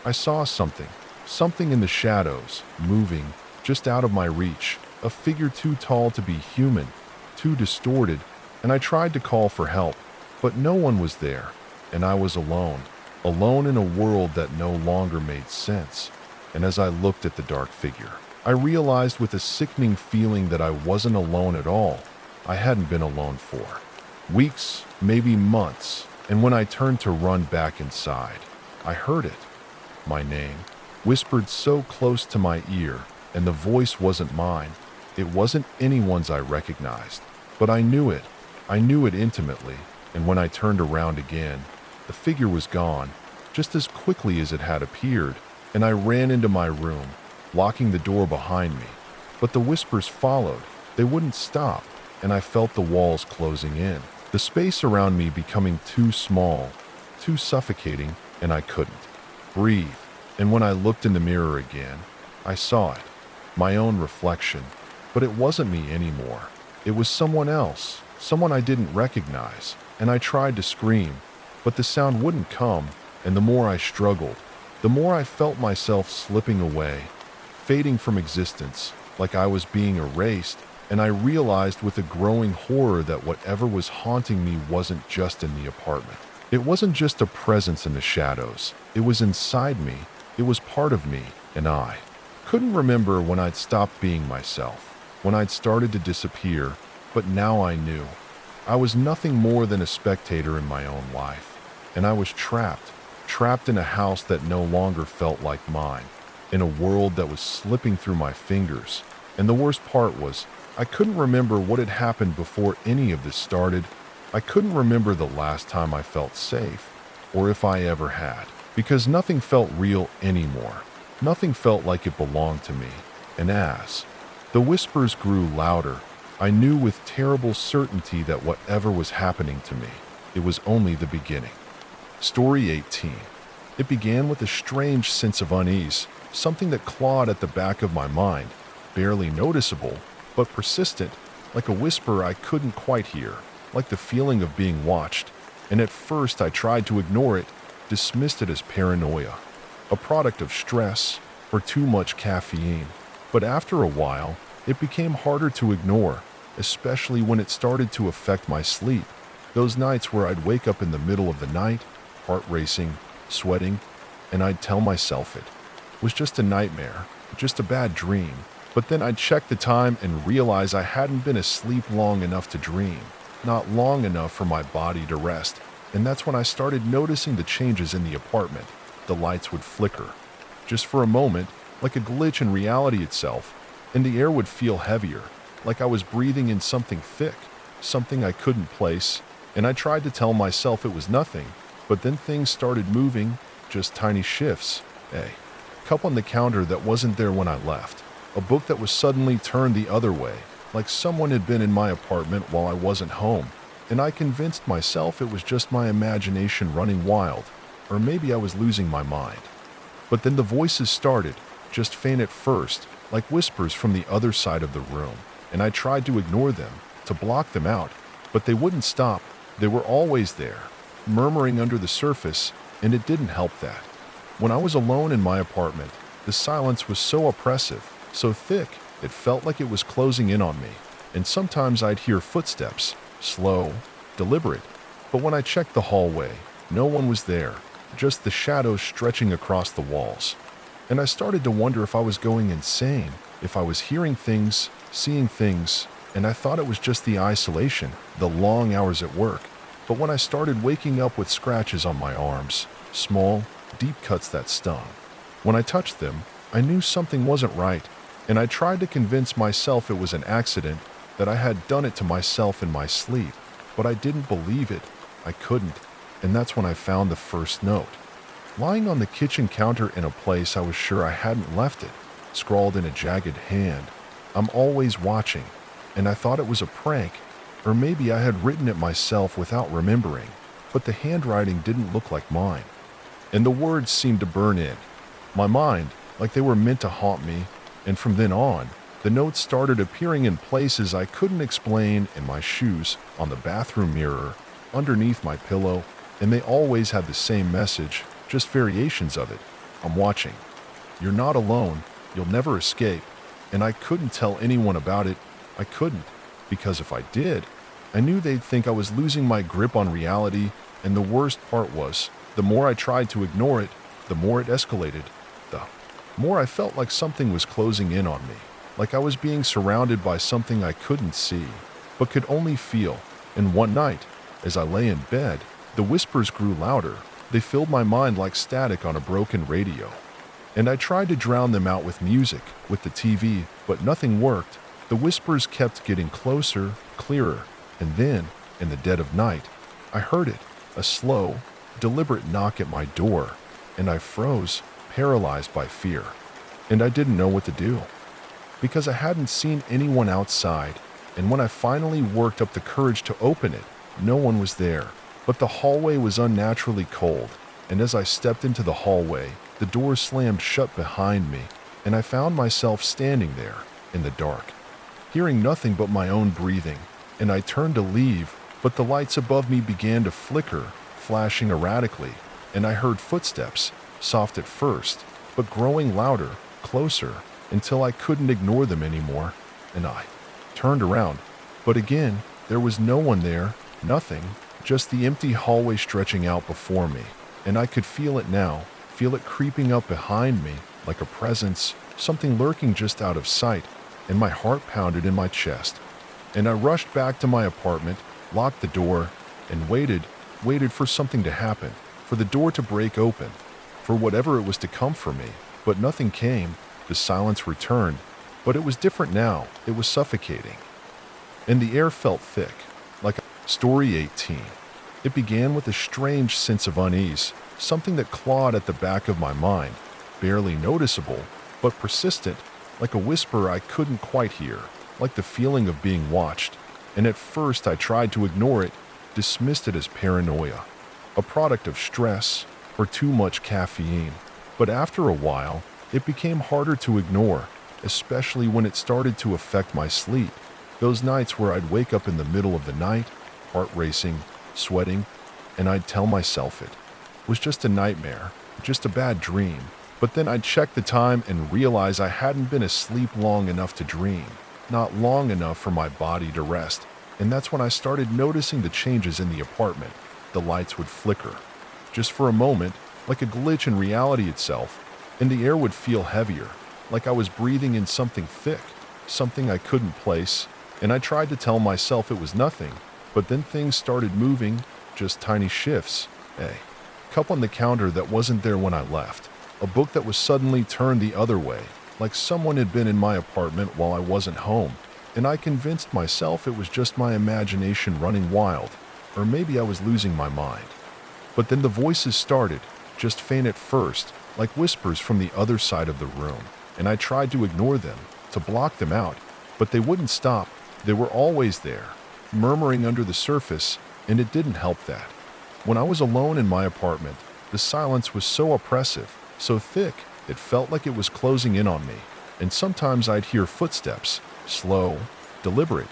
I saw something in the shadows, moving, just out of my reach, a figure too tall to be human, too distorted, and I tried to call for help, but no one was there, and I was alone in a world that no longer made sense. And as I looked at the dark figure, I realized with a sickening feeling that I wasn't alone at all. I hadn't been alone for weeks, maybe months, and when I turned to run back inside, I heard it. My name, whispered so close to my ear, and the voice wasn't mine. It wasn't anyone's I recognized, but I knew it. I knew it intimately, and when I turned around again, the figure was gone, just as quickly as it had appeared, and I ran into my room, locking the door behind me. But the whispers followed. They wouldn't stop, and I felt the walls closing in, the space around me becoming too small, too suffocating, and I couldn't breathe. And when I looked in the mirror again, I saw it, my own reflection. But it wasn't me anymore. It was someone else, someone I didn't recognize, and I tried to scream, but the sound wouldn't come, and the more I struggled, the more I felt myself slipping away, fading from existence, like I was being erased, and I realized with a growing horror that whatever was haunting me wasn't just in the apartment. It wasn't just a presence in the shadows. It was inside me. It was part of me, and I couldn't remember when I'd stopped being myself, when I'd started to disappear, but now I knew. I was nothing more than a spectator in my own life, and I was trapped in a house that no longer felt like mine, in a world that was slipping through my fingers. And the worst part was, I couldn't remember what had happened before any of this started. I couldn't remember the last time I felt safe, or if I ever had, because nothing felt real anymore. Nothing felt like it belonged to me. And as the whispers grew louder, I knew with terrible certainty that whatever was happening to me, it was only the beginning. Story 18. It began with a strange sense of unease, something that clawed at the back of my mind, barely noticeable, but persistent, like a whisper I couldn't quite hear, like the feeling of being watched. And at first I tried to ignore it, dismissed it as paranoia, a product of stress or too much caffeine. But after a while, it became harder to ignore, especially when it started to affect my sleep. Those nights where I'd wake up in the middle of the night, heart racing, sweating, and I'd tell myself it was just a nightmare, just a bad dream. But then I'd check the time and realize I hadn't been asleep long enough to dream, not long enough for my body to rest. And that's when I started noticing the changes in the apartment. The lights would flicker, just for a moment, like a glitch in reality itself, and the air would feel heavier, like I was breathing in something thick, something I couldn't place. And I tried to tell myself it was nothing, but then things started moving, just tiny shifts. A cup on the counter that wasn't there when I left. A book that was suddenly turned the other way, like someone had been in my apartment while I wasn't home. And I convinced myself it was just my imagination running wild, or maybe I was losing my mind. But then the voices started, just faint at first, like whispers from the other side of the room, and I tried to ignore them, to block them out, but they wouldn't stop. They were always there, murmuring under the surface, and it didn't help that. When I was alone in my apartment, the silence was so oppressive, so thick, it felt like it was closing in on me, and sometimes I'd hear footsteps, slow, deliberate, but when I checked the hallway, no one was there, just the shadows stretching across the walls. And I started to wonder if I was going insane, if I was hearing things, seeing things, and I thought it was just the isolation, the long hours at work. But when I started waking up with scratches on my arms, small, deep cuts that stung, when I touched them, I knew something wasn't right, and I tried to convince myself it was an accident, that I had done it to myself in my sleep, but I didn't believe it. I couldn't, and that's when I found the first note, lying on the kitchen counter in a place I was sure I hadn't left it, scrawled in a jagged hand. I'm always watching, and I thought it was a prank, or maybe I had written it myself without remembering, but the handwriting didn't look like mine, and the words seemed to burn in my mind like they were meant to haunt me. And from then on, the notes started appearing in places I couldn't explain, in my shoes, on the bathroom mirror, underneath my pillow, and they always had the same message, just variations of it. I'm watching. You're not alone. You'll never escape. And I couldn't tell anyone about it. I couldn't, because if I did, I knew they'd think I was losing my grip on reality, and the worst part was, the more I tried to ignore it, the more it escalated. The more I felt like something was closing in on me, like I was being surrounded by something I couldn't see, but could only feel. And one night, as I lay in bed, the whispers grew louder. They filled my mind like static on a broken radio. And I tried to drown them out with music, with the TV, but nothing worked. The whispers kept getting closer, clearer, and then, in the dead of night, I heard it, a slow, deliberate knock at my door, and I froze, paralyzed by fear. And I didn't know what to do, because I hadn't seen anyone outside, and when I finally worked up the courage to open it, no one was there. But the hallway was unnaturally cold, and as I stepped into the hallway, the door slammed shut behind me, and I found myself standing there, in the dark, hearing nothing but my own breathing, and I turned to leave, but the lights above me began to flicker, flashing erratically, and I heard footsteps, soft at first, but growing louder, closer, until I couldn't ignore them anymore, and I turned around. But again, there was no one there, nothing, just the empty hallway stretching out before me, and I could feel it now, feel it creeping up behind me, like a presence, something lurking just out of sight, and my heart pounded in my chest. And I rushed back to my apartment, locked the door, and waited for something to happen, for the door to break open, for whatever it was to come for me, but nothing came. The silence returned, but it was different now. It was suffocating, and the air felt thick, like a Story 18. It began with a strange sense of unease, something that clawed at the back of my mind, barely noticeable, but persistent, like a whisper I couldn't quite hear, like the feeling of being watched. And at first I tried to ignore it, dismissed it as paranoia, a product of stress or too much caffeine. But after a while, it became harder to ignore, especially when it started to affect my sleep. Those nights where I'd wake up in the middle of the night, heart racing, sweating, and I'd tell myself it was just a nightmare, just a bad dream. But then I'd check the time and realize I hadn't been asleep long enough to dream, not long enough for my body to rest. And that's when I started noticing the changes in the apartment. The lights would flicker, just for a moment, like a glitch in reality itself, and the air would feel heavier, like I was breathing in something thick, something I couldn't place. And I tried to tell myself it was nothing, but then things started moving, just tiny shifts. A cup on the counter that wasn't there when I left. A book that was suddenly turned the other way, like someone had been in my apartment while I wasn't home. And I convinced myself it was just my imagination running wild, or maybe I was losing my mind. But then the voices started, just faint at first, like whispers from the other side of the room. And I tried to ignore them, to block them out, but they wouldn't stop. They were always there, murmuring under the surface, and it didn't help that. When I was alone in my apartment, the silence was so oppressive, so thick, it felt like it was closing in on me. And sometimes I'd hear footsteps, slow, deliberate.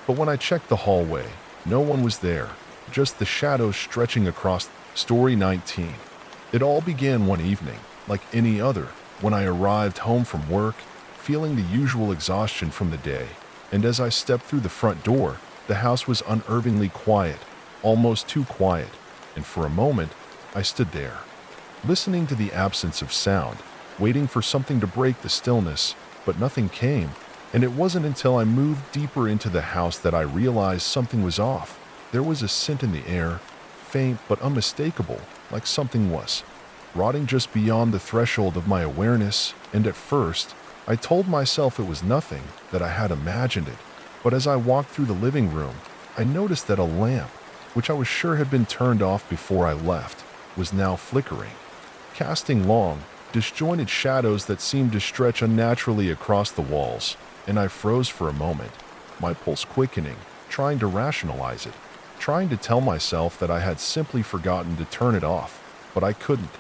But when I checked the hallway, no one was there, just the shadows stretching across. Story 19. It all began one evening, like any other, when I arrived home from work, feeling the usual exhaustion from the day. And as I stepped through the front door, the house was unnervingly quiet, almost too quiet, and for a moment, I stood there, listening to the absence of sound, waiting for something to break the stillness, but nothing came, and it wasn't until I moved deeper into the house that I realized something was off. There was a scent in the air, faint but unmistakable, like something was rotting just beyond the threshold of my awareness, and at first, I told myself it was nothing, that I had imagined it. But as I walked through the living room, I noticed that a lamp, which I was sure had been turned off before I left, was now flickering, casting long, disjointed shadows that seemed to stretch unnaturally across the walls. And I froze for a moment, my pulse quickening, trying to rationalize it, trying to tell myself that I had simply forgotten to turn it off, but I couldn't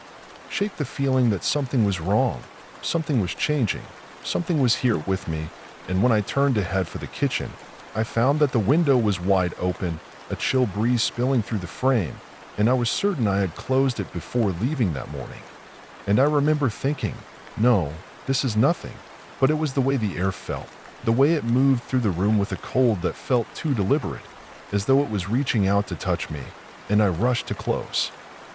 shake the feeling that something was wrong, something was changing, something was here with me. And when I turned to head for the kitchen, I found that the window was wide open, a chill breeze spilling through the frame, and I was certain I had closed it before leaving that morning. And I remember thinking, no, this is nothing, but it was the way the air felt, the way it moved through the room with a cold that felt too deliberate, as though it was reaching out to touch me, and I rushed to close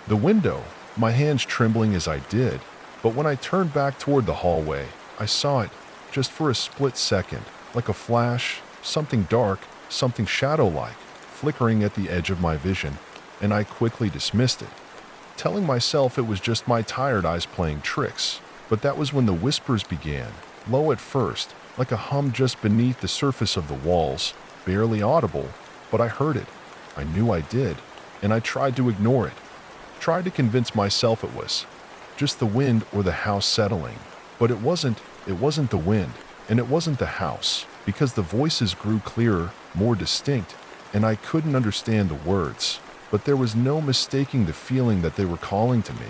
the window, my hands trembling as I did, But when I turned back toward the hallway, I saw it, just for a split second, like a flash, something dark, something shadow-like, flickering at the edge of my vision, and I quickly dismissed it, telling myself it was just my tired eyes playing tricks. But that was when the whispers began, low at first, like a hum just beneath the surface of the walls, barely audible, but I heard it. I knew I did, and I tried to ignore it, tried to convince myself it was just the wind or the house settling. But it wasn't the wind, and it wasn't the house, because the voices grew clearer, more distinct, and I couldn't understand the words. But there was no mistaking the feeling that they were calling to me,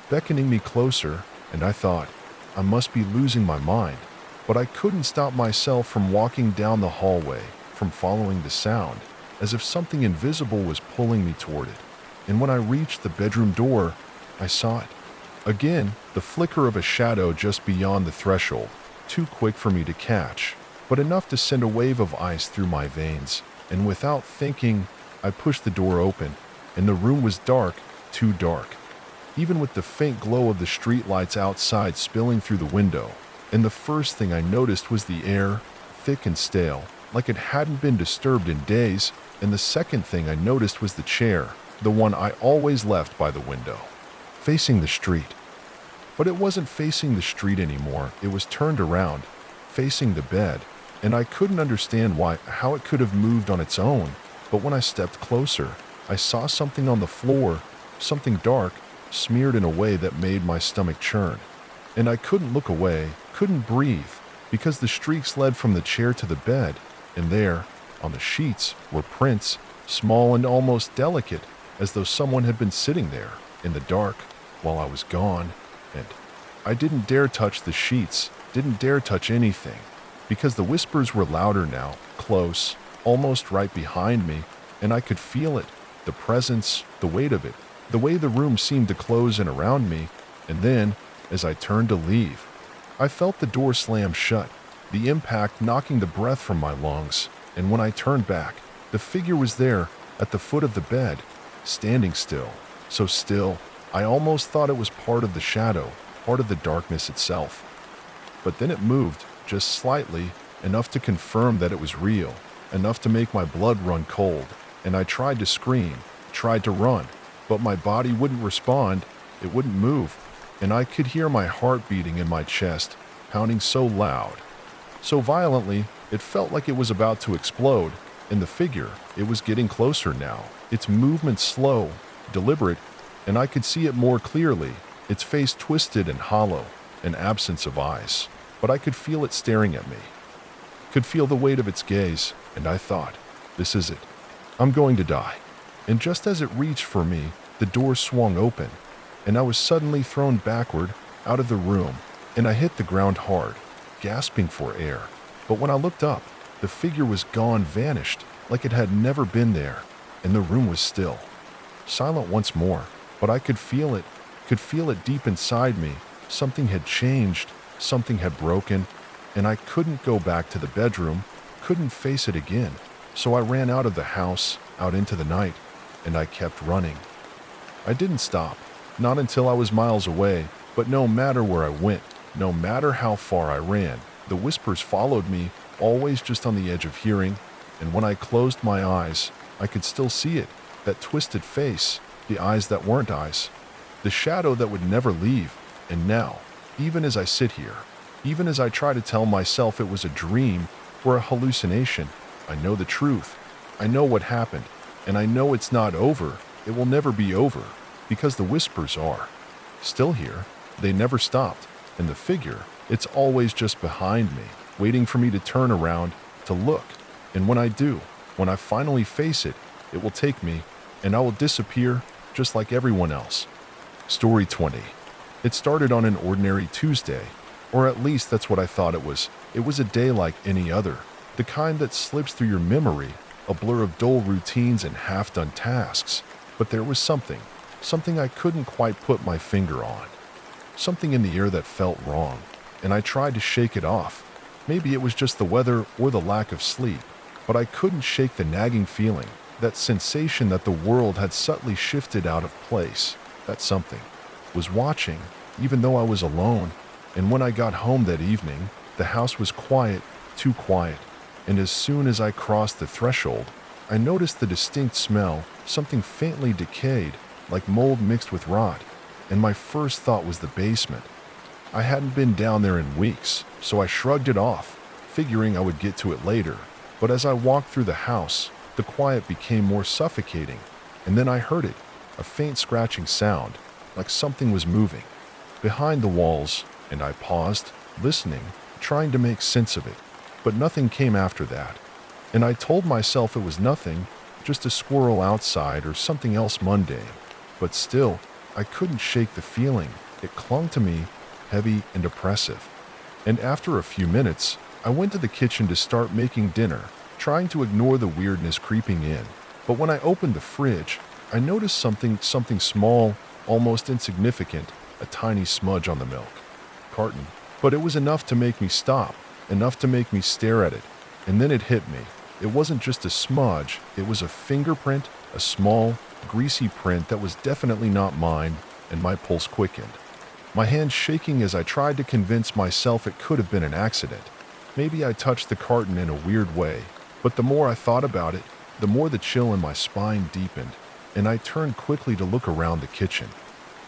beckoning me closer, and I thought, I must be losing my mind. But I couldn't stop myself from walking down the hallway, from following the sound, as if something invisible was pulling me toward it. And when I reached the bedroom door, I saw it. Again, the flicker of a shadow just beyond the threshold, too quick for me to catch, but enough to send a wave of ice through my veins. And without thinking, I pushed the door open, and the room was dark, too dark, even with the faint glow of the streetlights outside spilling through the window. And the first thing I noticed was the air, thick and stale, like it hadn't been disturbed in days. And the second thing I noticed was the chair, the one I always left by the window, facing the street. But it wasn't facing the street anymore. It was turned around, facing the bed, and I couldn't understand how it could have moved on its own. But when I stepped closer, I saw something on the floor, something dark, smeared in a way that made my stomach churn. And I couldn't look away, couldn't breathe, because the streaks led from the chair to the bed, and there, on the sheets, were prints, small and almost delicate, as though someone had been sitting there, in the dark, while I was gone. And I didn't dare touch the sheets, didn't dare touch anything, because the whispers were louder now, close, almost right behind me, and I could feel it, the presence, the weight of it, the way the room seemed to close in around me. And then, as I turned to leave, I felt the door slam shut, the impact knocking the breath from my lungs. And when I turned back, the figure was there, at the foot of the bed, standing still, so still, I almost thought it was part of the shadow, part of the darkness itself. But then it moved, just slightly, enough to confirm that it was real, enough to make my blood run cold. And I tried to scream, tried to run, but my body wouldn't respond, it wouldn't move, and I could hear my heart beating in my chest, pounding so loud, so violently, it felt like it was about to explode. And the figure, it was getting closer now, its movement slow, deliberate, and I could see it more clearly, its face twisted and hollow, an absence of eyes. But I could feel it staring at me, could feel the weight of its gaze, and I thought, this is it. I'm going to die. And just as it reached for me, the door swung open, and I was suddenly thrown backward, out of the room, and I hit the ground hard, gasping for air. But when I looked up, the figure was gone, vanished, like it had never been there, and the room was still, silent once more. But I could feel it deep inside me. Something had changed, something had broken, and I couldn't go back to the bedroom, couldn't face it again. So I ran out of the house, out into the night, and I kept running. I didn't stop, not until I was miles away, but no matter where I went, no matter how far I ran, the whispers followed me, always just on the edge of hearing. And when I closed my eyes, I could still see it, that twisted face, the eyes that weren't eyes, the shadow that would never leave. And now, even as I sit here, even as I try to tell myself it was a dream or a hallucination, I know the truth. I know what happened, and I know it's not over. It will never be over, because the whispers are still here. They never stopped, and the figure, it's always just behind me, waiting for me to turn around, to look. And when I do, when I finally face it, it will take me, and I will disappear, just like everyone else. Story 20. It started on an ordinary Tuesday, or at least that's what I thought it was. It was a day like any other, the kind that slips through your memory, a blur of dull routines and half-done tasks. But there was something I couldn't quite put my finger on. Something in the air that felt wrong, and I tried to shake it off. Maybe it was just the weather or the lack of sleep, but I couldn't shake the nagging feeling, that sensation that the world had subtly shifted out of place, that something was watching, even though I was alone. And when I got home that evening, the house was quiet, too quiet. And as soon as I crossed the threshold, I noticed the distinct smell, something faintly decayed, like mold mixed with rot. And my first thought was the basement. I hadn't been down there in weeks, so I shrugged it off, figuring I would get to it later. But as I walked through the house, the quiet became more suffocating. And then I heard it, a faint scratching sound, like something was moving behind the walls, and I paused, listening, trying to make sense of it. But nothing came after that. And I told myself it was nothing, just a squirrel outside or something else mundane. But still, I couldn't shake the feeling. It clung to me, heavy and oppressive. And after a few minutes, I went to the kitchen to start making dinner, trying to ignore the weirdness creeping in. But when I opened the fridge, I noticed something small, almost insignificant, a tiny smudge on the milk carton. But it was enough to make me stop, enough to make me stare at it. And then it hit me. It wasn't just a smudge, it was a fingerprint, a small, greasy print that was definitely not mine, and my pulse quickened. My hands shaking as I tried to convince myself it could have been an accident. Maybe I touched the carton in a weird way, but the more I thought about it, the more the chill in my spine deepened, and I turned quickly to look around the kitchen,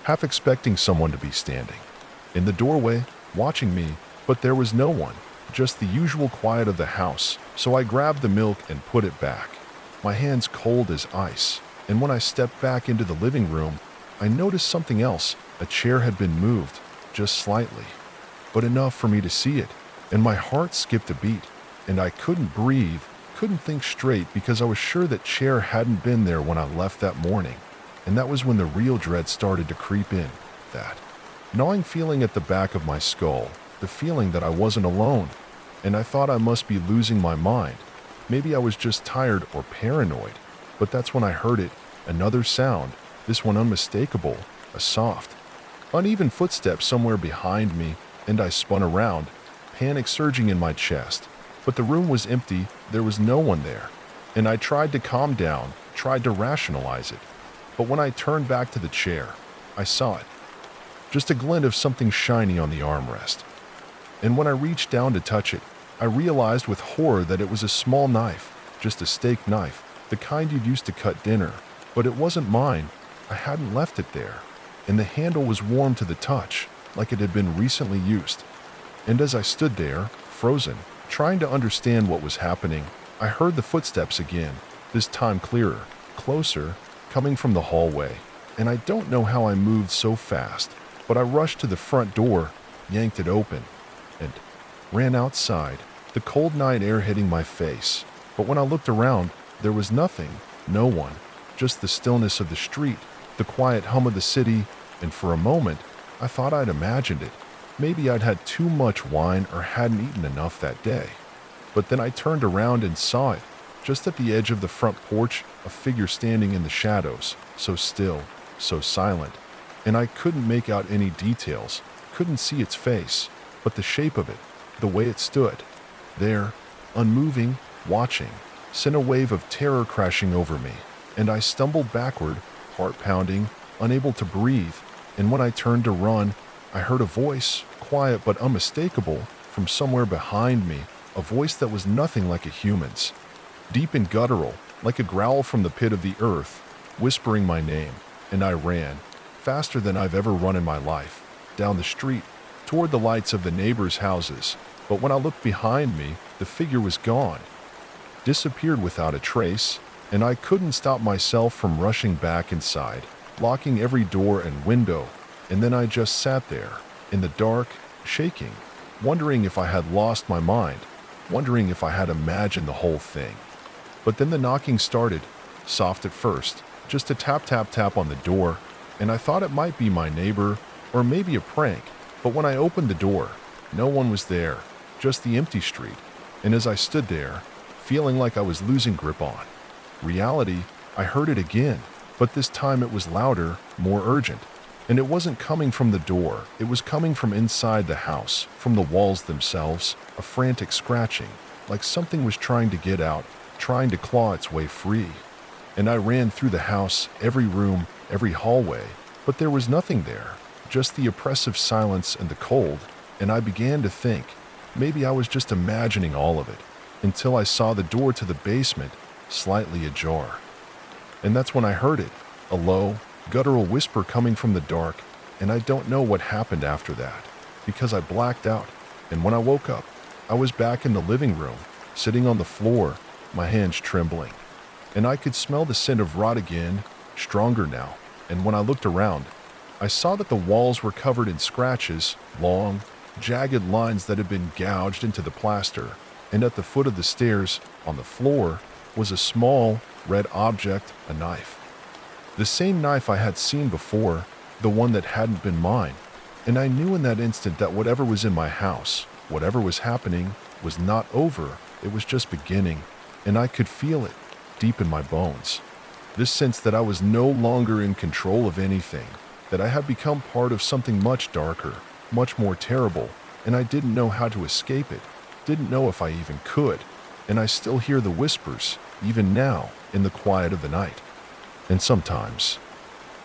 half expecting someone to be standing in the doorway, watching me, but there was no one, just the usual quiet of the house, so I grabbed the milk and put it back, my hands cold as ice. And when I stepped back into the living room, I noticed something else. A chair had been moved, just slightly, but enough for me to see it, and my heart skipped a beat, and I couldn't breathe, couldn't think straight because I was sure that chair hadn't been there when I left that morning. And that was when the real dread started to creep in, that gnawing feeling at the back of my skull, the feeling that I wasn't alone, and I thought I must be losing my mind. Maybe I was just tired or paranoid, but that's when I heard it, another sound, this one unmistakable, a soft, uneven footstep somewhere behind me, and I spun around, panic surging in my chest. But the room was empty, there was no one there, and I tried to calm down, tried to rationalize it. But when I turned back to the chair, I saw it. Just a glint of something shiny on the armrest. And when I reached down to touch it, I realized with horror that it was a small knife, just a steak knife, the kind you'd use to cut dinner. But it wasn't mine. I hadn't left it there. And the handle was warm to the touch, like it had been recently used. And as I stood there, frozen, trying to understand what was happening, I heard the footsteps again, this time clearer, closer, coming from the hallway. And I don't know how I moved so fast, but I rushed to the front door, yanked it open, and ran outside, the cold night air hitting my face. But when I looked around, there was nothing, no one, just the stillness of the street, the quiet hum of the city, and for a moment, I thought I'd imagined it. Maybe I'd had too much wine or hadn't eaten enough that day. But then I turned around and saw it, just at the edge of the front porch, a figure standing in the shadows, so still, so silent. And I couldn't make out any details, couldn't see its face, but the shape of it, the way it stood, there, unmoving, watching, sent a wave of terror crashing over me, and I stumbled backward, heart pounding, unable to breathe. And when I turned to run, I heard a voice, quiet but unmistakable, from somewhere behind me, a voice that was nothing like a human's, deep and guttural, like a growl from the pit of the earth, whispering my name. And I ran, faster than I've ever run in my life, down the street, toward the lights of the neighbors' houses. But when I looked behind me, the figure was gone, disappeared without a trace, and I couldn't stop myself from rushing back inside, locking every door and window. And then I just sat there, in the dark, shaking, wondering if I had lost my mind, wondering if I had imagined the whole thing. But then the knocking started, soft at first, just a tap tap tap on the door, and I thought it might be my neighbor, or maybe a prank. But when I opened the door, no one was there, just the empty street. And as I stood there, feeling like I was losing grip on reality, I heard it again, but this time it was louder, more urgent. And it wasn't coming from the door, it was coming from inside the house, from the walls themselves, a frantic scratching, like something was trying to get out, trying to claw its way free. And I ran through the house, every room, every hallway, but there was nothing there. just the oppressive silence and the cold, and I began to think maybe I was just imagining all of it, until I saw the door to the basement slightly ajar. And that's when I heard it, a low, guttural whisper coming from the dark, and I don't know what happened after that, because I blacked out, and when I woke up, I was back in the living room, sitting on the floor, my hands trembling. And I could smell the scent of rot again, stronger now, and when I looked around, I saw that the walls were covered in scratches, long, jagged lines that had been gouged into the plaster, and at the foot of the stairs, on the floor, was a small, red object, a knife. The same knife I had seen before, the one that hadn't been mine, and I knew in that instant that whatever was in my house, whatever was happening, was not over, it was just beginning, and I could feel it, deep in my bones. This sense that I was no longer in control of anything, that I had become part of something much darker, much more terrible, and I didn't know how to escape it, didn't know if I even could, and I still hear the whispers, even now, in the quiet of the night. And sometimes,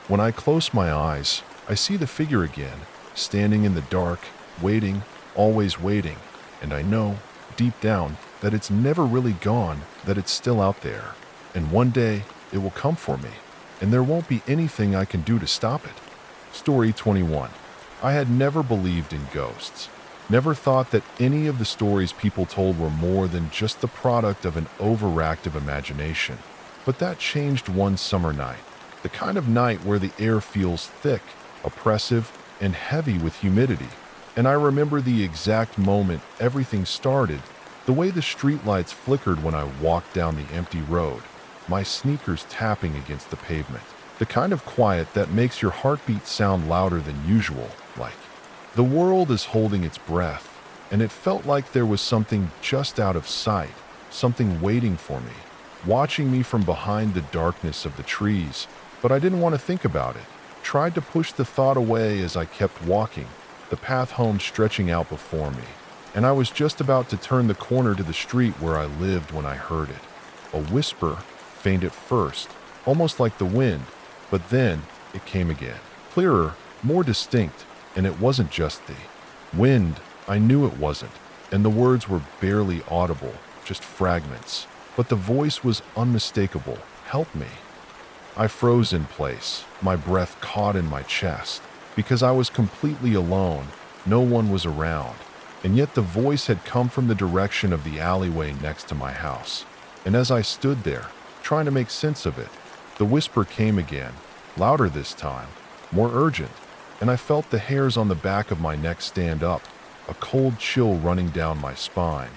when I close my eyes, I see the figure again, standing in the dark, waiting, always waiting, and I know, deep down, that it's never really gone, that it's still out there, and one day it will come for me, and there won't be anything I can do to stop it. Story 21. I had never believed in ghosts, never thought that any of the stories people told were more than just the product of an overactive imagination. But that changed one summer night, the kind of night where the air feels thick, oppressive, and heavy with humidity. And I remember the exact moment everything started, the way the streetlights flickered when I walked down the empty road, my sneakers tapping against the pavement. The kind of quiet that makes your heartbeat sound louder than usual, like the world is holding its breath, and it felt like there was something just out of sight, something waiting for me, watching me from behind the darkness of the trees. But I didn't want to think about it, tried to push the thought away as I kept walking, the path home stretching out before me. And I was just about to turn the corner to the street where I lived when I heard it. A whisper, faint at first, almost like the wind, but then it came again, clearer, more distinct, and it wasn't just the wind. I knew it wasn't, and the words were barely audible, just fragments, but the voice was unmistakable. Help me. I froze in place, my breath caught in my chest, because I was completely alone, no one was around, and yet the voice had come from the direction of the alleyway next to my house. And as I stood there, trying to make sense of it, the whisper came again, louder this time, more urgent, and I felt the hairs on the back of my neck stand up, a cold chill running down my spine.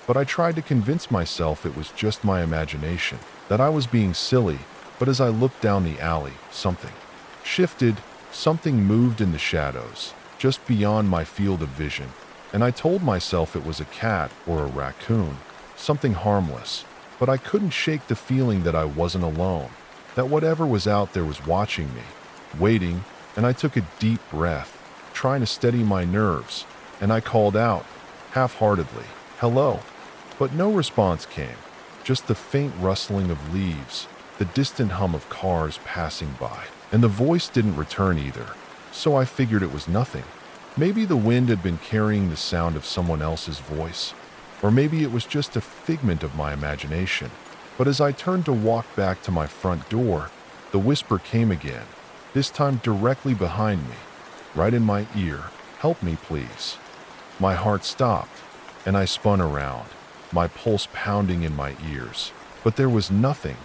But I tried to convince myself it was just my imagination, that I was being silly. But as I looked down the alley, something shifted, something moved in the shadows, just beyond my field of vision, and I told myself it was a cat or a raccoon, something harmless. But I couldn't shake the feeling that I wasn't alone, that whatever was out there was watching me, waiting, and I took a deep breath, trying to steady my nerves, and I called out, half-heartedly, "Hello." But no response came, just the faint rustling of leaves, the distant hum of cars passing by, and the voice didn't return either, so I figured it was nothing. Maybe the wind had been carrying the sound of someone else's voice, or maybe it was just a figment of my imagination. But as I turned to walk back to my front door, the whisper came again, this time directly behind me, right in my ear. "Help me, please." My heart stopped, and I spun around, my pulse pounding in my ears. But there was nothing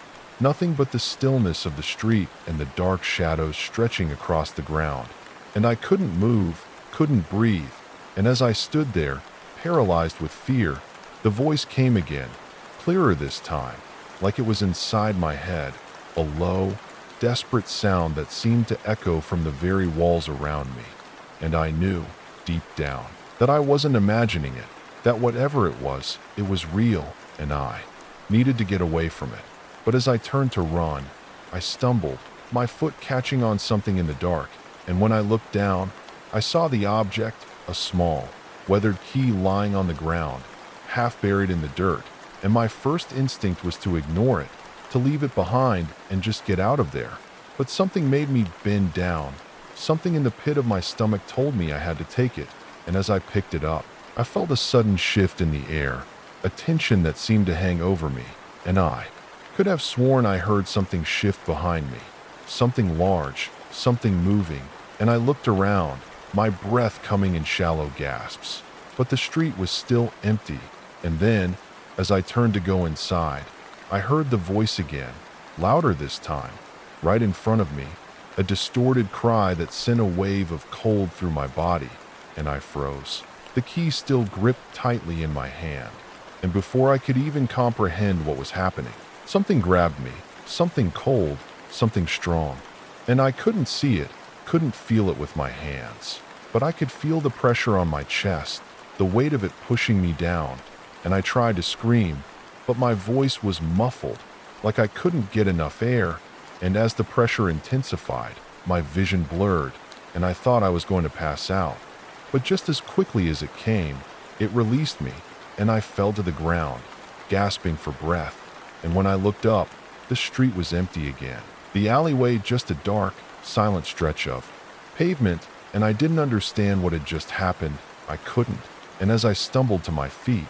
but the stillness of the street and the dark shadows stretching across the ground. And I couldn't move, couldn't breathe, and as I stood there, paralyzed with fear, the voice came again, clearer this time, like it was inside my head, a low, desperate sound that seemed to echo from the very walls around me. And I knew, deep down, that I wasn't imagining it, that whatever it was real, and I needed to get away from it. But as I turned to run, I stumbled, my foot catching on something in the dark, and when I looked down, I saw the object, a small, weathered key lying on the ground, half buried in the dirt, and my first instinct was to ignore it, to leave it behind and just get out of there. But something made me bend down, Something in the pit of my stomach told me I had to take it, and as I picked it up, I felt a sudden shift in the air, a tension that seemed to hang over me, and I could have sworn I heard something shift behind me, something large, something moving, and I looked around, my breath coming in shallow gasps. But the street was still empty, and then, as I turned to go inside, I heard the voice again, louder this time, right in front of me, a distorted cry that sent a wave of cold through my body, and I froze. The key still gripped tightly in my hand, and before I could even comprehend what was happening, something grabbed me, something cold, something strong, and I couldn't see it, couldn't feel it with my hands, but I could feel the pressure on my chest, the weight of it pushing me down, and I tried to scream, but my voice was muffled, like I couldn't get enough air, and as the pressure intensified, my vision blurred, and I thought I was going to pass out. But just as quickly as it came, it released me, and I fell to the ground, gasping for breath, and when I looked up, the street was empty again. The alleyway just a dark, silent stretch of pavement, and I didn't understand what had just happened. I couldn't, and as I stumbled to my feet,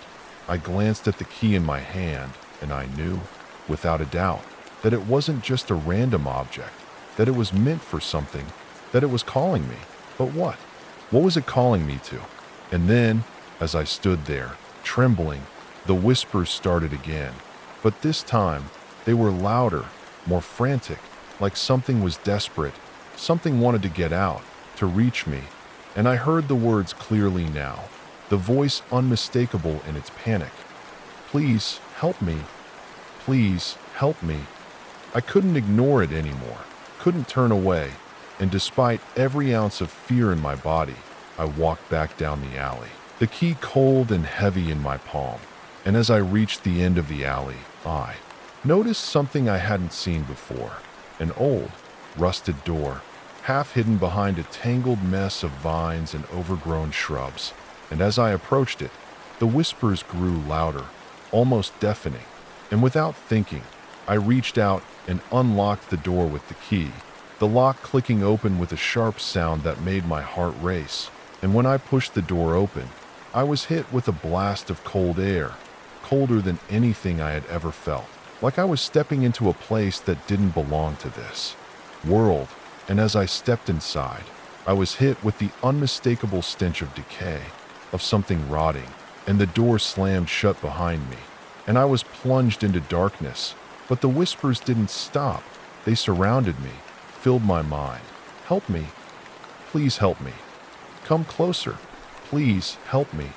I glanced at the key in my hand, and I knew, without a doubt, that it wasn't just a random object, that it was meant for something, that it was calling me. But what? What was it calling me to? And then, as I stood there, trembling, the whispers started again. But this time, they were louder, more frantic, like something was desperate, something wanted to get out, to reach me. And I heard the words clearly now, the voice unmistakable in its panic. Please, help me. Please, help me. I couldn't ignore it anymore, couldn't turn away, and despite every ounce of fear in my body, I walked back down the alley, the key cold and heavy in my palm. And as I reached the end of the alley, I noticed something I hadn't seen before, an old, rusted door, half hidden behind a tangled mess of vines and overgrown shrubs. And as I approached it, the whispers grew louder, almost deafening, and without thinking, I reached out and unlocked the door with the key, the lock clicking open with a sharp sound that made my heart race. And when I pushed the door open, I was hit with a blast of cold air, colder than anything I had ever felt, like I was stepping into a place that didn't belong to this world. And as I stepped inside, I was hit with the unmistakable stench of decay, of something rotting, and the door slammed shut behind me, and I was plunged into darkness. But the whispers didn't stop. They surrounded me, filled my mind. Help me. Please help me. Come closer. Please help me.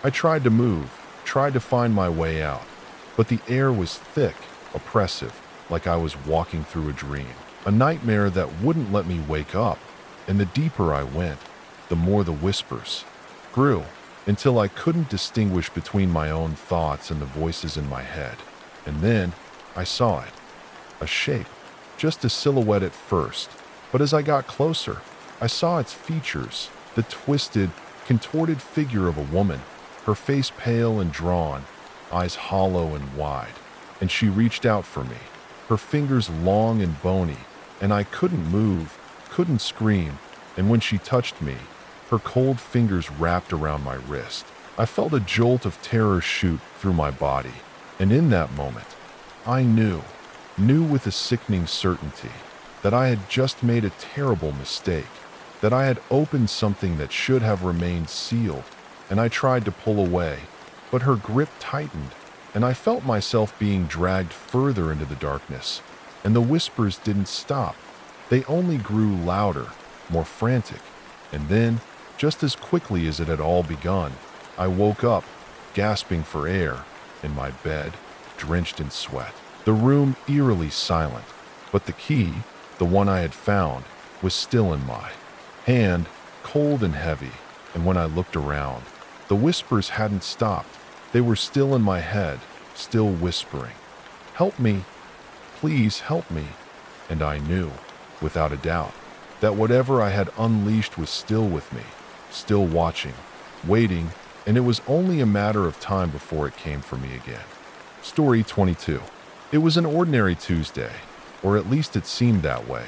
I tried to move, tried to find my way out, but the air was thick, oppressive, like I was walking through a dream, a nightmare that wouldn't let me wake up. And the deeper I went, the more the whispers grew, until I couldn't distinguish between my own thoughts and the voices in my head. And then I saw it, a shape, just a silhouette at first, but as I got closer, I saw its features, the twisted, contorted figure of a woman, her face pale and drawn, eyes hollow and wide, and she reached out for me, her fingers long and bony, and I couldn't move, couldn't scream, and when she touched me, her cold fingers wrapped around my wrist. I felt a jolt of terror shoot through my body, and in that moment, I knew with a sickening certainty, that I had just made a terrible mistake, that I had opened something that should have remained sealed, and I tried to pull away, but her grip tightened, and I felt myself being dragged further into the darkness, and the whispers didn't stop. They only grew louder, more frantic, and then, just as quickly as it had all begun, I woke up, gasping for air, in my bed, drenched in sweat. The room eerily silent, but the key, the one I had found, was still in my hand, cold and heavy, and when I looked around, the whispers hadn't stopped. They were still in my head, still whispering, "Help me, please help me." And I knew, without a doubt, that whatever I had unleashed was still with me, still watching, waiting, and it was only a matter of time before it came for me again. Story 22. It was an ordinary Tuesday, or at least it seemed that way,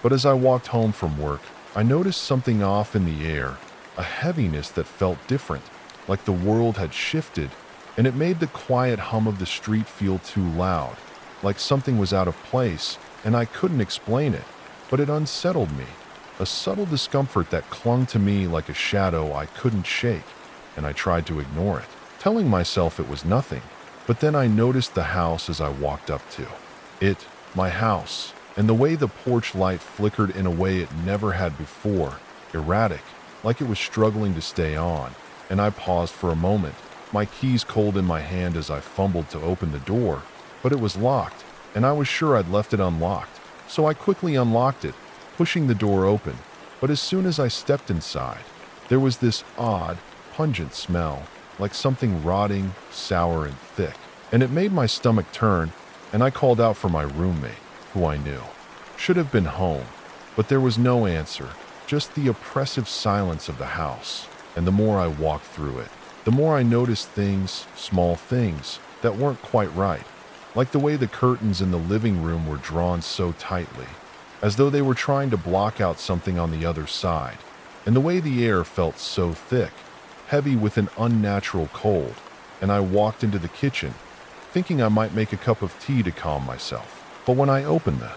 but as I walked home from work, I noticed something off in the air, a heaviness that felt different, like the world had shifted, and it made the quiet hum of the street feel too loud, like something was out of place, and I couldn't explain it, but it unsettled me, a subtle discomfort that clung to me like a shadow I couldn't shake, and I tried to ignore it, telling myself it was nothing. But then I noticed the house as I walked up to it, my house, and the way the porch light flickered in a way it never had before, erratic, like it was struggling to stay on, and I paused for a moment, my keys cold in my hand as I fumbled to open the door, but it was locked, and I was sure I'd left it unlocked, so I quickly unlocked it, pushing the door open. But as soon as I stepped inside, there was this odd, pungent smell, like something rotting, sour, and thick, and it made my stomach turn, and I called out for my roommate, who I knew should have been home, but there was no answer, just the oppressive silence of the house. And the more I walked through it, the more I noticed things, small things, that weren't quite right, like the way the curtains in the living room were drawn so tightly, as though they were trying to block out something on the other side, and the way the air felt so thick, heavy with an unnatural cold, and I walked into the kitchen, thinking I might make a cup of tea to calm myself. But when I opened the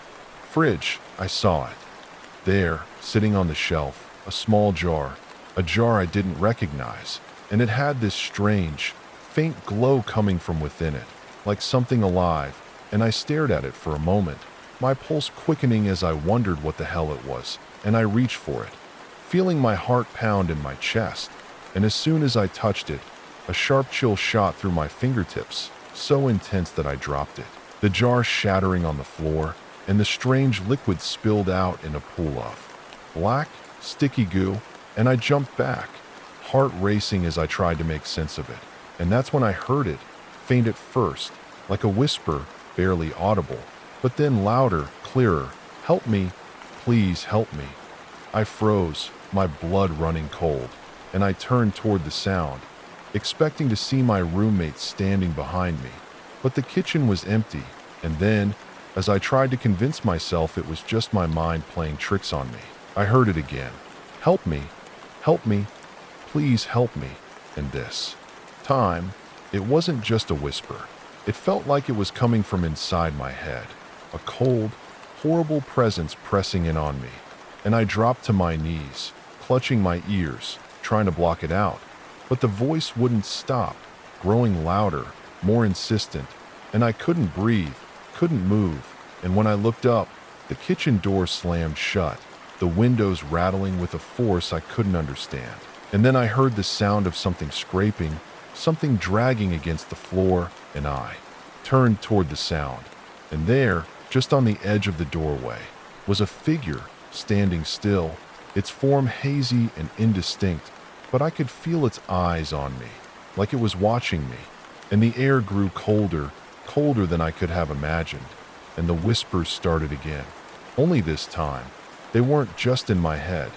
fridge, I saw it. There, sitting on the shelf, a small jar, a jar I didn't recognize, and it had this strange, faint glow coming from within it, like something alive, and I stared at it for a moment, my pulse quickening as I wondered what the hell it was, and I reached for it, feeling my heart pound in my chest, and as soon as I touched it, a sharp chill shot through my fingertips, so intense that I dropped it, the jar shattering on the floor, and the strange liquid spilled out in a pool of black, sticky goo, and I jumped back, heart racing as I tried to make sense of it. And that's when I heard it, faint at first, like a whisper, barely audible, but then louder, clearer. "Help me, please help me." I froze, my blood running cold, and I turned toward the sound, expecting to see my roommate standing behind me. But the kitchen was empty, and then, as I tried to convince myself it was just my mind playing tricks on me, I heard it again. "Help me, please help me." And this time, it wasn't just a whisper. It felt like it was coming from inside my head, a cold, horrible presence pressing in on me, and I dropped to my knees, clutching my ears, trying to block it out. But the voice wouldn't stop, growing louder, more insistent, and I couldn't breathe, couldn't move, and when I looked up, the kitchen door slammed shut, the windows rattling with a force I couldn't understand. And then I heard the sound of something scraping, something dragging against the floor, and I turned toward the sound. And there, just on the edge of the doorway, was a figure standing still, its form hazy and indistinct, but I could feel its eyes on me, like it was watching me. And the air grew colder, colder than I could have imagined, and the whispers started again. Only this time, they weren't just in my head.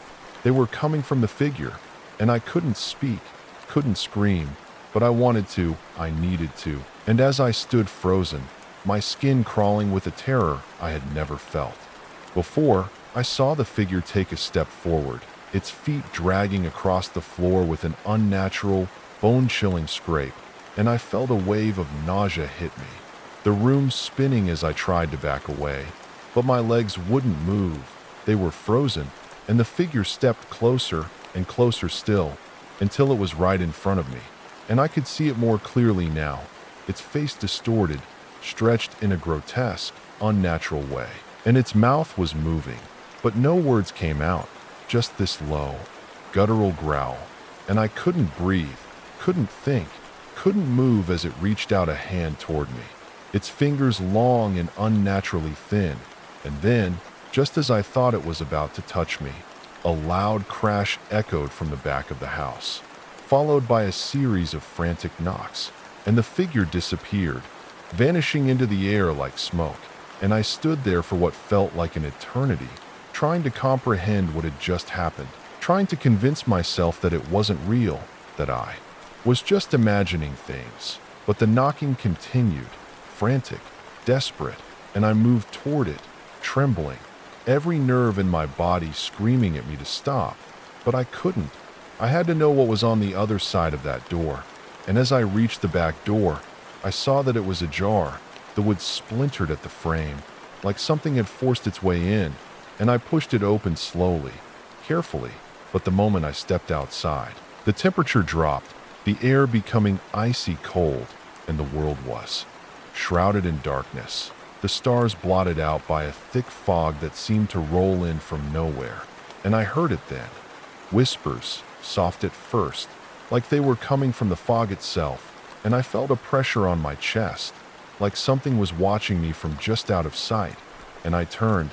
They were coming from the figure, and I couldn't speak, couldn't scream, but I wanted to, I needed to. And as I stood frozen, my skin crawling with a terror I had never felt before, I saw the figure take a step forward, its feet dragging across the floor with an unnatural, bone-chilling scrape, and I felt a wave of nausea hit me, the room spinning as I tried to back away, but my legs wouldn't move. They were frozen, and the figure stepped closer and closer still, until it was right in front of me, and I could see it more clearly now, its face distorted, stretched in a grotesque, unnatural way, and its mouth was moving, but no words came out, just this low, guttural growl, and I couldn't breathe, couldn't think, couldn't move as it reached out a hand toward me, its fingers long and unnaturally thin, and then, just as I thought it was about to touch me, a loud crash echoed from the back of the house, followed by a series of frantic knocks, and the figure disappeared, vanishing into the air like smoke, and I stood there for what felt like an eternity, trying to comprehend what had just happened, trying to convince myself that it wasn't real, that I was just imagining things. But the knocking continued, frantic, desperate, and I moved toward it, trembling, every nerve in my body screaming at me to stop, but I couldn't. I had to know what was on the other side of that door, and as I reached the back door, I saw that it was ajar. The wood splintered at the frame, like something had forced its way in, and I pushed it open slowly, carefully, but the moment I stepped outside, the temperature dropped, the air becoming icy cold, and the world was shrouded in darkness, the stars blotted out by a thick fog that seemed to roll in from nowhere. And I heard it then. Whispers, soft at first, like they were coming from the fog itself, and I felt a pressure on my chest, like something was watching me from just out of sight, and I turned,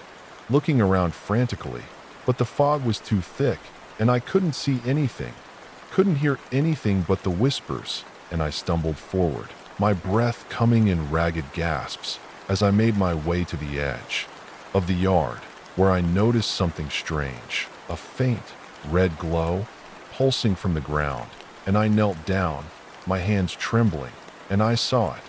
looking around frantically, but the fog was too thick, and I couldn't see anything, couldn't hear anything but the whispers, and I stumbled forward, my breath coming in ragged gasps as I made my way to the edge of the yard, where I noticed something strange, a faint red glow pulsing from the ground, and I knelt down, my hands trembling, and I saw it.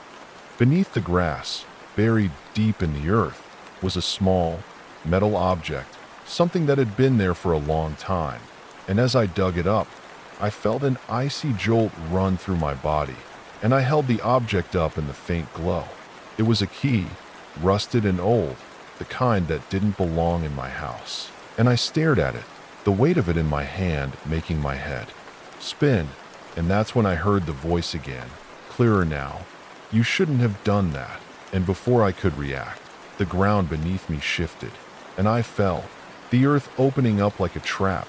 Beneath the grass, buried deep in the earth, was a small, metal object, something that had been there for a long time, and as I dug it up, I felt an icy jolt run through my body, and I held the object up in the faint glow. It was a key, rusted and old, the kind that didn't belong in my house, and I stared at it, the weight of it in my hand making my head spin, and that's when I heard the voice again, clearer now. "You shouldn't have done that." And before I could react, the ground beneath me shifted, and I fell, the earth opening up like a trap,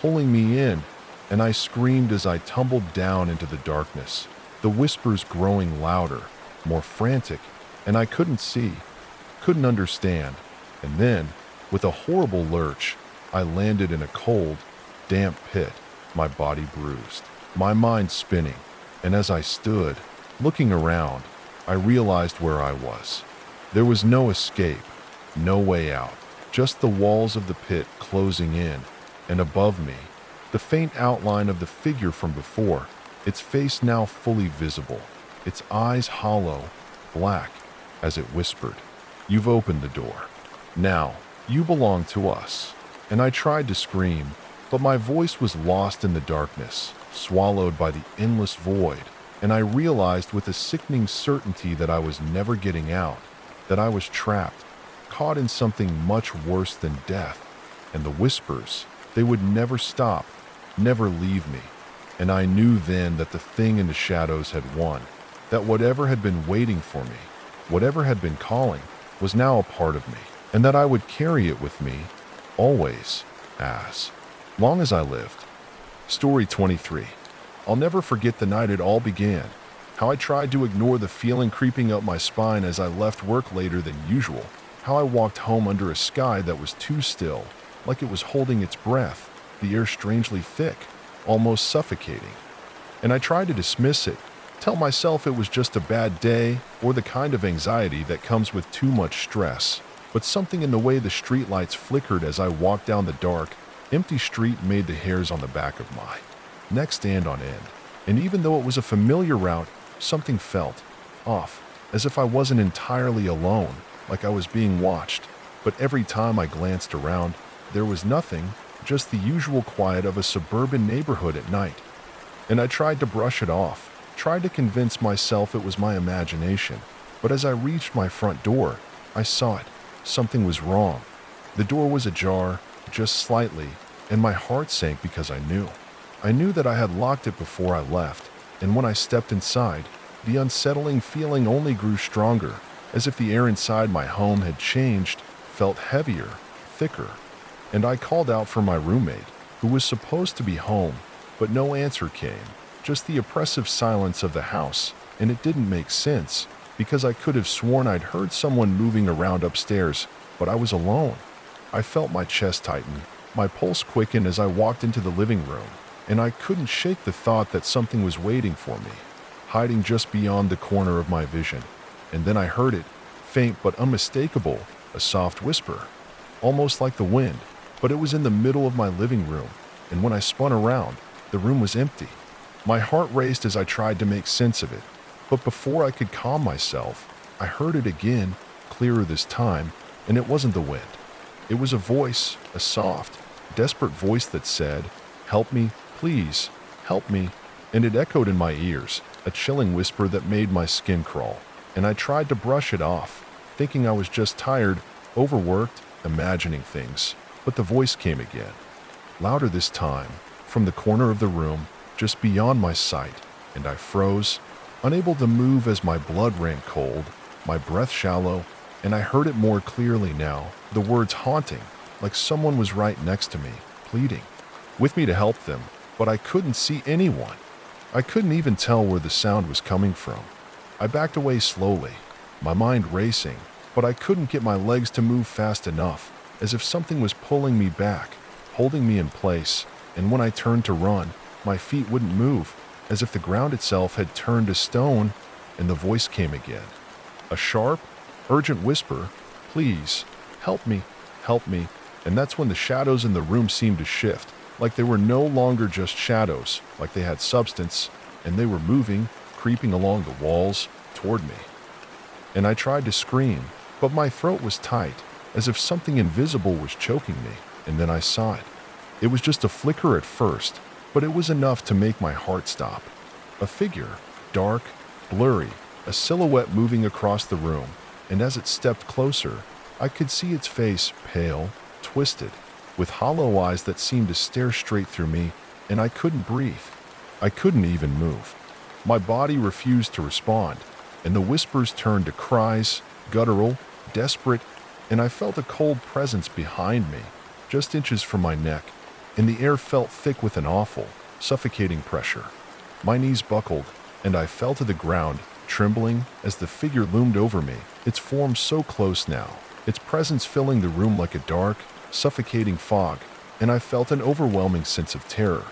pulling me in, and I screamed as I tumbled down into the darkness, the whispers growing louder, more frantic, and I couldn't see, couldn't understand. And then, with a horrible lurch, I landed in a cold, damp pit, my body bruised, my mind spinning, and as I stood, looking around, I realized where I was. There was no escape, no way out, just the walls of the pit closing in, and above me, the faint outline of the figure from before, its face now fully visible, its eyes hollow, black, as it whispered, "You've opened the door. Now, you belong to us." And I tried to scream, but my voice was lost in the darkness, swallowed by the endless void, and I realized with a sickening certainty that I was never getting out, that I was trapped, caught in something much worse than death, and the whispers, they would never stop, never leave me. And I knew then that the thing in the shadows had won, that whatever had been waiting for me, whatever had been calling, was now a part of me, and that I would carry it with me, always, as long as I lived. Story 23. I'll never forget the night it all began, how I tried to ignore the feeling creeping up my spine as I left work later than usual, how I walked home under a sky that was too still, like it was holding its breath, the air strangely thick, almost suffocating. And I tried to dismiss it, tell myself it was just a bad day or the kind of anxiety that comes with too much stress. But something in the way the streetlights flickered as I walked down the dark, empty street made the hairs on the back of my neck stand on end. And even though it was a familiar route, something felt off, as if I wasn't entirely alone, like I was being watched. But every time I glanced around, there was nothing, just the usual quiet of a suburban neighborhood at night. And I tried to brush it off, tried to convince myself it was my imagination. But as I reached my front door, I saw it. Something was wrong. The door was ajar, just slightly, and my heart sank because I knew that I had locked it before I left, and when I stepped inside, the unsettling feeling only grew stronger, as if the air inside my home had changed, felt heavier, thicker. And I called out for my roommate, who was supposed to be home, but no answer came, just the oppressive silence of the house, and it didn't make sense, because I could have sworn I'd heard someone moving around upstairs, but I was alone. I felt my chest tighten, my pulse quicken as I walked into the living room, and I couldn't shake the thought that something was waiting for me, hiding just beyond the corner of my vision. And then I heard it, faint but unmistakable, a soft whisper, almost like the wind, but it was in the middle of my living room, and when I spun around, the room was empty. My heart raced as I tried to make sense of it. But before I could calm myself, I heard it again, clearer this time, and it wasn't the wind. It was a voice, a soft, desperate voice that said, "Help me, please, help me." And it echoed in my ears, a chilling whisper that made my skin crawl. And I tried to brush it off, thinking I was just tired, overworked, imagining things. But the voice came again, louder this time, from the corner of the room, just beyond my sight, and I froze, unable to move as my blood ran cold, my breath shallow, and I heard it more clearly now, the words haunting, like someone was right next to me, pleading with me to help them, but I couldn't see anyone. I couldn't even tell where the sound was coming from. I backed away slowly, my mind racing, but I couldn't get my legs to move fast enough, as if something was pulling me back, holding me in place, and when I turned to run, my feet wouldn't move, as if the ground itself had turned to stone, and the voice came again. A sharp, urgent whisper, "Please, help me, help me." And that's when the shadows in the room seemed to shift, like they were no longer just shadows, like they had substance, and they were moving, creeping along the walls, toward me. And I tried to scream, but my throat was tight, as if something invisible was choking me, and then I saw it. It was just a flicker at first, but it was enough to make my heart stop. A figure, dark, blurry, a silhouette moving across the room, and as it stepped closer, I could see its face, pale, twisted, with hollow eyes that seemed to stare straight through me, and I couldn't breathe. I couldn't even move. My body refused to respond, and the whispers turned to cries, guttural, desperate, and I felt a cold presence behind me, just inches from my neck, and the air felt thick with an awful, suffocating pressure. My knees buckled, and I fell to the ground, trembling as the figure loomed over me, its form so close now, its presence filling the room like a dark, suffocating fog, and I felt an overwhelming sense of terror.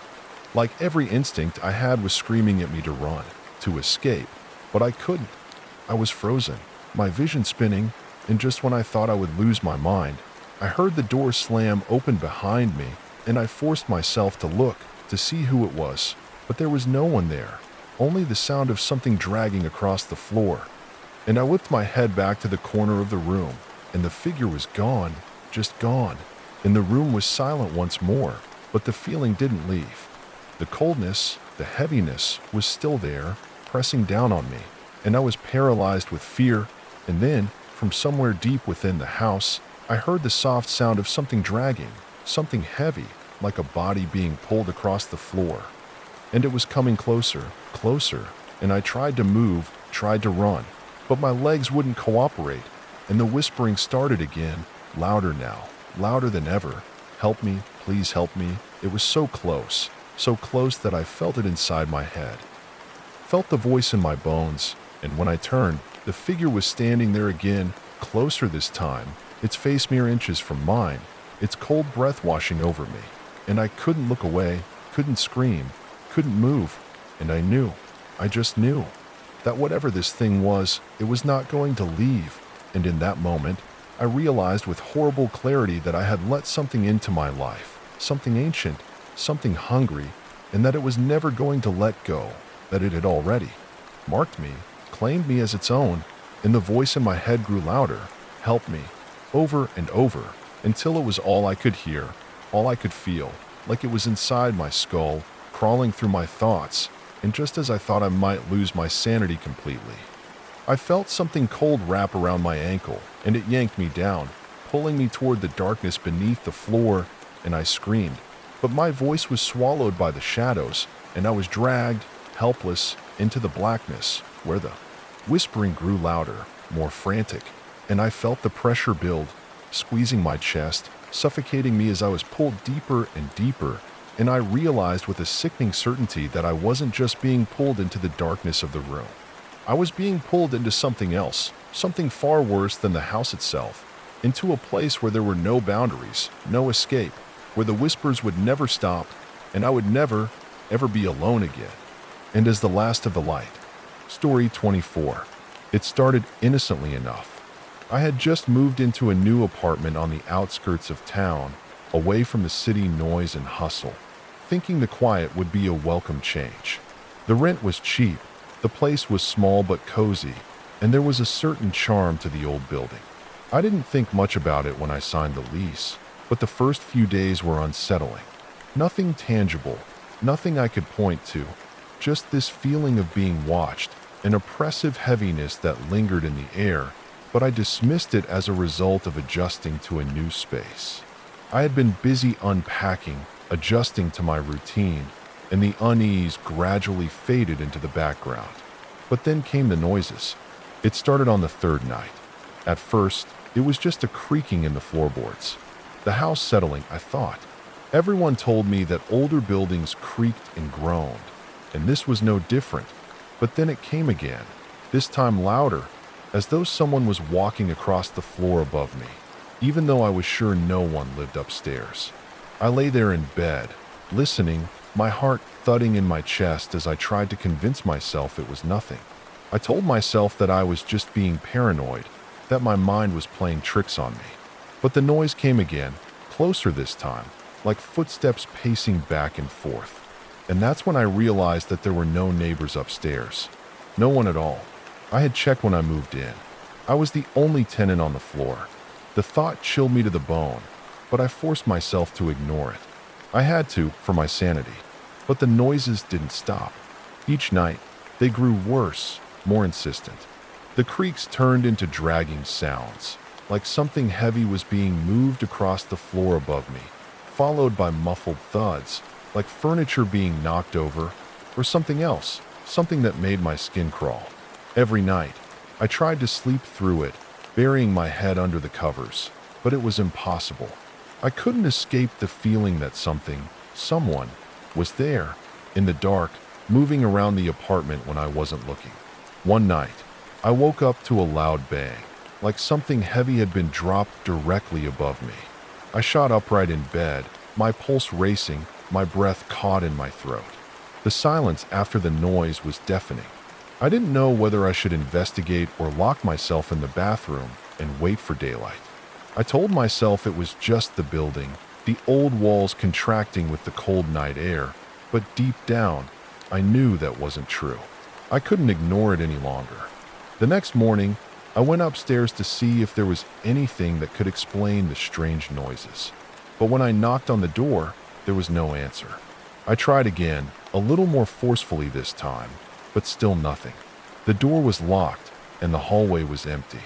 Like every instinct I had was screaming at me to run, to escape, but I couldn't. I was frozen, my vision spinning, and just when I thought I would lose my mind, I heard the door slam open behind me, and I forced myself to look, to see who it was, but there was no one there, only the sound of something dragging across the floor. And I whipped my head back to the corner of the room, and the figure was gone, just gone, and the room was silent once more, but the feeling didn't leave. The coldness, the heaviness was still there, pressing down on me, and I was paralyzed with fear, and then, from somewhere deep within the house, I heard the soft sound of something dragging, something heavy, like a body being pulled across the floor. And it was coming closer, closer, and I tried to move, tried to run, but my legs wouldn't cooperate, and the whispering started again, louder now, louder than ever. "Help me, please help me." It was so close that I felt it inside my head. Felt the voice in my bones, and when I turned, the figure was standing there again, closer this time, its face mere inches from mine, its cold breath washing over me, and I couldn't look away, couldn't scream, couldn't move, and I knew, I just knew, that whatever this thing was, it was not going to leave, and in that moment, I realized with horrible clarity that I had let something into my life, something ancient, something hungry, and that it was never going to let go, that it had already marked me, claimed me as its own, and the voice in my head grew louder, "Help me," over and over, until it was all I could hear, all I could feel, like it was inside my skull, crawling through my thoughts, and just as I thought I might lose my sanity completely, I felt something cold wrap around my ankle, and it yanked me down, pulling me toward the darkness beneath the floor, and I screamed, but my voice was swallowed by the shadows, and I was dragged, helpless, into the blackness, where the whispering grew louder, more frantic, and I felt the pressure build, squeezing my chest, suffocating me as I was pulled deeper and deeper, and I realized with a sickening certainty that I wasn't just being pulled into the darkness of the room. I was being pulled into something else, something far worse than the house itself, into a place where there were no boundaries, no escape, where the whispers would never stop, and I would never, ever be alone again. And as the last of the light. Story 24. It started innocently enough. I had just moved into a new apartment on the outskirts of town, away from the city noise and hustle, thinking the quiet would be a welcome change. The rent was cheap, the place was small but cozy, and there was a certain charm to the old building. I didn't think much about it when I signed the lease, but the first few days were unsettling. Nothing tangible, nothing I could point to, just this feeling of being watched, an oppressive heaviness that lingered in the air, but I dismissed it as a result of adjusting to a new space. I had been busy unpacking, adjusting to my routine, and the unease gradually faded into the background. But then came the noises. It started on the third night. At first, it was just a creaking in the floorboards. The house settling, I thought. Everyone told me that older buildings creaked and groaned, and this was no different. But then it came again, this time louder, as though someone was walking across the floor above me, even though I was sure no one lived upstairs. I lay there in bed, listening, my heart thudding in my chest as I tried to convince myself it was nothing. I told myself that I was just being paranoid, that my mind was playing tricks on me. But the noise came again, closer this time, like footsteps pacing back and forth. And that's when I realized that there were no neighbors upstairs. No one at all. I had checked when I moved in. I was the only tenant on the floor. The thought chilled me to the bone, but I forced myself to ignore it. I had to, for my sanity. But the noises didn't stop. Each night, they grew worse, more insistent. The creaks turned into dragging sounds, like something heavy was being moved across the floor above me, followed by muffled thuds, like furniture being knocked over, or something else, something that made my skin crawl. Every night, I tried to sleep through it, burying my head under the covers, but it was impossible. I couldn't escape the feeling that someone, was there, in the dark, moving around the apartment when I wasn't looking. One night, I woke up to a loud bang, like something heavy had been dropped directly above me. I shot upright in bed, my pulse racing, my breath caught in my throat. The silence after the noise was deafening. I didn't know whether I should investigate or lock myself in the bathroom and wait for daylight. I told myself it was just the building, the old walls contracting with the cold night air, but deep down, I knew that wasn't true. I couldn't ignore it any longer. The next morning, I went upstairs to see if there was anything that could explain the strange noises. But when I knocked on the door, there was no answer. I tried again, a little more forcefully this time, but still nothing. The door was locked, and the hallway was empty.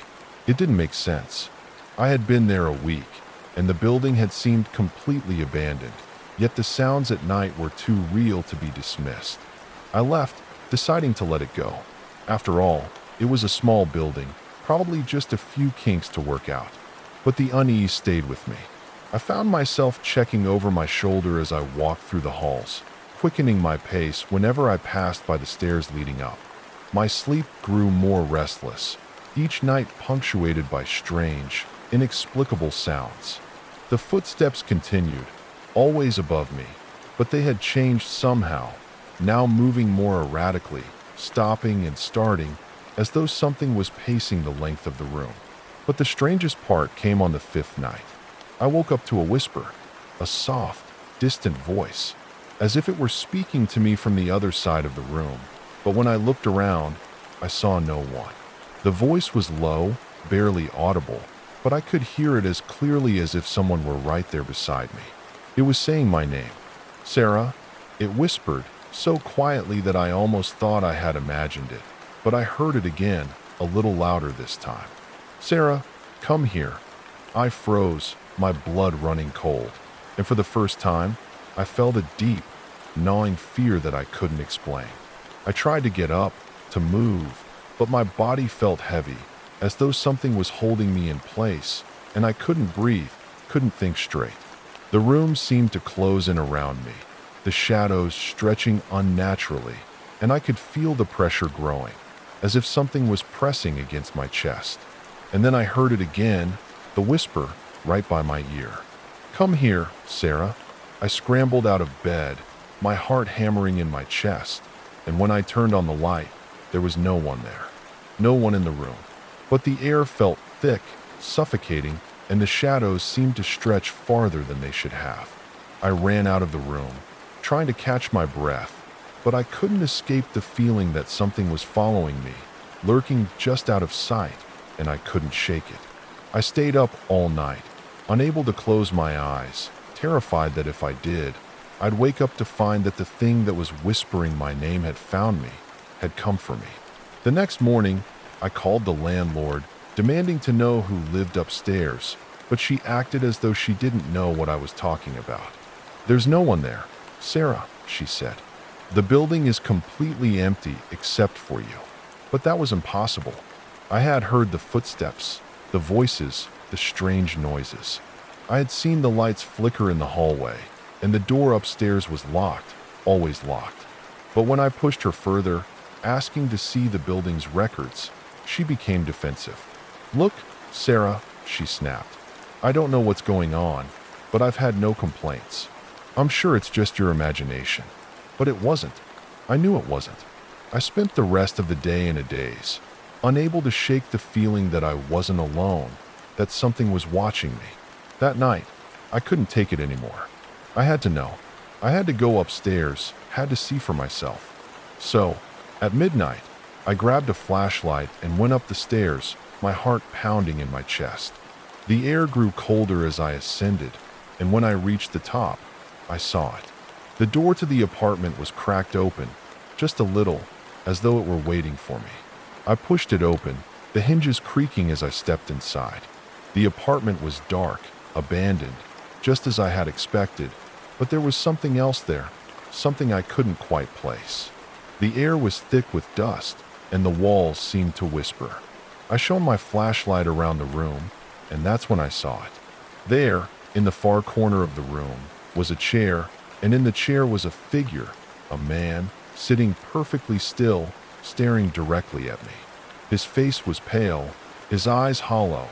It didn't make sense. I had been there a week, and the building had seemed completely abandoned, yet the sounds at night were too real to be dismissed. I left, deciding to let it go. After all, it was a small building, probably just a few kinks to work out. But the unease stayed with me. I found myself checking over my shoulder as I walked through the halls, quickening my pace whenever I passed by the stairs leading up. My sleep grew more restless, each night punctuated by strange, inexplicable sounds. The footsteps continued, always above me, but they had changed somehow, now moving more erratically, stopping and starting, as though something was pacing the length of the room. But the strangest part came on the fifth night. I woke up to a whisper, a soft, distant voice, as if it were speaking to me from the other side of the room. But when I looked around, I saw no one. The voice was low, barely audible, but I could hear it as clearly as if someone were right there beside me. It was saying my name. Sarah, it whispered, so quietly that I almost thought I had imagined it. But I heard it again, a little louder this time. Sarah, come here. I froze, my blood running cold, and for the first time, I felt a deep, gnawing fear that I couldn't explain. I tried to get up, to move, but my body felt heavy, as though something was holding me in place, and I couldn't breathe, couldn't think straight. The room seemed to close in around me, the shadows stretching unnaturally, and I could feel the pressure growing, as if something was pressing against my chest. And then I heard it again, the whisper, right by my ear. Come here, Sarah. I scrambled out of bed, my heart hammering in my chest, and when I turned on the light, there was no one there. No one in the room. But the air felt thick, suffocating, and the shadows seemed to stretch farther than they should have. I ran out of the room, trying to catch my breath, but I couldn't escape the feeling that something was following me, lurking just out of sight, and I couldn't shake it. I stayed up all night, unable to close my eyes, terrified that if I did, I'd wake up to find that the thing that was whispering my name had found me, had come for me. The next morning, I called the landlord, demanding to know who lived upstairs, but she acted as though she didn't know what I was talking about. "There's no one there, Sarah," she said. "The building is completely empty except for you." But that was impossible. I had heard the footsteps, the voices, the strange noises. I had seen the lights flicker in the hallway, and the door upstairs was locked, always locked. But when I pushed her further, asking to see the building's records, she became defensive. "Look, Sarah," she snapped. "I don't know what's going on, but I've had no complaints. I'm sure it's just your imagination." But it wasn't. I knew it wasn't. I spent the rest of the day in a daze, unable to shake the feeling that I wasn't alone, that something was watching me. That night, I couldn't take it anymore. I had to know. I had to go upstairs, had to see for myself. So, at midnight, I grabbed a flashlight and went up the stairs, my heart pounding in my chest. The air grew colder as I ascended, and when I reached the top, I saw it. The door to the apartment was cracked open, just a little, as though it were waiting for me. I pushed it open, the hinges creaking as I stepped inside. The apartment was dark, abandoned, just as I had expected, but there was something else there, something I couldn't quite place. The air was thick with dust, and the walls seemed to whisper. I shone my flashlight around the room, and that's when I saw it. There, in the far corner of the room, was a chair, and in the chair was a figure, a man, sitting perfectly still, staring directly at me. His face was pale, his eyes hollow,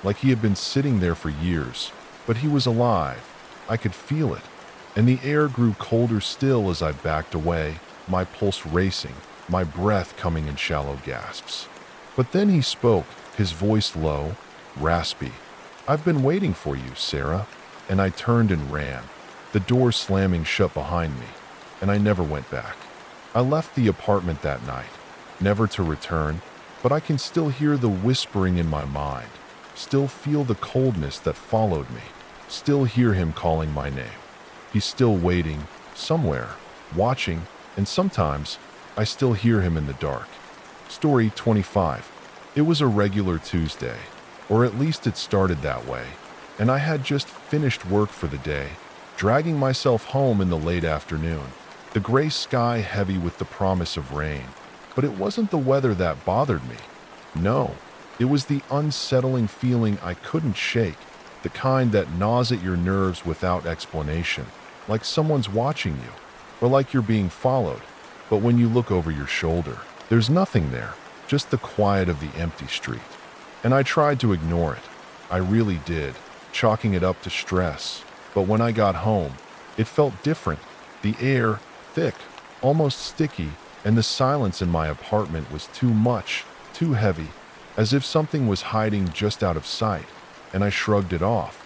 like he had been sitting there for years, but he was alive. I could feel it, and the air grew colder still as I backed away, my pulse racing, my breath coming in shallow gasps. But then he spoke, his voice low, raspy. "I've been waiting for you, Sarah." And I turned and ran, the door slamming shut behind me, and I never went back. I left the apartment that night, never to return, but I can still hear the whispering in my mind, still feel the coldness that followed me, still hear him calling my name. He's still waiting, somewhere, watching, and sometimes I still hear him in the dark. Story 25. It was a regular Tuesday, or at least it started that way, and I had just finished work for the day, dragging myself home in the late afternoon, the gray sky heavy with the promise of rain. But it wasn't the weather that bothered me. No, it was the unsettling feeling I couldn't shake, the kind that gnaws at your nerves without explanation, like someone's watching you, or like you're being followed. But when you look over your shoulder, there's nothing there, just the quiet of the empty street. And I tried to ignore it. I really did, chalking it up to stress. But when I got home, it felt different. The air, thick, almost sticky, and the silence in my apartment was too much, too heavy, as if something was hiding just out of sight, and I shrugged it off,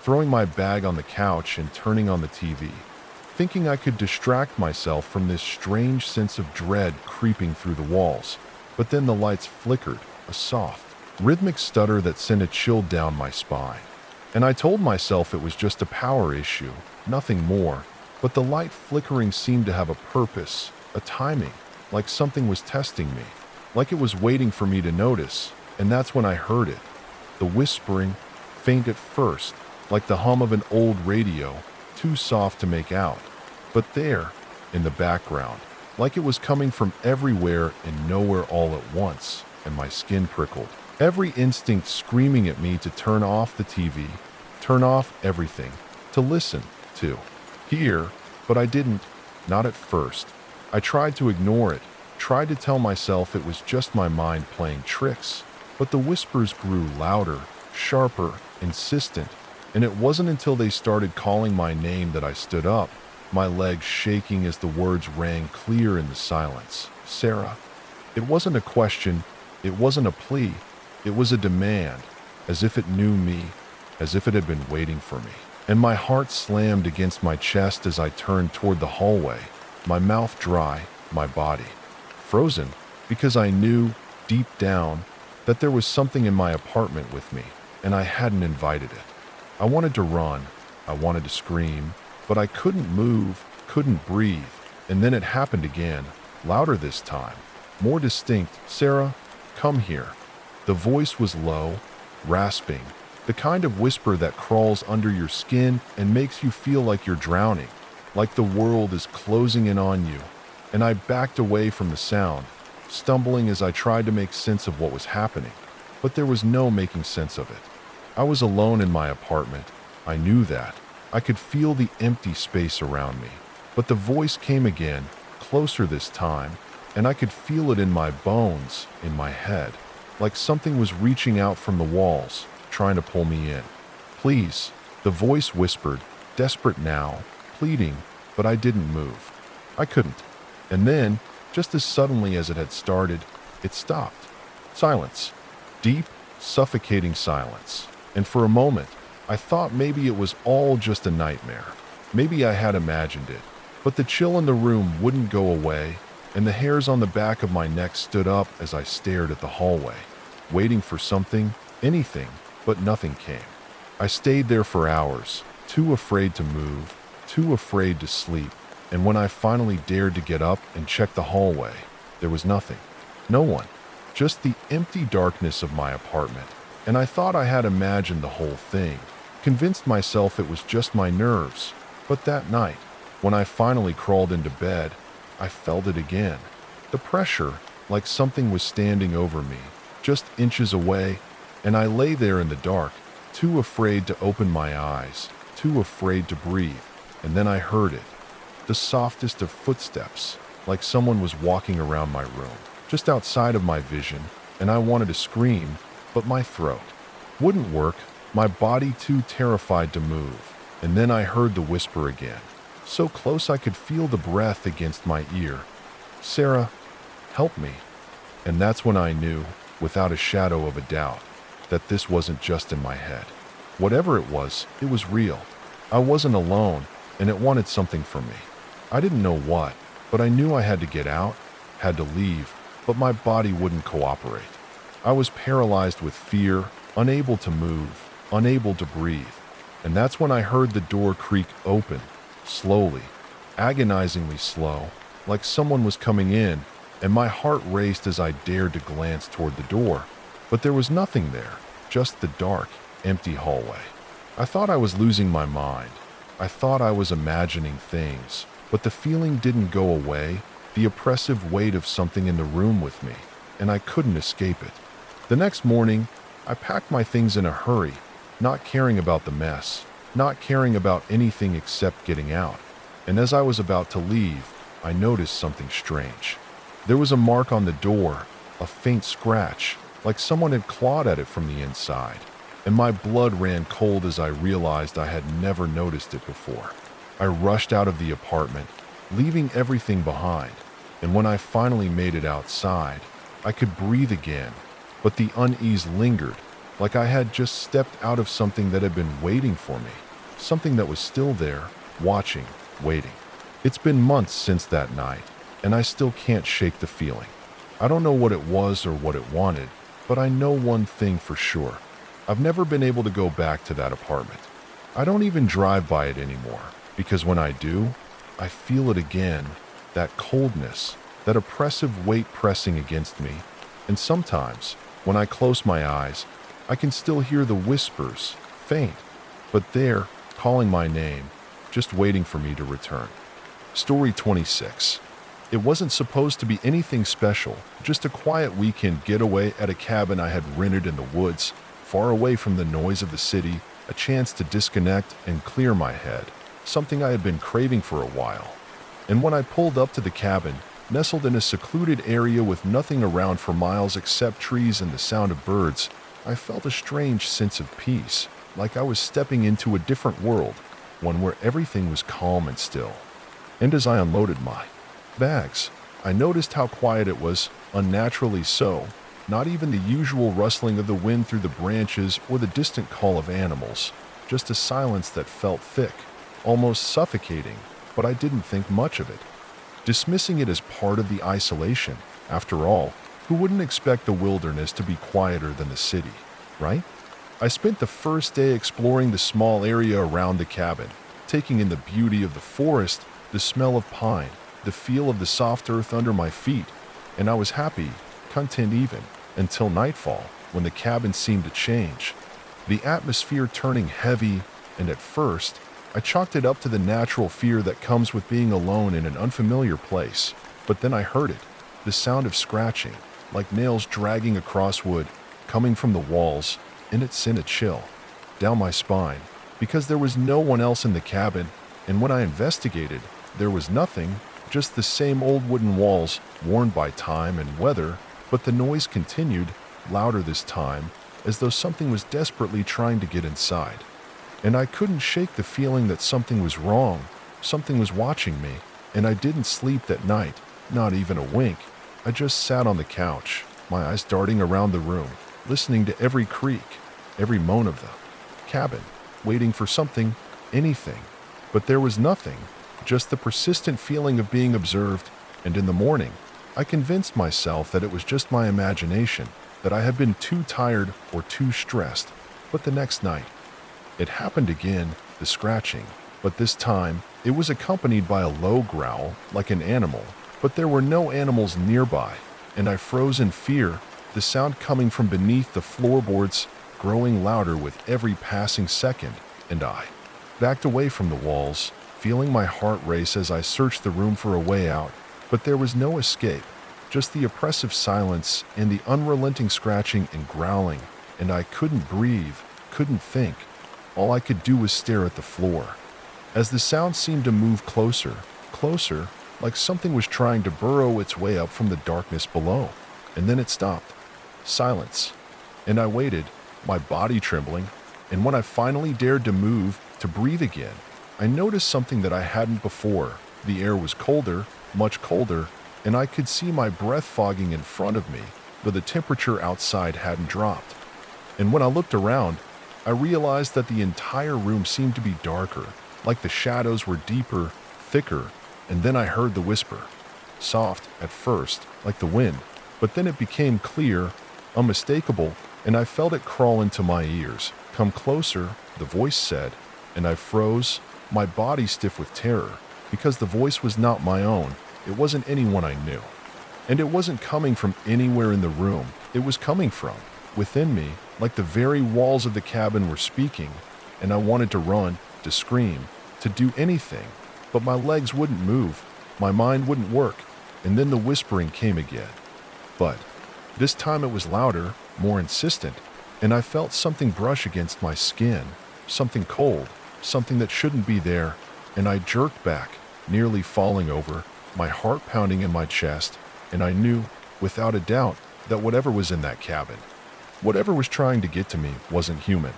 throwing my bag on the couch and turning on the TV, thinking I could distract myself from this strange sense of dread creeping through the walls. But then the lights flickered, a soft, rhythmic stutter that sent a chill down my spine. And I told myself it was just a power issue, nothing more, but the light flickering seemed to have a purpose, a timing, like something was testing me, like it was waiting for me to notice. And that's when I heard it. The whispering, faint at first, like the hum of an old radio, too soft to make out. But there, in the background, like it was coming from everywhere and nowhere all at once, and my skin prickled. Every instinct screaming at me to turn off the TV, turn off everything, to listen, to hear, but I didn't, not at first. I tried to ignore it, tried to tell myself it was just my mind playing tricks, but the whispers grew louder, sharper, insistent, and it wasn't until they started calling my name that I stood up, my legs shaking as the words rang clear in the silence. "Sarah." It wasn't a question, it wasn't a plea, it was a demand, as if it knew me, as if it had been waiting for me. And my heart slammed against my chest as I turned toward the hallway, my mouth dry, my body frozen, because I knew, deep down, that there was something in my apartment with me, and I hadn't invited it. I wanted to run, I wanted to scream, but I couldn't move, couldn't breathe. And then it happened again, louder this time, more distinct. "Sarah, come here." The voice was low, rasping, the kind of whisper that crawls under your skin and makes you feel like you're drowning, like the world is closing in on you. And I backed away from the sound, stumbling as I tried to make sense of what was happening. But there was no making sense of it. I was alone in my apartment. I knew that. I could feel the empty space around me. But the voice came again, closer this time, and I could feel it in my bones, in my head, like something was reaching out from the walls, trying to pull me in. "Please," the voice whispered, desperate now, pleading, but I didn't move. I couldn't. And then, just as suddenly as it had started, it stopped. Silence. Deep, suffocating silence. And for a moment, I thought maybe it was all just a nightmare. Maybe I had imagined it. But the chill in the room wouldn't go away, and the hairs on the back of my neck stood up as I stared at the hallway, waiting for something, anything, but nothing came. I stayed there for hours, too afraid to move, too afraid to sleep, and when I finally dared to get up and check the hallway, there was nothing. No one. Just the empty darkness of my apartment. And I thought I had imagined the whole thing, convinced myself it was just my nerves. But that night, when I finally crawled into bed, I felt it again. The pressure, like something was standing over me, just inches away, and I lay there in the dark, too afraid to open my eyes, too afraid to breathe. And then I heard it. The softest of footsteps, like someone was walking around my room, just outside of my vision, and I wanted to scream, but my throat wouldn't work, my body too terrified to move. And then I heard the whisper again, so close I could feel the breath against my ear. "Sarah, help me." And that's when I knew, without a shadow of a doubt, that this wasn't just in my head. Whatever it was real. I wasn't alone, and it wanted something from me. I didn't know what, but I knew I had to get out, had to leave, but my body wouldn't cooperate. I was paralyzed with fear, unable to move, unable to breathe. And that's when I heard the door creak open, slowly, agonizingly slow, like someone was coming in, and my heart raced as I dared to glance toward the door. But there was nothing there, just the dark, empty hallway. I thought I was losing my mind. I thought I was imagining things, but the feeling didn't go away, the oppressive weight of something in the room with me, and I couldn't escape it. The next morning, I packed my things in a hurry, not caring about the mess, not caring about anything except getting out. And as I was about to leave, I noticed something strange. There was a mark on the door, a faint scratch, like someone had clawed at it from the inside. And my blood ran cold as I realized I had never noticed it before. I rushed out of the apartment, leaving everything behind. And when I finally made it outside, I could breathe again, but the unease lingered, like I had just stepped out of something that had been waiting for me, something that was still there, watching, waiting. It's been months since that night, and I still can't shake the feeling. I don't know what it was or what it wanted, but I know one thing for sure. I've never been able to go back to that apartment. I don't even drive by it anymore, because when I do, I feel it again, that coldness, that oppressive weight pressing against me, and sometimes, when I close my eyes, I can still hear the whispers, faint, but there, calling my name, just waiting for me to return. Story 26. It wasn't supposed to be anything special, just a quiet weekend getaway at a cabin I had rented in the woods, far away from the noise of the city, a chance to disconnect and clear my head, something I had been craving for a while. And when I pulled up to the cabin, nestled in a secluded area with nothing around for miles except trees and the sound of birds, I felt a strange sense of peace, like I was stepping into a different world, one where everything was calm and still. And as I unloaded my bags, I noticed how quiet it was, unnaturally so, not even the usual rustling of the wind through the branches or the distant call of animals, just a silence that felt thick, almost suffocating, but I didn't think much of it, dismissing it as part of the isolation. After all, who wouldn't expect the wilderness to be quieter than the city, right? I spent the first day exploring the small area around the cabin, taking in the beauty of the forest, the smell of pine, the feel of the soft earth under my feet, and I was happy, content even, until nightfall, when the cabin seemed to change, the atmosphere turning heavy, and at first, I chalked it up to the natural fear that comes with being alone in an unfamiliar place. But then I heard it, the sound of scratching, like nails dragging across wood, coming from the walls, and it sent a chill down my spine, because there was no one else in the cabin, and when I investigated, there was nothing, just the same old wooden walls, worn by time and weather, but the noise continued, louder this time, as though something was desperately trying to get inside. And I couldn't shake the feeling that something was wrong, something was watching me, and I didn't sleep that night, not even a wink. I just sat on the couch, my eyes darting around the room, listening to every creak, every moan of the cabin, waiting for something, anything. But there was nothing, just the persistent feeling of being observed, and in the morning, I convinced myself that it was just my imagination, that I had been too tired or too stressed. But the next night, it happened again, the scratching, but this time, it was accompanied by a low growl, like an animal, but there were no animals nearby, and I froze in fear, the sound coming from beneath the floorboards, growing louder with every passing second, and I backed away from the walls, feeling my heart race as I searched the room for a way out, but there was no escape, just the oppressive silence and the unrelenting scratching and growling, and I couldn't breathe, couldn't think. All I could do was stare at the floor. As the sound seemed to move closer, closer, like something was trying to burrow its way up from the darkness below. And then it stopped. Silence. And I waited, my body trembling, and when I finally dared to move, to breathe again, I noticed something that I hadn't before. The air was colder, much colder, and I could see my breath fogging in front of me, though the temperature outside hadn't dropped. And when I looked around, I realized that the entire room seemed to be darker, like the shadows were deeper, thicker, and then I heard the whisper. Soft, at first, like the wind, but then it became clear, unmistakable, and I felt it crawl into my ears. Come closer, the voice said, and I froze, my body stiff with terror, because the voice was not my own, it wasn't anyone I knew. And it wasn't coming from anywhere in the room, it was coming from within me, like the very walls of the cabin were speaking, and I wanted to run, to scream, to do anything, but my legs wouldn't move, my mind wouldn't work, and then the whispering came again. But this time it was louder, more insistent, and I felt something brush against my skin, something cold, something that shouldn't be there, and I jerked back, nearly falling over, my heart pounding in my chest, and I knew, without a doubt, that whatever was in that cabin, whatever was trying to get to me, wasn't human.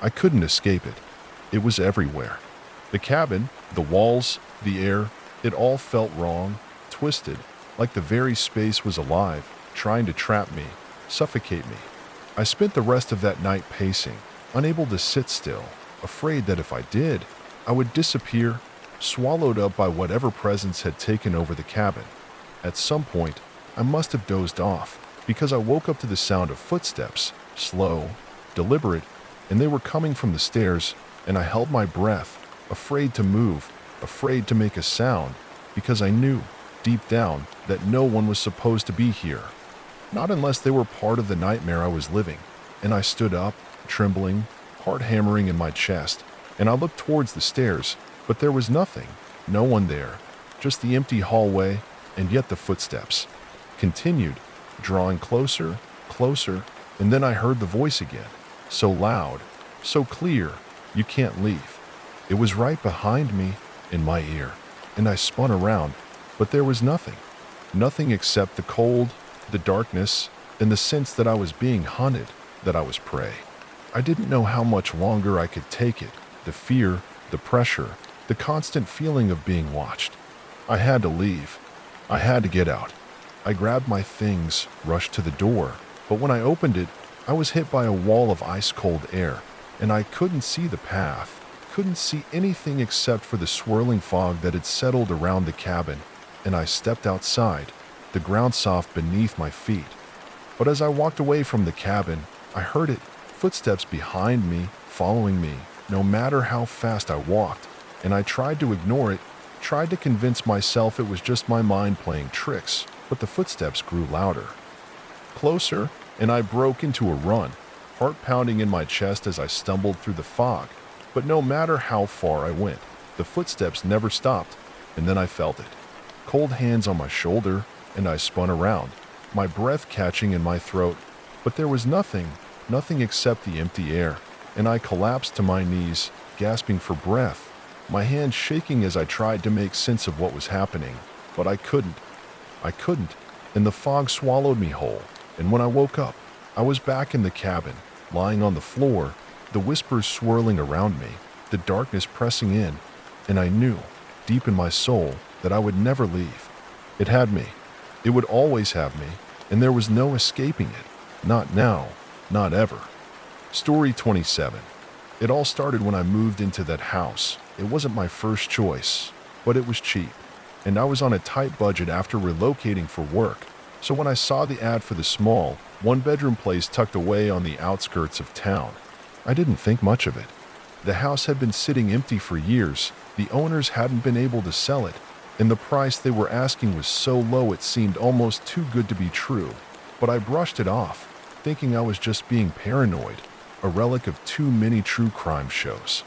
I couldn't escape it. It was everywhere. The cabin, the walls, the air, it all felt wrong, twisted, like the very space was alive, trying to trap me, suffocate me. I spent the rest of that night pacing, unable to sit still, afraid that if I did, I would disappear, swallowed up by whatever presence had taken over the cabin. At some point, I must have dozed off, because I woke up to the sound of footsteps, slow, deliberate, and they were coming from the stairs, and I held my breath, afraid to move, afraid to make a sound, because I knew, deep down, that no one was supposed to be here. Not unless they were part of the nightmare I was living. And I stood up, trembling, heart hammering in my chest, and I looked towards the stairs, but there was nothing, no one there, just the empty hallway, and yet the footsteps continued, drawing closer, closer, and then I heard the voice again, so loud, so clear, you can't leave. It was right behind me, in my ear, and I spun around, but there was nothing, nothing except the cold, the darkness, and the sense that I was being hunted, that I was prey. I didn't know how much longer I could take it, the fear, the pressure, the constant feeling of being watched. I had to leave. I had to get out. I grabbed my things, rushed to the door, but when I opened it, I was hit by a wall of ice-cold air, and I couldn't see the path, couldn't see anything except for the swirling fog that had settled around the cabin, and I stepped outside, the ground soft beneath my feet. But as I walked away from the cabin, I heard it, Footsteps behind me, following me, no matter how fast I walked, and I tried to ignore it, tried to convince myself it was just my mind playing tricks, but the footsteps grew louder. Closer, and I broke into a run, heart pounding in my chest as I stumbled through the fog. But no matter how far I went, the footsteps never stopped, and then I felt it. Cold hands on my shoulder, and I spun around, my breath catching in my throat, but there was nothing except the empty air, and I collapsed to my knees, gasping for breath, my hands shaking as I tried to make sense of what was happening, but I couldn't, and the fog swallowed me whole, and when I woke up, I was back in the cabin, lying on the floor, the whispers swirling around me, the darkness pressing in, and I knew, deep in my soul, that I would never leave. It had me. It would always have me, and there was no escaping it. Not now, not ever. Story 27. It all started when I moved into that house. It wasn't my first choice, but it was cheap, and I was on a tight budget after relocating for work. So when I saw the ad for the small, one-bedroom place tucked away on the outskirts of town, I didn't think much of it. The house had been sitting empty for years, the owners hadn't been able to sell it, and the price they were asking was so low it seemed almost too good to be true. But I brushed it off, thinking I was just being paranoid, a relic of too many true crime shows.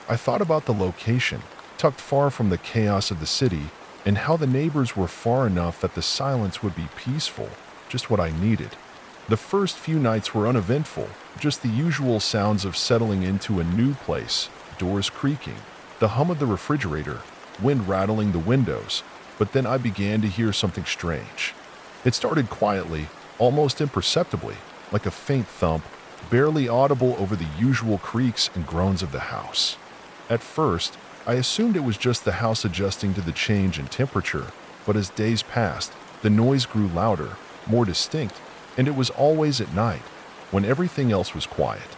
I thought about the location, tucked far from the chaos of the city, and how the neighbors were far enough that the silence would be peaceful, just what I needed. The first few nights were uneventful, just the usual sounds of settling into a new place, doors creaking, the hum of the refrigerator, wind rattling the windows, but then I began to hear something strange. It started quietly, almost imperceptibly, like a faint thump, barely audible over the usual creaks and groans of the house. At first, I assumed it was just the house adjusting to the change in temperature, but as days passed, the noise grew louder, more distinct, and it was always at night, when everything else was quiet.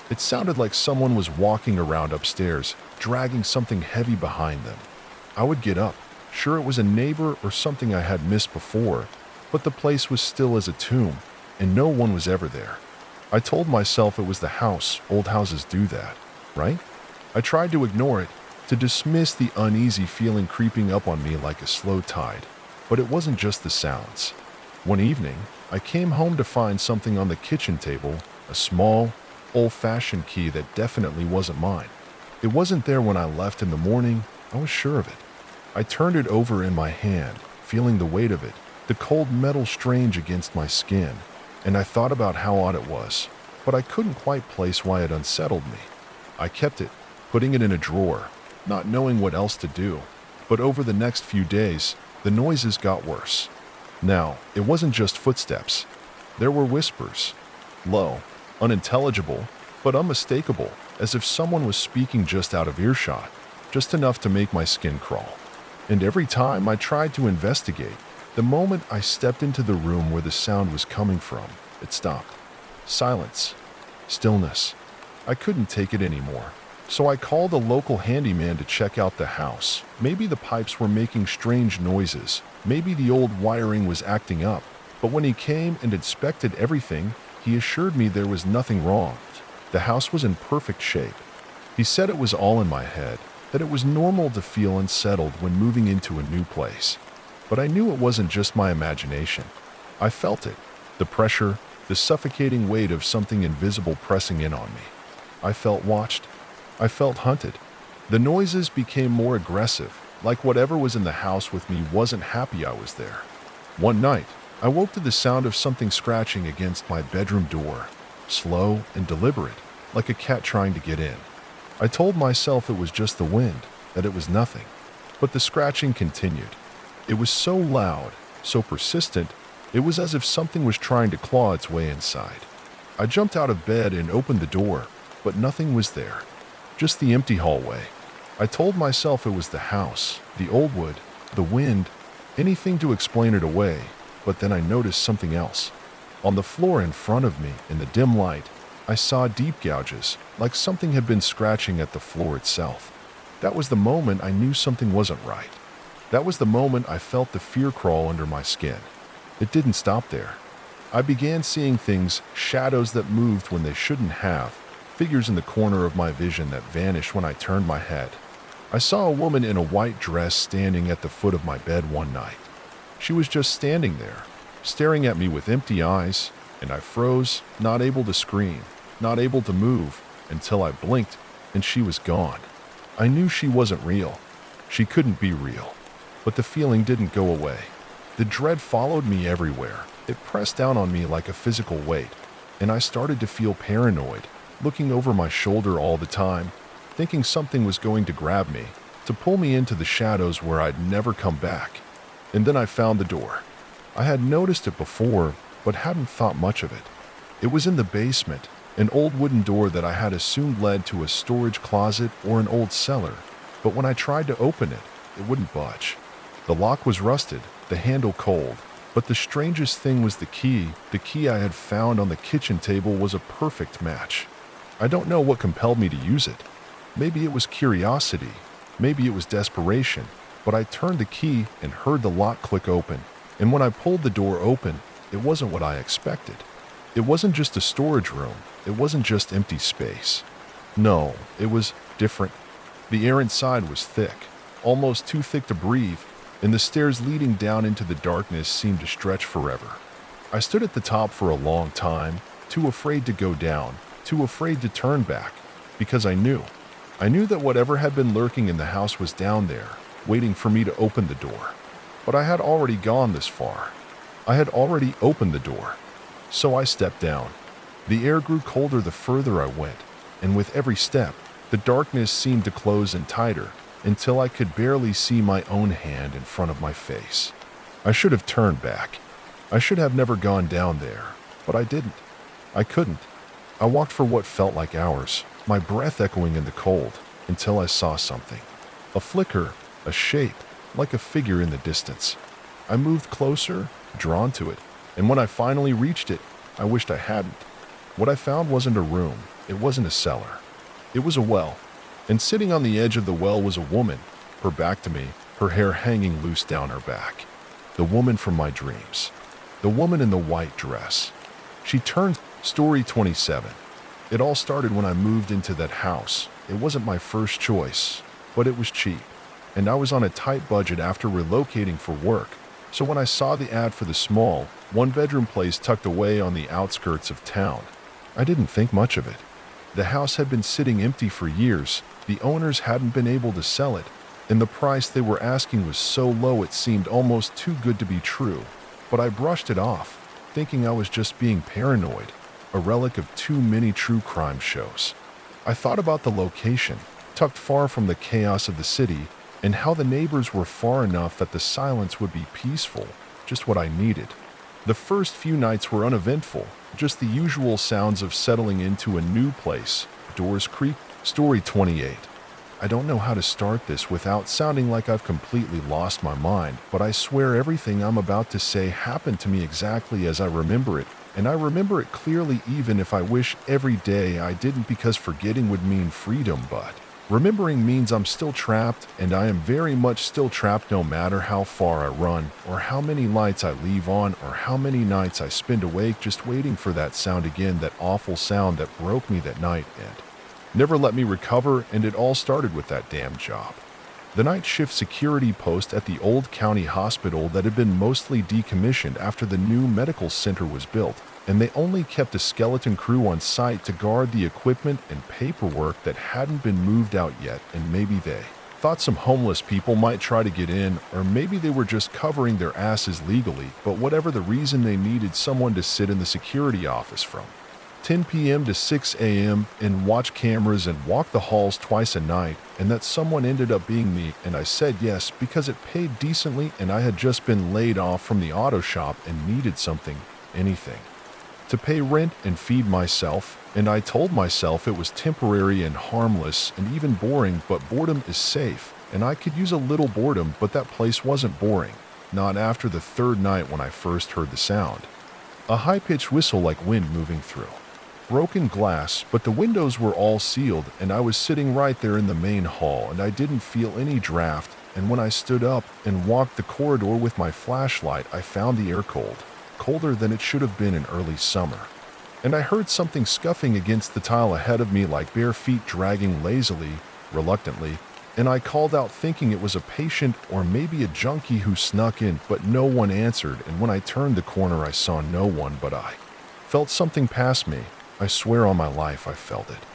It sounded like someone was walking around upstairs, dragging something heavy behind them. I would get up, sure it was a neighbor or something I had missed before, but the place was still as a tomb, and no one was ever there. I told myself it was the house. Old houses do that, right? I tried to ignore it, to dismiss the uneasy feeling creeping up on me like a slow tide, but it wasn't just the sounds. One evening, I came home to find something on the kitchen table, a small, old-fashioned key that definitely wasn't mine. It wasn't there when I left in the morning, I was sure of it. I turned it over in my hand, feeling the weight of it, the cold metal strange against my skin, and I thought about how odd it was, but I couldn't quite place why it unsettled me. I kept it, putting it in a drawer, not knowing what else to do, but over the next few days, the noises got worse. Now, it wasn't just footsteps. There were whispers, low, unintelligible, but unmistakable, as if someone was speaking just out of earshot, just enough to make my skin crawl. And every time I tried to investigate, the moment I stepped into the room where the sound was coming from, it stopped. Silence. Stillness. I couldn't take it anymore. So I called a local handyman to check out the house. Maybe the pipes were making strange noises. Maybe the old wiring was acting up. But when he came and inspected everything, he assured me there was nothing wrong. The house was in perfect shape. He said it was all in my head, that it was normal to feel unsettled when moving into a new place. But I knew it wasn't just my imagination. I felt it. The pressure, the suffocating weight of something invisible pressing in on me. I felt watched. I felt hunted. The noises became more aggressive, like whatever was in the house with me wasn't happy I was there. One night, I woke to the sound of something scratching against my bedroom door, slow and deliberate, like a cat trying to get in. I told myself it was just the wind, that it was nothing. But the scratching continued. It was so loud, so persistent, it was as if something was trying to claw its way inside. I jumped out of bed and opened the door, but nothing was there. Just the empty hallway. I told myself it was the house, the old wood, the wind, anything to explain it away, but then I noticed something else. On the floor in front of me, in the dim light, I saw deep gouges, like something had been scratching at the floor itself. That was the moment I knew something wasn't right. That was the moment I felt the fear crawl under my skin. It didn't stop there. I began seeing things, shadows that moved when they shouldn't have, figures in the corner of my vision that vanished when I turned my head. I saw a woman in a white dress standing at the foot of my bed one night. She was just standing there, staring at me with empty eyes, and I froze, not able to scream, not able to move, until I blinked and she was gone. I knew she wasn't real. She couldn't be real. But the feeling didn't go away. The dread followed me everywhere. It pressed down on me like a physical weight, and I started to feel paranoid, looking over my shoulder all the time, thinking something was going to grab me, to pull me into the shadows where I'd never come back. And then I found the door. I had noticed it before, but hadn't thought much of it. It was in the basement, an old wooden door that I had assumed led to a storage closet or an old cellar, but when I tried to open it, it wouldn't budge. The lock was rusted, the handle cold, but the strangest thing was the key. The key I had found on the kitchen table was a perfect match. I don't know what compelled me to use it. Maybe it was curiosity, maybe it was desperation, but I turned the key and heard the lock click open, and when I pulled the door open, it wasn't what I expected. It wasn't just a storage room, it wasn't just empty space. No, it was different. The air inside was thick, almost too thick to breathe, and the stairs leading down into the darkness seemed to stretch forever. I stood at the top for a long time, too afraid to go down, too afraid to turn back, because I knew that whatever had been lurking in the house was down there, waiting for me to open the door. But I had already gone this far. I had already opened the door. So I stepped down. The air grew colder the further I went, and with every step, the darkness seemed to close in tighter, until I could barely see my own hand in front of my face. I should have turned back. I should have never gone down there, but I didn't. I couldn't. I walked for what felt like hours, my breath echoing in the cold, until I saw something. A flicker, a shape, like a figure in the distance. I moved closer, drawn to it, and when I finally reached it, I wished I hadn't. What I found wasn't a room, it wasn't a cellar. It was a well. And sitting on the edge of the well was a woman, her back to me, her hair hanging loose down her back. The woman from my dreams. The woman in the white dress. She turned. Story 27. It all started when I moved into that house. It wasn't my first choice, but it was cheap. And I was on a tight budget after relocating for work. So when I saw the ad for the small, one-bedroom place tucked away on the outskirts of town, I didn't think much of it. The house had been sitting empty for years. The owners hadn't been able to sell it, and the price they were asking was so low it seemed almost too good to be true. But I brushed it off, thinking I was just being paranoid, a relic of too many true crime shows. I thought about the location, tucked far from the chaos of the city, and how the neighbors were far enough that the silence would be peaceful, just what I needed. The first few nights were uneventful, just the usual sounds of settling into a new place. Doors creak. Story 28. I don't know how to start this without sounding like I've completely lost my mind, but I swear everything I'm about to say happened to me exactly as I remember it, and I remember it clearly even if I wish every day I didn't, because forgetting would mean freedom, but remembering means I'm still trapped, and I am very much still trapped no matter how far I run, or how many lights I leave on, or how many nights I spend awake just waiting for that sound again, that awful sound that broke me that night and never let me recover, and it all started with that damn job. The night shift security post at the old county hospital that had been mostly decommissioned after the new medical center was built, and they only kept a skeleton crew on site to guard the equipment and paperwork that hadn't been moved out yet, and maybe they thought some homeless people might try to get in, or maybe they were just covering their asses legally, but whatever the reason, they needed someone to sit in the security office from 10 p.m. to 6 a.m. and watch cameras and walk the halls twice a night, and that someone ended up being me, and I said yes because it paid decently and I had just been laid off from the auto shop and needed something, anything, to pay rent and feed myself, and I told myself it was temporary and harmless and even boring, but boredom is safe, and I could use a little boredom, but that place wasn't boring, not after the third night when I first heard the sound. A high-pitched whistle like wind moving through broken glass, but the windows were all sealed, and I was sitting right there in the main hall, and I didn't feel any draft, and when I stood up and walked the corridor with my flashlight, I found the air cold. colder than it should have been in early summer. And I heard something scuffing against the tile ahead of me like bare feet dragging lazily, reluctantly, and I called out thinking it was a patient or maybe a junkie who snuck in, but no one answered, and when I turned the corner I saw no one, but I felt something pass me. I swear on my life I felt it.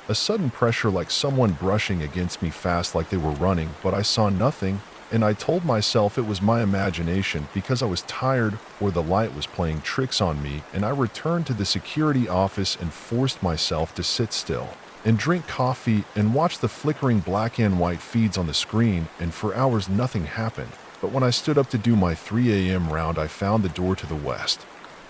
A sudden pressure like someone brushing against me fast like they were running, but I saw nothing, and I told myself it was my imagination because I was tired or the light was playing tricks on me, and I returned to the security office and forced myself to sit still and drink coffee and watch the flickering black and white feeds on the screen, and for hours nothing happened. But when I stood up to do my 3 a.m. round, I found the door to the west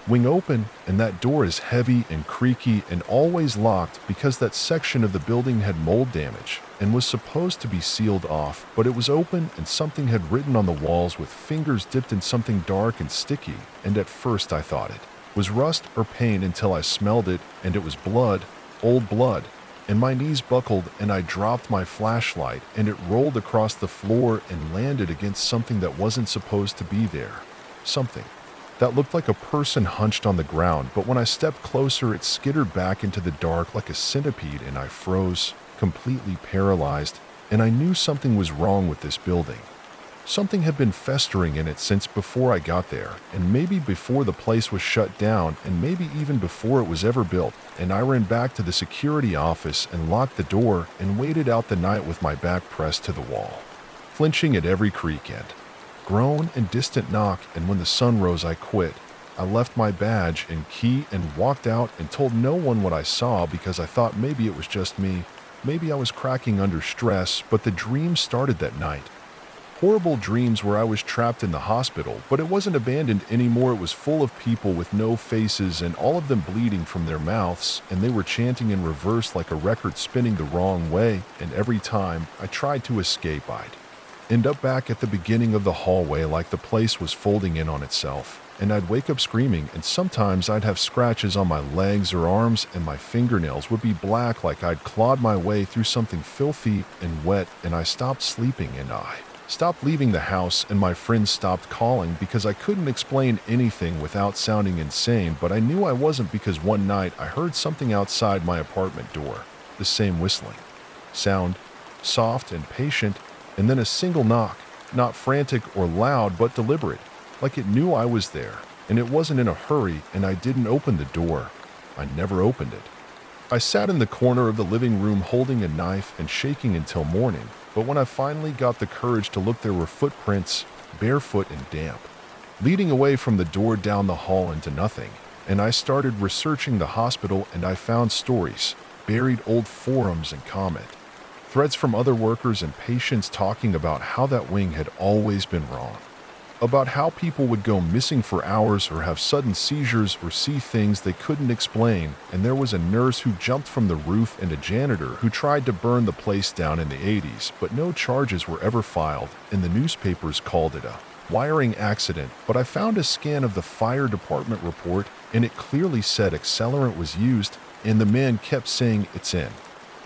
wing open, and that door is heavy and creaky and always locked because that section of the building had mold damage and was supposed to be sealed off, but it was open and something had written on the walls with fingers dipped in something dark and sticky, and at first I thought it was rust or paint until I smelled it, and it was blood, old blood, and my knees buckled and I dropped my flashlight and it rolled across the floor and landed against something that wasn't supposed to be there. Something that looked like a person hunched on the ground, but when I stepped closer it skittered back into the dark like a centipede, and I froze, completely paralyzed, and I knew something was wrong with this building. Something had been festering in it since before I got there, and maybe before the place was shut down, and maybe even before it was ever built, and I ran back to the security office and locked the door and waited out the night with my back pressed to the wall, flinching at every creak and groan and distant knock, and when the sun rose I quit. I left my badge and key and walked out and told no one what I saw because I thought maybe it was just me, maybe I was cracking under stress, but the dream started that night. Horrible dreams where I was trapped in the hospital, but it wasn't abandoned anymore. It was full of people with no faces and all of them bleeding from their mouths, and they were chanting in reverse like a record spinning the wrong way, and every time I tried to escape I'd end up back at the beginning of the hallway like the place was folding in on itself, and I'd wake up screaming, and sometimes I'd have scratches on my legs or arms, and my fingernails would be black like I'd clawed my way through something filthy and wet, and I stopped sleeping and I stopped leaving the house, and my friends stopped calling because I couldn't explain anything without sounding insane, but I knew I wasn't because one night I heard something outside my apartment door, the same whistling sound, soft and patient, and then a single knock, not frantic or loud but deliberate, like it knew I was there, and it wasn't in a hurry, and I didn't open the door. I never opened it. I sat in the corner of the living room holding a knife and shaking until morning, but when I finally got the courage to look there were footprints, barefoot and damp, leading away from the door down the hall into nothing, and I started researching the hospital and I found stories, buried old forums and comment, threads from other workers and patients talking about how that wing had always been wrong, about how people would go missing for hours or have sudden seizures or see things they couldn't explain, and there was a nurse who jumped from the roof and a janitor who tried to burn the place down in the 80s, but no charges were ever filed, and the newspapers called it a wiring accident. But I found a scan of the fire department report, and it clearly said accelerant was used, and the man kept saying it's in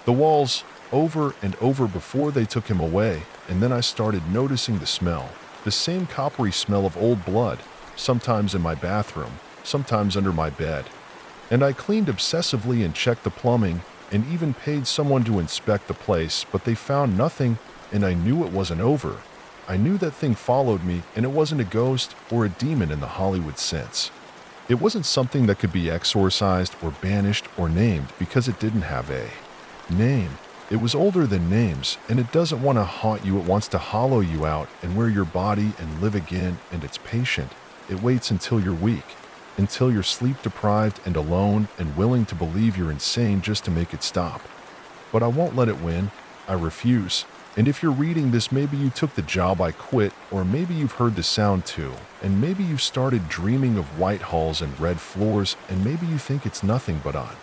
the walls over and over before they took him away, and then I started noticing the smell. The same coppery smell of old blood, sometimes in my bathroom, sometimes under my bed. And I cleaned obsessively and checked the plumbing, and even paid someone to inspect the place, but they found nothing, and I knew it wasn't over. I knew that thing followed me, and it wasn't a ghost or a demon in the Hollywood sense. It wasn't something that could be exorcised or banished or named because it didn't have a name. It was older than names, and it doesn't want to haunt you. It wants to hollow you out and wear your body and live again, and it's patient. It waits until you're weak, until you're sleep-deprived and alone and willing to believe you're insane just to make it stop. But I won't let it win. I refuse. And if you're reading this, maybe you took the job I quit, or maybe you've heard the sound too, and maybe you started dreaming of white halls and red floors, and maybe you think it's nothing, but I'm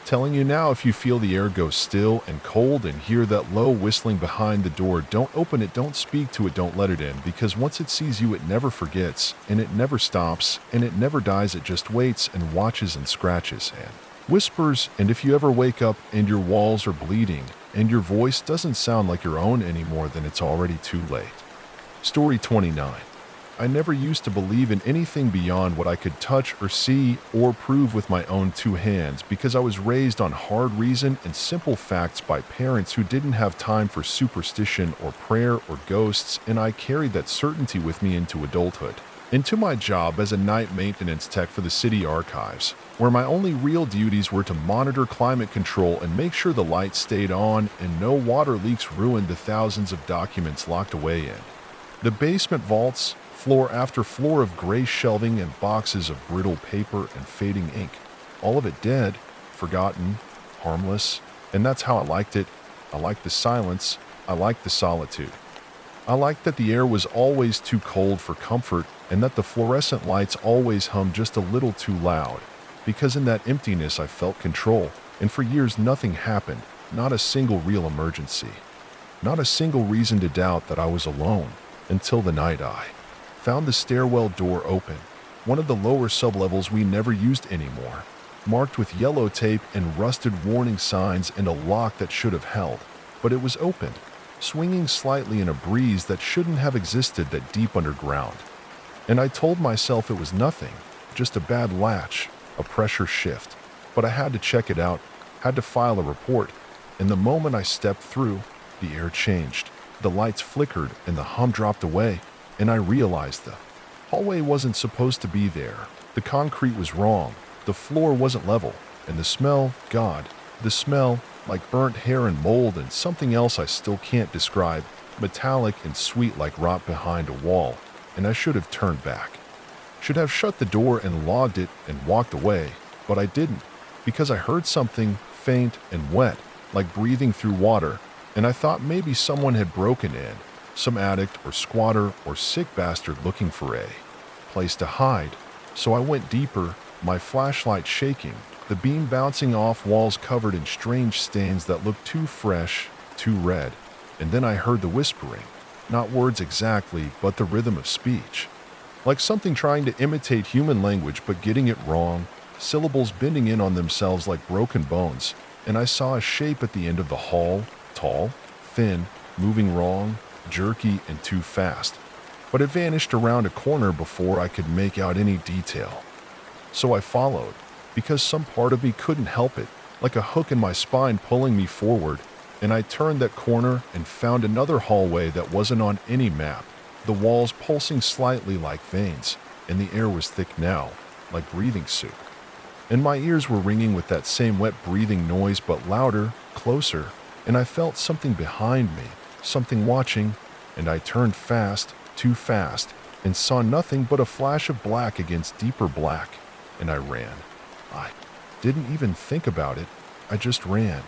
telling you now, if you feel the air go still and cold and hear that low whistling behind the door, don't open it, don't speak to it, don't let it in, because once it sees you, it never forgets, and it never stops, and it never dies. It just waits and watches and scratches and whispers, and if you ever wake up and your walls are bleeding and your voice doesn't sound like your own anymore, then it's already too late. Story 29. I never used to believe in anything beyond what I could touch or see or prove with my own two hands because I was raised on hard reason and simple facts by parents who didn't have time for superstition or prayer or ghosts, and I carried that certainty with me into adulthood. Into my job as a night maintenance tech for the city archives, where my only real duties were to monitor climate control and make sure the lights stayed on and no water leaks ruined the thousands of documents locked away in the basement vaults, floor after floor of gray shelving and boxes of brittle paper and fading ink. All of it dead, forgotten, harmless, and that's how I liked it. I liked the silence. I liked the solitude. I liked that the air was always too cold for comfort and that the fluorescent lights always hummed just a little too loud, because in that emptiness I felt control, and for years nothing happened, not a single real emergency, not a single reason to doubt that I was alone, until the night I found the stairwell door open, one of the lower sublevels we never used anymore, marked with yellow tape and rusted warning signs and a lock that should have held, but it was open, swinging slightly in a breeze that shouldn't have existed that deep underground. And I told myself it was nothing, just a bad latch, a pressure shift. But I had to check it out, had to file a report, and the moment I stepped through, the air changed. The lights flickered and the hum dropped away, and I realized the hallway wasn't supposed to be there. The concrete was wrong, the floor wasn't level, and the smell, God, the smell, like burnt hair and mold and something else I still can't describe, metallic and sweet like rot behind a wall. And I should have turned back. Should have shut the door and logged it and walked away, but I didn't, because I heard something faint and wet, like breathing through water, and I thought maybe someone had broken in, some addict or squatter or sick bastard looking for a place to hide. So I went deeper, my flashlight shaking, the beam bouncing off walls covered in strange stains that looked too fresh, too red, and then I heard the whispering. Not words exactly, but the rhythm of speech. Like something trying to imitate human language but getting it wrong, syllables bending in on themselves like broken bones, and I saw a shape at the end of the hall, tall, thin, moving wrong, jerky, and too fast. But it vanished around a corner before I could make out any detail. So I followed, because some part of me couldn't help it, like a hook in my spine pulling me forward, and I turned that corner and found another hallway that wasn't on any map, the walls pulsing slightly like veins, and the air was thick now, like breathing soup. And my ears were ringing with that same wet breathing noise but louder, closer, and I felt something behind me, something watching, and I turned fast, too fast, and saw nothing but a flash of black against deeper black, and I ran. I didn't even think about it, I just ran.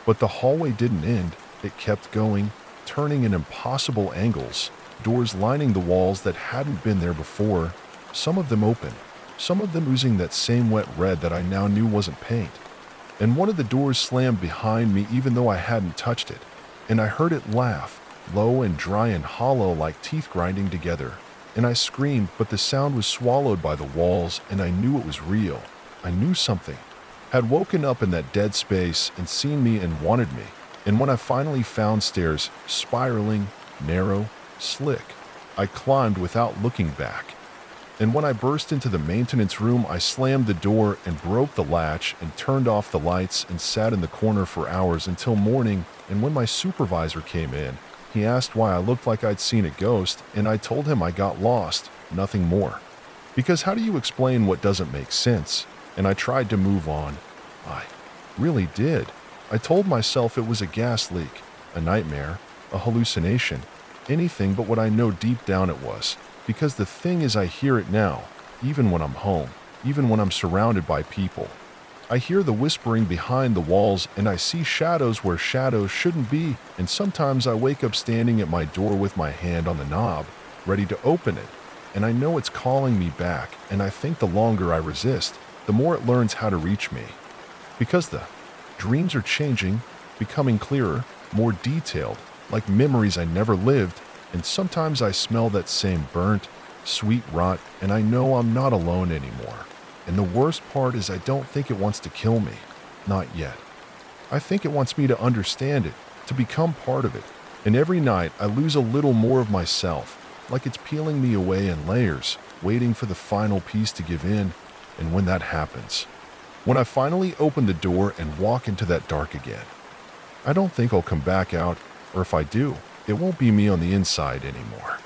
But the hallway didn't end, it kept going, turning in impossible angles, doors lining the walls that hadn't been there before, some of them open, some of them oozing that same wet red that I now knew wasn't paint. And one of the doors slammed behind me even though I hadn't touched it, and I heard it laugh, low and dry and hollow like teeth grinding together, and I screamed, but the sound was swallowed by the walls, and I knew it was real. I knew something had woken up in that dead space and seen me and wanted me. And when I finally found stairs, spiraling, narrow, slick, I climbed without looking back. And when I burst into the maintenance room, I slammed the door and broke the latch and turned off the lights and sat in the corner for hours until morning. And when my supervisor came in, he asked why I looked like I'd seen a ghost, and I told him I got lost, nothing more. Because how do you explain what doesn't make sense? And I tried to move on. I really did. I told myself it was a gas leak, a nightmare, a hallucination, anything but what I know deep down it was. Because the thing is, I hear it now, even when I'm home, even when I'm surrounded by people. I hear the whispering behind the walls, and I see shadows where shadows shouldn't be, and sometimes I wake up standing at my door with my hand on the knob, ready to open it, and I know it's calling me back, and I think the longer I resist, the more it learns how to reach me. Because the dreams are changing, becoming clearer, more detailed, like memories I never lived, and sometimes I smell that same burnt, sweet rot, and I know I'm not alone anymore. And the worst part is I don't think it wants to kill me. Not yet. I think it wants me to understand it, to become part of it. And every night I lose a little more of myself, like it's peeling me away in layers, waiting for the final piece to give in. And when that happens, when I finally open the door and walk into that dark again, I don't think I'll come back out, or if I do, it won't be me on the inside anymore.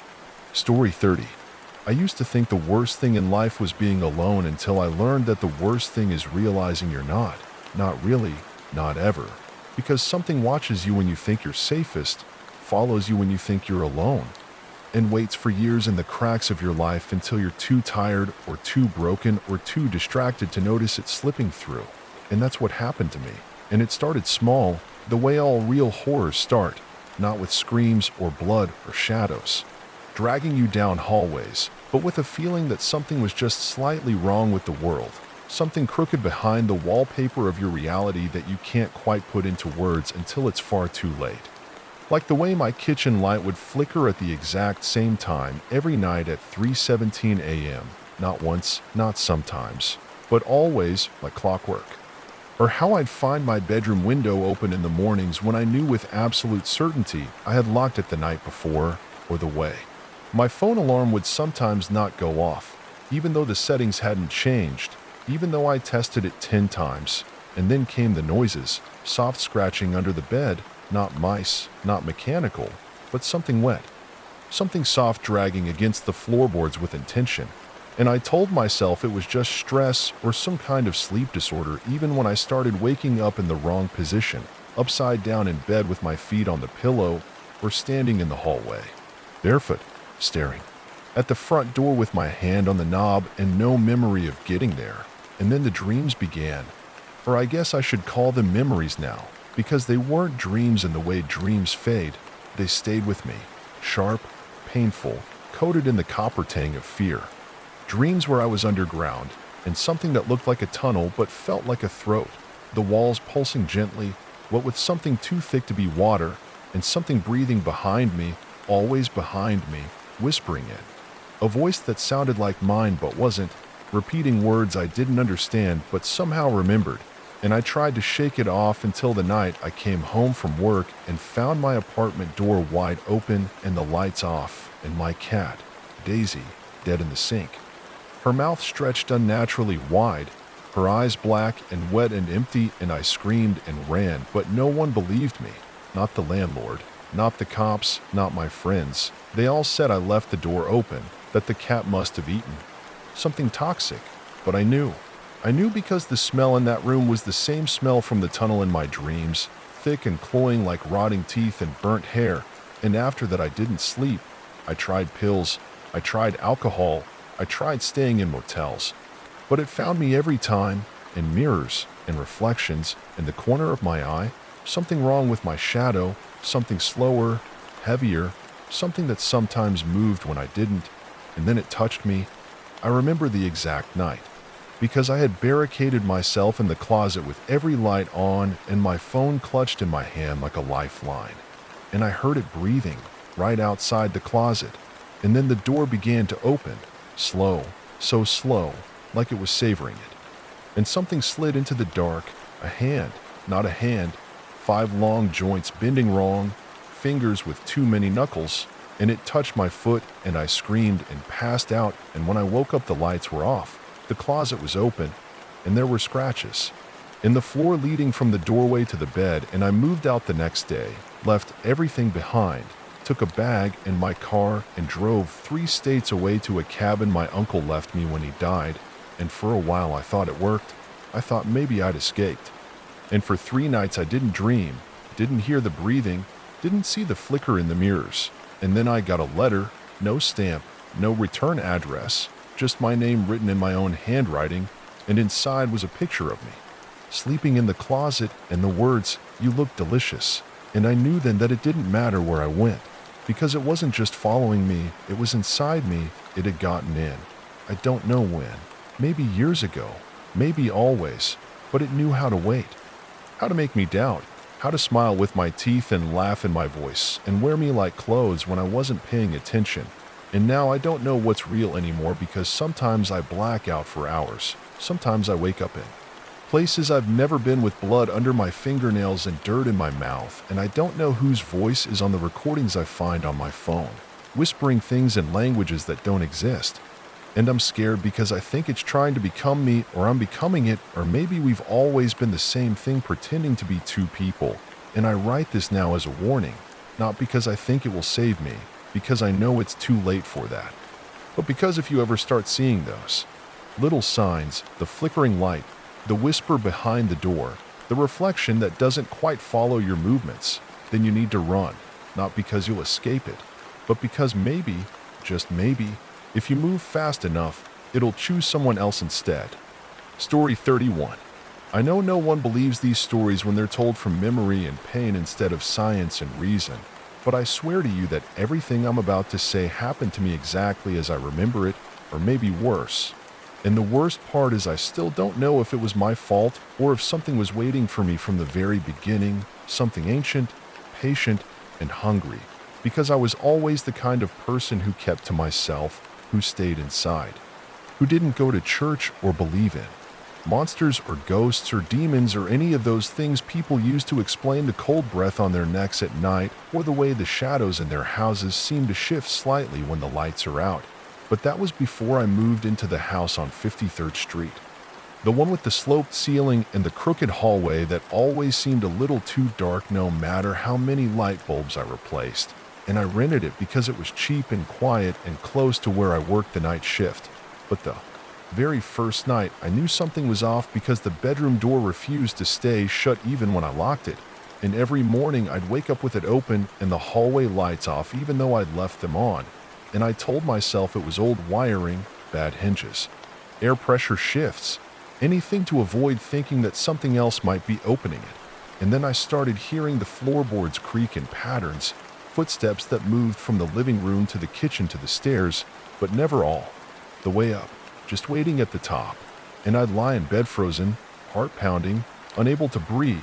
Story 30. I used to think the worst thing in life was being alone until I learned that the worst thing is realizing you're not. Not really, not ever. Because something watches you when you think you're safest, follows you when you think you're alone, and waits for years in the cracks of your life until you're too tired or too broken or too distracted to notice it slipping through. And that's what happened to me. And it started small, the way all real horrors start, not with screams or blood or shadows, dragging you down hallways, but with a feeling that something was just slightly wrong with the world, something crooked behind the wallpaper of your reality that you can't quite put into words until it's far too late. Like the way my kitchen light would flicker at the exact same time every night at 3:17 a.m., not once, not sometimes, but always like clockwork. Or how I'd find my bedroom window open in the mornings when I knew with absolute certainty I had locked it the night before, or the way my phone alarm would sometimes not go off, even though the settings hadn't changed, even though I tested it 10 times. And then came the noises, soft scratching under the bed, not mice, not mechanical, but something wet, something soft dragging against the floorboards with intention. And I told myself it was just stress or some kind of sleep disorder even when I started waking up in the wrong position, upside down in bed with my feet on the pillow, or standing in the hallway, barefoot, staring at the front door with my hand on the knob and no memory of getting there. And then the dreams began, or I guess I should call them memories now, because they weren't dreams in the way dreams fade. They stayed with me, sharp, painful, coated in the copper tang of fear. Dreams where I was underground, in something that looked like a tunnel but felt like a throat, the walls pulsing gently, what with something too thick to be water, and something breathing behind me, always behind me, whispering in. A voice that sounded like mine but wasn't, repeating words I didn't understand but somehow remembered. And I tried to shake it off until the night I came home from work and found my apartment door wide open and the lights off, and my cat, Daisy, dead in the sink. Her mouth stretched unnaturally wide, her eyes black and wet and empty, and I screamed and ran, but no one believed me. Not the landlord, not the cops, not my friends. They all said I left the door open, that the cat must have eaten something toxic, but I knew. I knew because the smell in that room was the same smell from the tunnel in my dreams, thick and cloying like rotting teeth and burnt hair. And after that I didn't sleep. I tried pills, I tried alcohol, I tried staying in motels. But it found me every time, in mirrors and reflections, in the corner of my eye, something wrong with my shadow, something slower, heavier, something that sometimes moved when I didn't, and then it touched me. I remember the exact night, because I had barricaded myself in the closet with every light on and my phone clutched in my hand like a lifeline. And I heard it breathing right outside the closet, and then the door began to open, slow, so slow, like it was savoring it. And something slid into the dark, a hand, not a hand, 5 long joints bending wrong, fingers with too many knuckles, and it touched my foot and I screamed and passed out, and when I woke up the lights were off. The closet was open, and there were scratches in the floor leading from the doorway to the bed, and I moved out the next day, left everything behind, took a bag and my car, and drove 3 states away to a cabin my uncle left me when he died. And for a while I thought it worked. I thought maybe I'd escaped. And for 3 nights I didn't dream, didn't hear the breathing, didn't see the flicker in the mirrors. And then I got a letter, no stamp, no return address, just my name written in my own handwriting, and inside was a picture of me, sleeping in the closet, and the words, "You look delicious." And I knew then that it didn't matter where I went, because it wasn't just following me, it was inside me, it had gotten in. I don't know when, maybe years ago, maybe always, but it knew how to wait, how to make me doubt, how to smile with my teeth and laugh in my voice, and wear me like clothes when I wasn't paying attention. And now I don't know what's real anymore, because sometimes I black out for hours. Sometimes I wake up in places I've never been with blood under my fingernails and dirt in my mouth, and I don't know whose voice is on the recordings I find on my phone. whispering things in languages that don't exist. And I'm scared because I think it's trying to become me, or I'm becoming it, or maybe we've always been the same thing pretending to be two people. And I write this now as a warning, not because I think it will save me, because I know it's too late for that. But because if you ever start seeing those little signs, the flickering light, the whisper behind the door, the reflection that doesn't quite follow your movements, then you need to run, not because you'll escape it, but because maybe, just maybe, if you move fast enough, it'll choose someone else instead. Story 31. I know no one believes these stories when they're told from memory and pain instead of science and reason, but I swear to you that everything I'm about to say happened to me exactly as I remember it, or maybe worse. And the worst part is I still don't know if it was my fault or if something was waiting for me from the very beginning, something ancient, patient, and hungry, because I was always the kind of person who kept to myself, who stayed inside, who didn't go to church or believe in monsters or ghosts or demons or any of those things people use to explain the cold breath on their necks at night or the way the shadows in their houses seem to shift slightly when the lights are out. But that was before I moved into the house on 53rd Street. The one with the sloped ceiling and the crooked hallway that always seemed a little too dark no matter how many light bulbs I replaced. And I rented it because it was cheap and quiet and close to where I worked the night shift. But the very first night, I knew something was off because the bedroom door refused to stay shut even when I locked it. And every morning I'd wake up with it open and the hallway lights off even though I'd left them on. And I told myself it was old wiring, bad hinges, air pressure shifts, anything to avoid thinking that something else might be opening it. And then I started hearing the floorboards creak in patterns, footsteps that moved from the living room to the kitchen to the stairs, but never all the way up, just waiting at the top. And I'd lie in bed frozen, heart pounding, unable to breathe,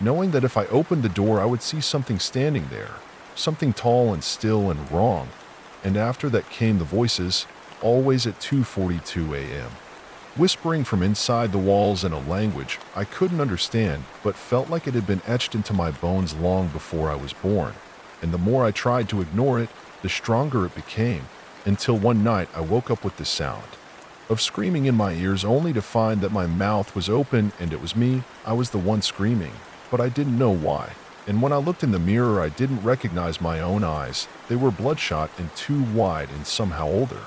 knowing that if I opened the door I would see something standing there, something tall and still and wrong. And after that came the voices, always at 2:42 a.m., whispering from inside the walls in a language I couldn't understand but felt like it had been etched into my bones long before I was born. And the more I tried to ignore it, the stronger it became, until one night I woke up with the sound of screaming in my ears only to find that my mouth was open and it was me. I was the one screaming, but I didn't know why. And when I looked in the mirror, I didn't recognize my own eyes. They were bloodshot and too wide and somehow older,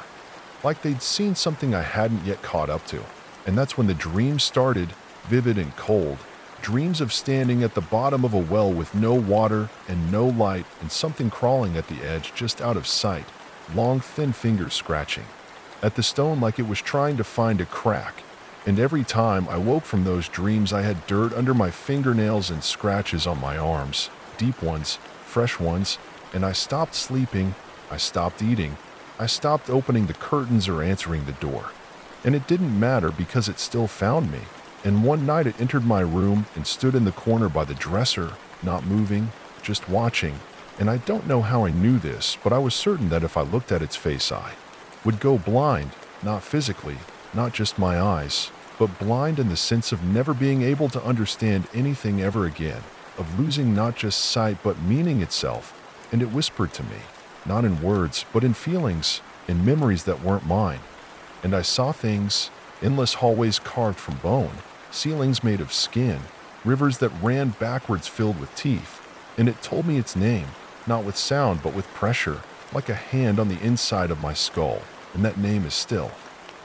like they'd seen something I hadn't yet caught up to. And that's when the dream started, vivid and cold. Dreams of standing at the bottom of a well with no water and no light and something crawling at the edge just out of sight, long thin fingers scratching at the stone like it was trying to find a crack. And every time I woke from those dreams I had dirt under my fingernails and scratches on my arms, deep ones, fresh ones, and I stopped sleeping, I stopped eating, I stopped opening the curtains or answering the door. And it didn't matter because it still found me. And one night it entered my room and stood in the corner by the dresser, not moving, just watching. And I don't know how I knew this, but I was certain that if I looked at its face I would go blind, not physically, not just my eyes, but blind in the sense of never being able to understand anything ever again, of losing not just sight but meaning itself. And it whispered to me, not in words, but in feelings, in memories that weren't mine. And I saw things, endless hallways carved from bone, ceilings made of skin, rivers that ran backwards filled with teeth. And it told me its name, not with sound but with pressure, like a hand on the inside of my skull. And that name is still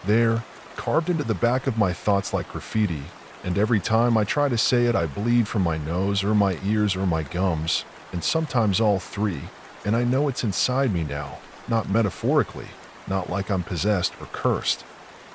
there, carved into the back of my thoughts like graffiti. And every time I try to say it I bleed from my nose or my ears or my gums, and sometimes all three. And I know it's inside me now, not metaphorically, not like I'm possessed or cursed,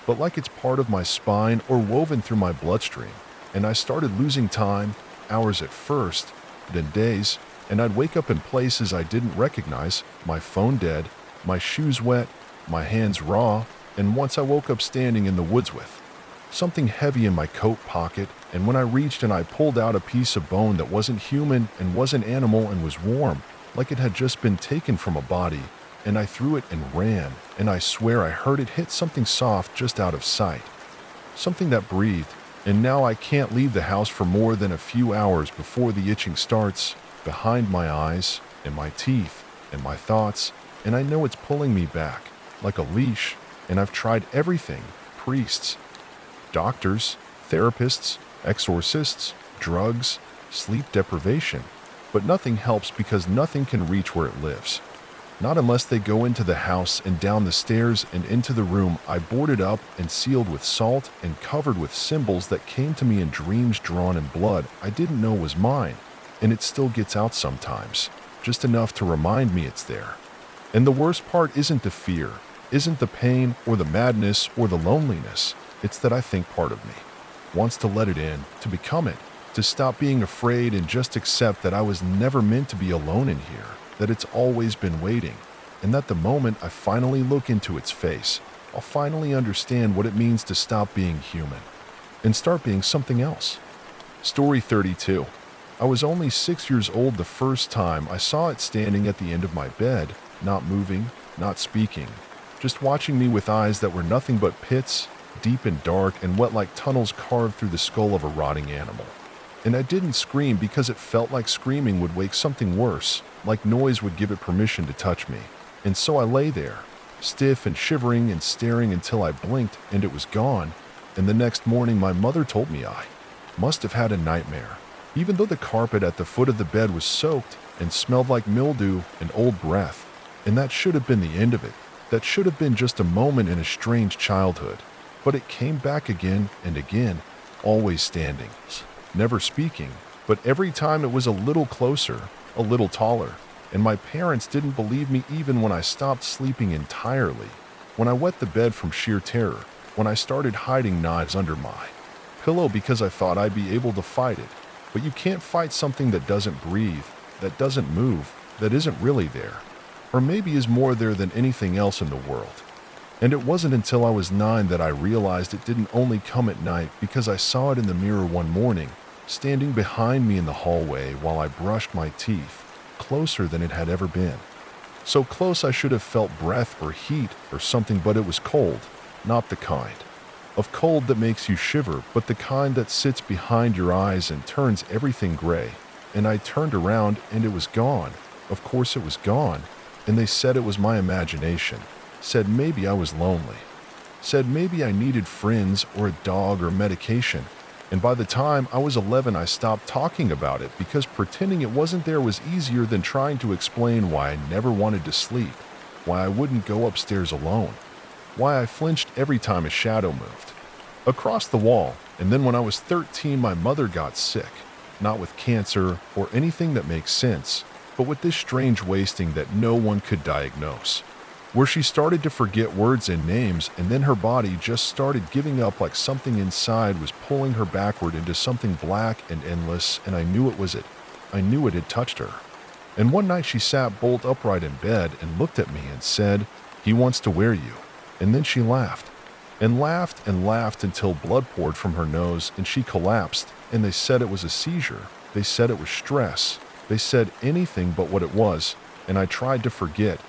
but like it's part of my spine or woven through my bloodstream. And I started losing time, hours at first, then days, and I'd wake up in places I didn't recognize, my phone dead, my shoes wet, my hands raw, and once I woke up standing in the woods with something heavy in my coat pocket, and when I reached and I pulled out a piece of bone that wasn't human and wasn't animal and was warm, like it had just been taken from a body, and I threw it and ran, and I swear I heard it hit something soft just out of sight, something that breathed. And now I can't leave the house for more than a few hours before the itching starts, behind my eyes, and my teeth, and my thoughts, and I know it's pulling me back, like a leash, and I've tried everything: priests, doctors, therapists, exorcists, drugs, sleep deprivation. But nothing helps because nothing can reach where it lives. Not unless they go into the house and down the stairs and into the room I boarded up and sealed with salt and covered with symbols that came to me in dreams drawn in blood I didn't know was mine. And it still gets out sometimes, just enough to remind me it's there. And the worst part isn't the fear, isn't the pain or the madness or the loneliness. It's that I think part of me wants to let it in, to become it, to stop being afraid and just accept that I was never meant to be alone in here, that it's always been waiting, and that the moment I finally look into its face, I'll finally understand what it means to stop being human and start being something else. Story 32. I was only 6 years old the first time I saw it standing at the end of my bed, not moving, not speaking, just watching me with eyes that were nothing but pits, deep and dark and wet like tunnels carved through the skull of a rotting animal. And I didn't scream because it felt like screaming would wake something worse, like noise would give it permission to touch me. And so I lay there, stiff and shivering and staring until I blinked and it was gone. And the next morning my mother told me I must have had a nightmare, even though the carpet at the foot of the bed was soaked and smelled like mildew and old breath. And that should have been the end of it. That should have been just a moment in a strange childhood. But it came back again and again, always standing, never speaking, but every time it was a little closer, a little taller, and my parents didn't believe me even when I stopped sleeping entirely, when I wet the bed from sheer terror, when I started hiding knives under my pillow because I thought I'd be able to fight it. But you can't fight something that doesn't breathe, that doesn't move, that isn't really there, or maybe is more there than anything else in the world. And it wasn't until I was 9 that I realized it didn't only come at night, because I saw it in the mirror one morning, standing behind me in the hallway while I brushed my teeth, closer than it had ever been. So close I should have felt breath or heat or something, but it was cold, not the kind of cold that makes you shiver, but the kind that sits behind your eyes and turns everything gray. And I turned around and it was gone. Of course it was gone. And they said it was my imagination. Said maybe I was lonely. Said maybe I needed friends or a dog or medication. And by the time I was 11, I stopped talking about it because pretending it wasn't there was easier than trying to explain why I never wanted to sleep, why I wouldn't go upstairs alone, why I flinched every time a shadow moved across the wall. And then when I was 13, my mother got sick, not with cancer or anything that makes sense, but with this strange wasting that no one could diagnose, where she started to forget words and names, and then her body just started giving up, like something inside was pulling her backward into something black and endless, and I knew it was it. I knew it had touched her. And one night she sat bolt upright in bed and looked at me and said, "He wants to wear you." And then she laughed, and laughed and laughed until blood poured from her nose and she collapsed, and they said it was a seizure. They said it was stress. They said anything but what it was, and I tried to forget.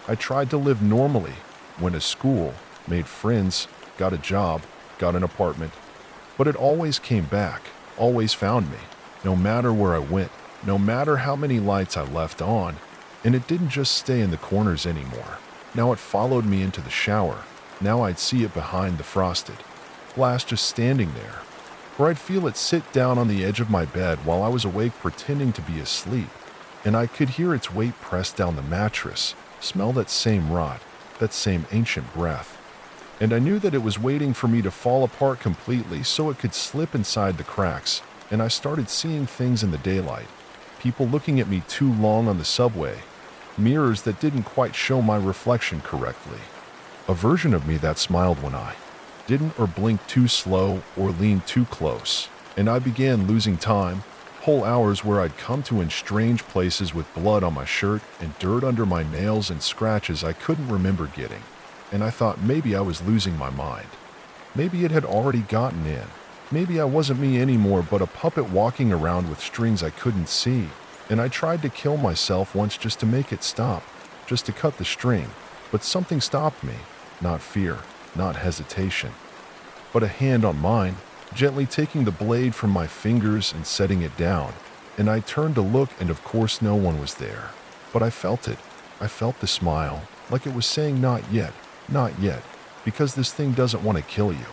I tried to live normally, went to school, made friends, got a job, got an apartment. But it always came back, always found me, no matter where I went, no matter how many lights I left on. And it didn't just stay in the corners anymore. Now it followed me into the shower. Now I'd see it behind the frosted glass, just standing there. Or I'd feel it sit down on the edge of my bed while I was awake pretending to be asleep. And I could hear its weight press down the mattress, smell that same rot, that same ancient breath. And I knew that it was waiting for me to fall apart completely so it could slip inside the cracks. And I started seeing things in the daylight. People looking at me too long on the subway. Mirrors that didn't quite show my reflection correctly. A version of me that smiled when I didn't, or blinked too slow, or leaned too close. And I began losing time. Whole hours where I'd come to in strange places with blood on my shirt and dirt under my nails and scratches I couldn't remember getting. And I thought maybe I was losing my mind. Maybe it had already gotten in. Maybe I wasn't me anymore, but a puppet walking around with strings I couldn't see. And I tried to kill myself once just to make it stop, just to cut the string. But something stopped me. Not fear, not hesitation, but a hand on mine, gently taking the blade from my fingers and setting it down. And I turned to look, and of course no one was there. But I felt it. I felt the smile, like it was saying not yet, because this thing doesn't want to kill you.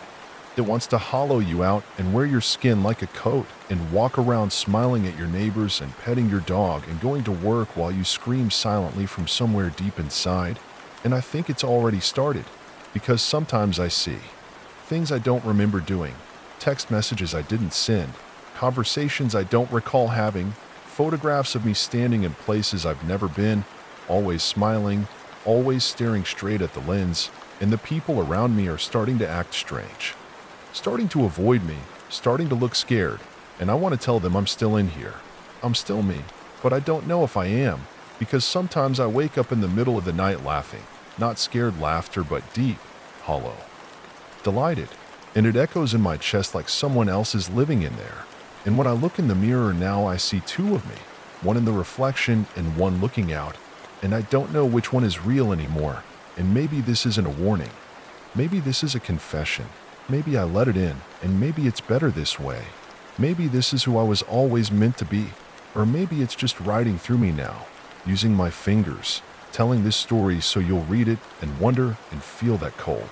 It wants to hollow you out and wear your skin like a coat and walk around smiling at your neighbors and petting your dog and going to work while you scream silently from somewhere deep inside. And I think it's already started, because sometimes I see things I don't remember doing, text messages I didn't send, conversations I don't recall having, photographs of me standing in places I've never been, always smiling, always staring straight at the lens, and the people around me are starting to act strange, starting to avoid me, starting to look scared, and I want to tell them I'm still in here. I'm still me, but I don't know if I am, because sometimes I wake up in the middle of the night laughing, not scared laughter, but deep, hollow, delighted, and it echoes in my chest like someone else is living in there. And when I look in the mirror now, I see two of me, one in the reflection and one looking out, and I don't know which one is real anymore. And maybe this isn't a warning. Maybe this is a confession. Maybe I let it in, and maybe it's better this way. Maybe this is who I was always meant to be. Or maybe it's just riding through me now, using my fingers, telling this story so you'll read it and wonder and feel that cold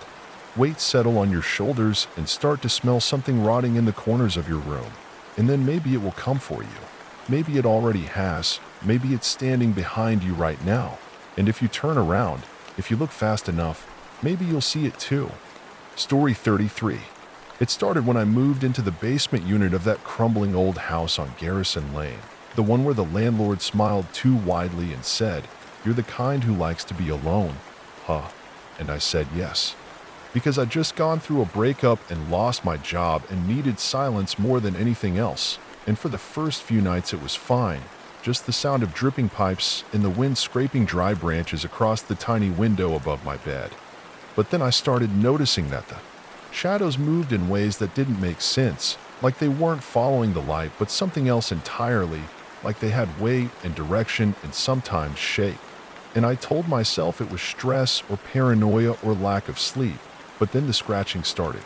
weight settle on your shoulders and start to smell something rotting in the corners of your room. And then maybe it will come for you. Maybe it already has. Maybe it's standing behind you right now. And if you turn around, if you look fast enough, maybe you'll see it too. Story 33. It started when I moved into the basement unit of that crumbling old house on Garrison Lane, the one where the landlord smiled too widely and said, "You're the kind who likes to be alone, huh?" And I said yes. Because I'd just gone through a breakup and lost my job and needed silence more than anything else. And for the first few nights it was fine, just the sound of dripping pipes and the wind scraping dry branches across the tiny window above my bed. But then I started noticing that the shadows moved in ways that didn't make sense, like they weren't following the light but something else entirely, like they had weight and direction and sometimes shape. And I told myself it was stress or paranoia or lack of sleep. But then the scratching started,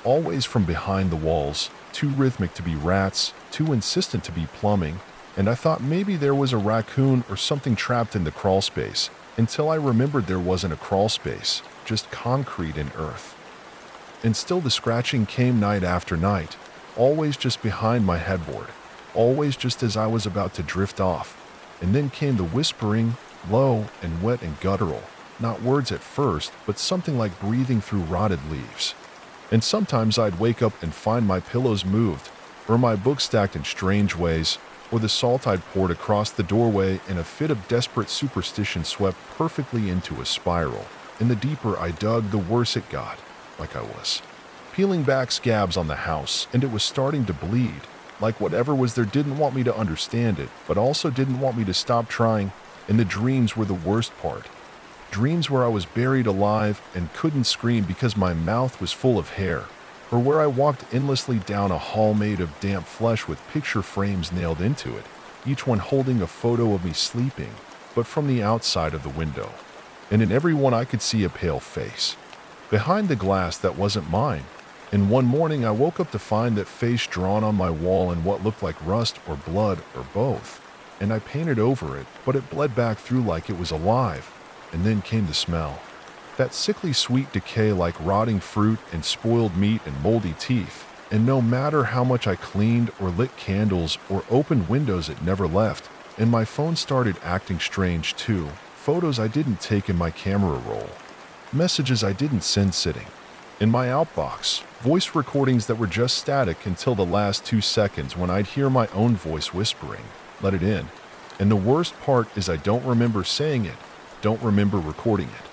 always from behind the walls, too rhythmic to be rats, too insistent to be plumbing, and I thought maybe there was a raccoon or something trapped in the crawl space, until I remembered there wasn't a crawl space, just concrete and earth. And still the scratching came night after night, always just behind my headboard, always just as I was about to drift off, and then came the whispering, low and wet and guttural. Not words at first, but something like breathing through rotted leaves. And sometimes I'd wake up and find my pillows moved, or my books stacked in strange ways, or the salt I'd poured across the doorway in a fit of desperate superstition swept perfectly into a spiral. And the deeper I dug, the worse it got, like I was peeling back scabs on the house, and it was starting to bleed, like whatever was there didn't want me to understand it, but also didn't want me to stop trying. And the dreams were the worst part. Dreams where I was buried alive and couldn't scream because my mouth was full of hair, or where I walked endlessly down a hall made of damp flesh with picture frames nailed into it, each one holding a photo of me sleeping, but from the outside of the window. And in every one I could see a pale face, behind the glass that wasn't mine. And one morning I woke up to find that face drawn on my wall in what looked like rust or blood or both. And I painted over it, but it bled back through like it was alive. And then came the smell. That sickly sweet decay like rotting fruit and spoiled meat and moldy teeth. And no matter how much I cleaned or lit candles or opened windows, it never left. And my phone started acting strange too. Photos I didn't take in my camera roll. Messages I didn't send sitting in my outbox. Voice recordings that were just static until the last 2 seconds when I'd hear my own voice whispering, "Let it in." And the worst part is I don't remember saying it. Don't remember recording it.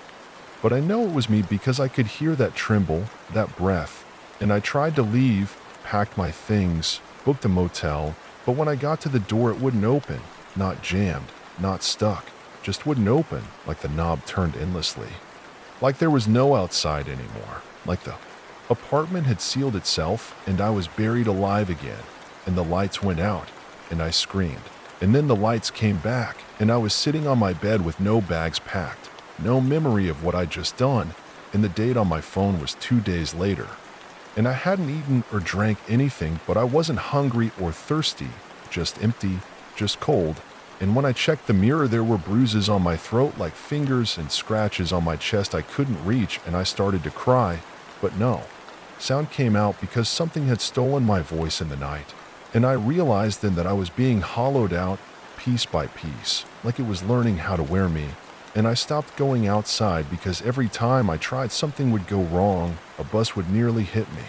But I know it was me because I could hear that tremble, that breath, and I tried to leave, packed my things, booked a motel, but when I got to the door it wouldn't open, not jammed, not stuck, just wouldn't open, like the knob turned endlessly. Like there was no outside anymore, like the apartment had sealed itself and I was buried alive again, and the lights went out, and I screamed. And then the lights came back, and I was sitting on my bed with no bags packed, no memory of what I'd just done, and the date on my phone was 2 days later. And I hadn't eaten or drank anything, but I wasn't hungry or thirsty, just empty, just cold, And when I checked the mirror, there were bruises on my throat like fingers and scratches on my chest I couldn't reach, and I started to cry. But no. Sound came out because something had stolen my voice in the night. And I realized then that I was being hollowed out piece by piece, like it was learning how to wear me. And I stopped going outside because every time I tried, something would go wrong. A bus would nearly hit me,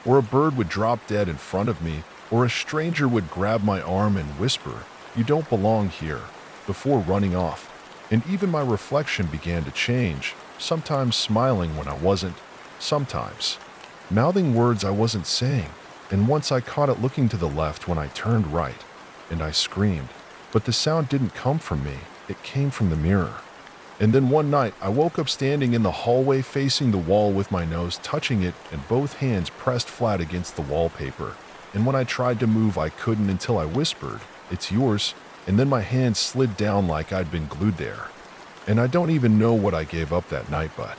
or a bird would drop dead in front of me, or a stranger would grab my arm and whisper, "You don't belong here," before running off. And even my reflection began to change, sometimes smiling when I wasn't, sometimes mouthing words I wasn't saying. And once I caught it looking to the left when I turned right, and I screamed. But the sound didn't come from me, it came from the mirror. And then one night, I woke up standing in the hallway facing the wall with my nose touching it and both hands pressed flat against the wallpaper. And when I tried to move, I couldn't until I whispered, "It's yours," and then my hands slid down like I'd been glued there. And I don't even know what I gave up that night, but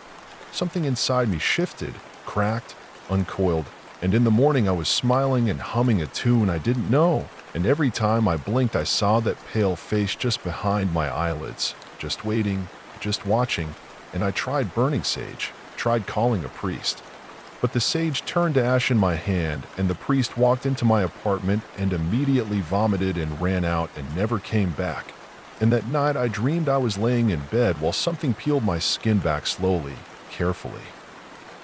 something inside me shifted, cracked, uncoiled, and in the morning I was smiling and humming a tune I didn't know. And every time I blinked, I saw that pale face just behind my eyelids, just waiting, just watching. And I tried burning sage, tried calling a priest. But the sage turned to ash in my hand, and the priest walked into my apartment and immediately vomited and ran out and never came back. And that night I dreamed I was laying in bed while something peeled my skin back slowly, carefully.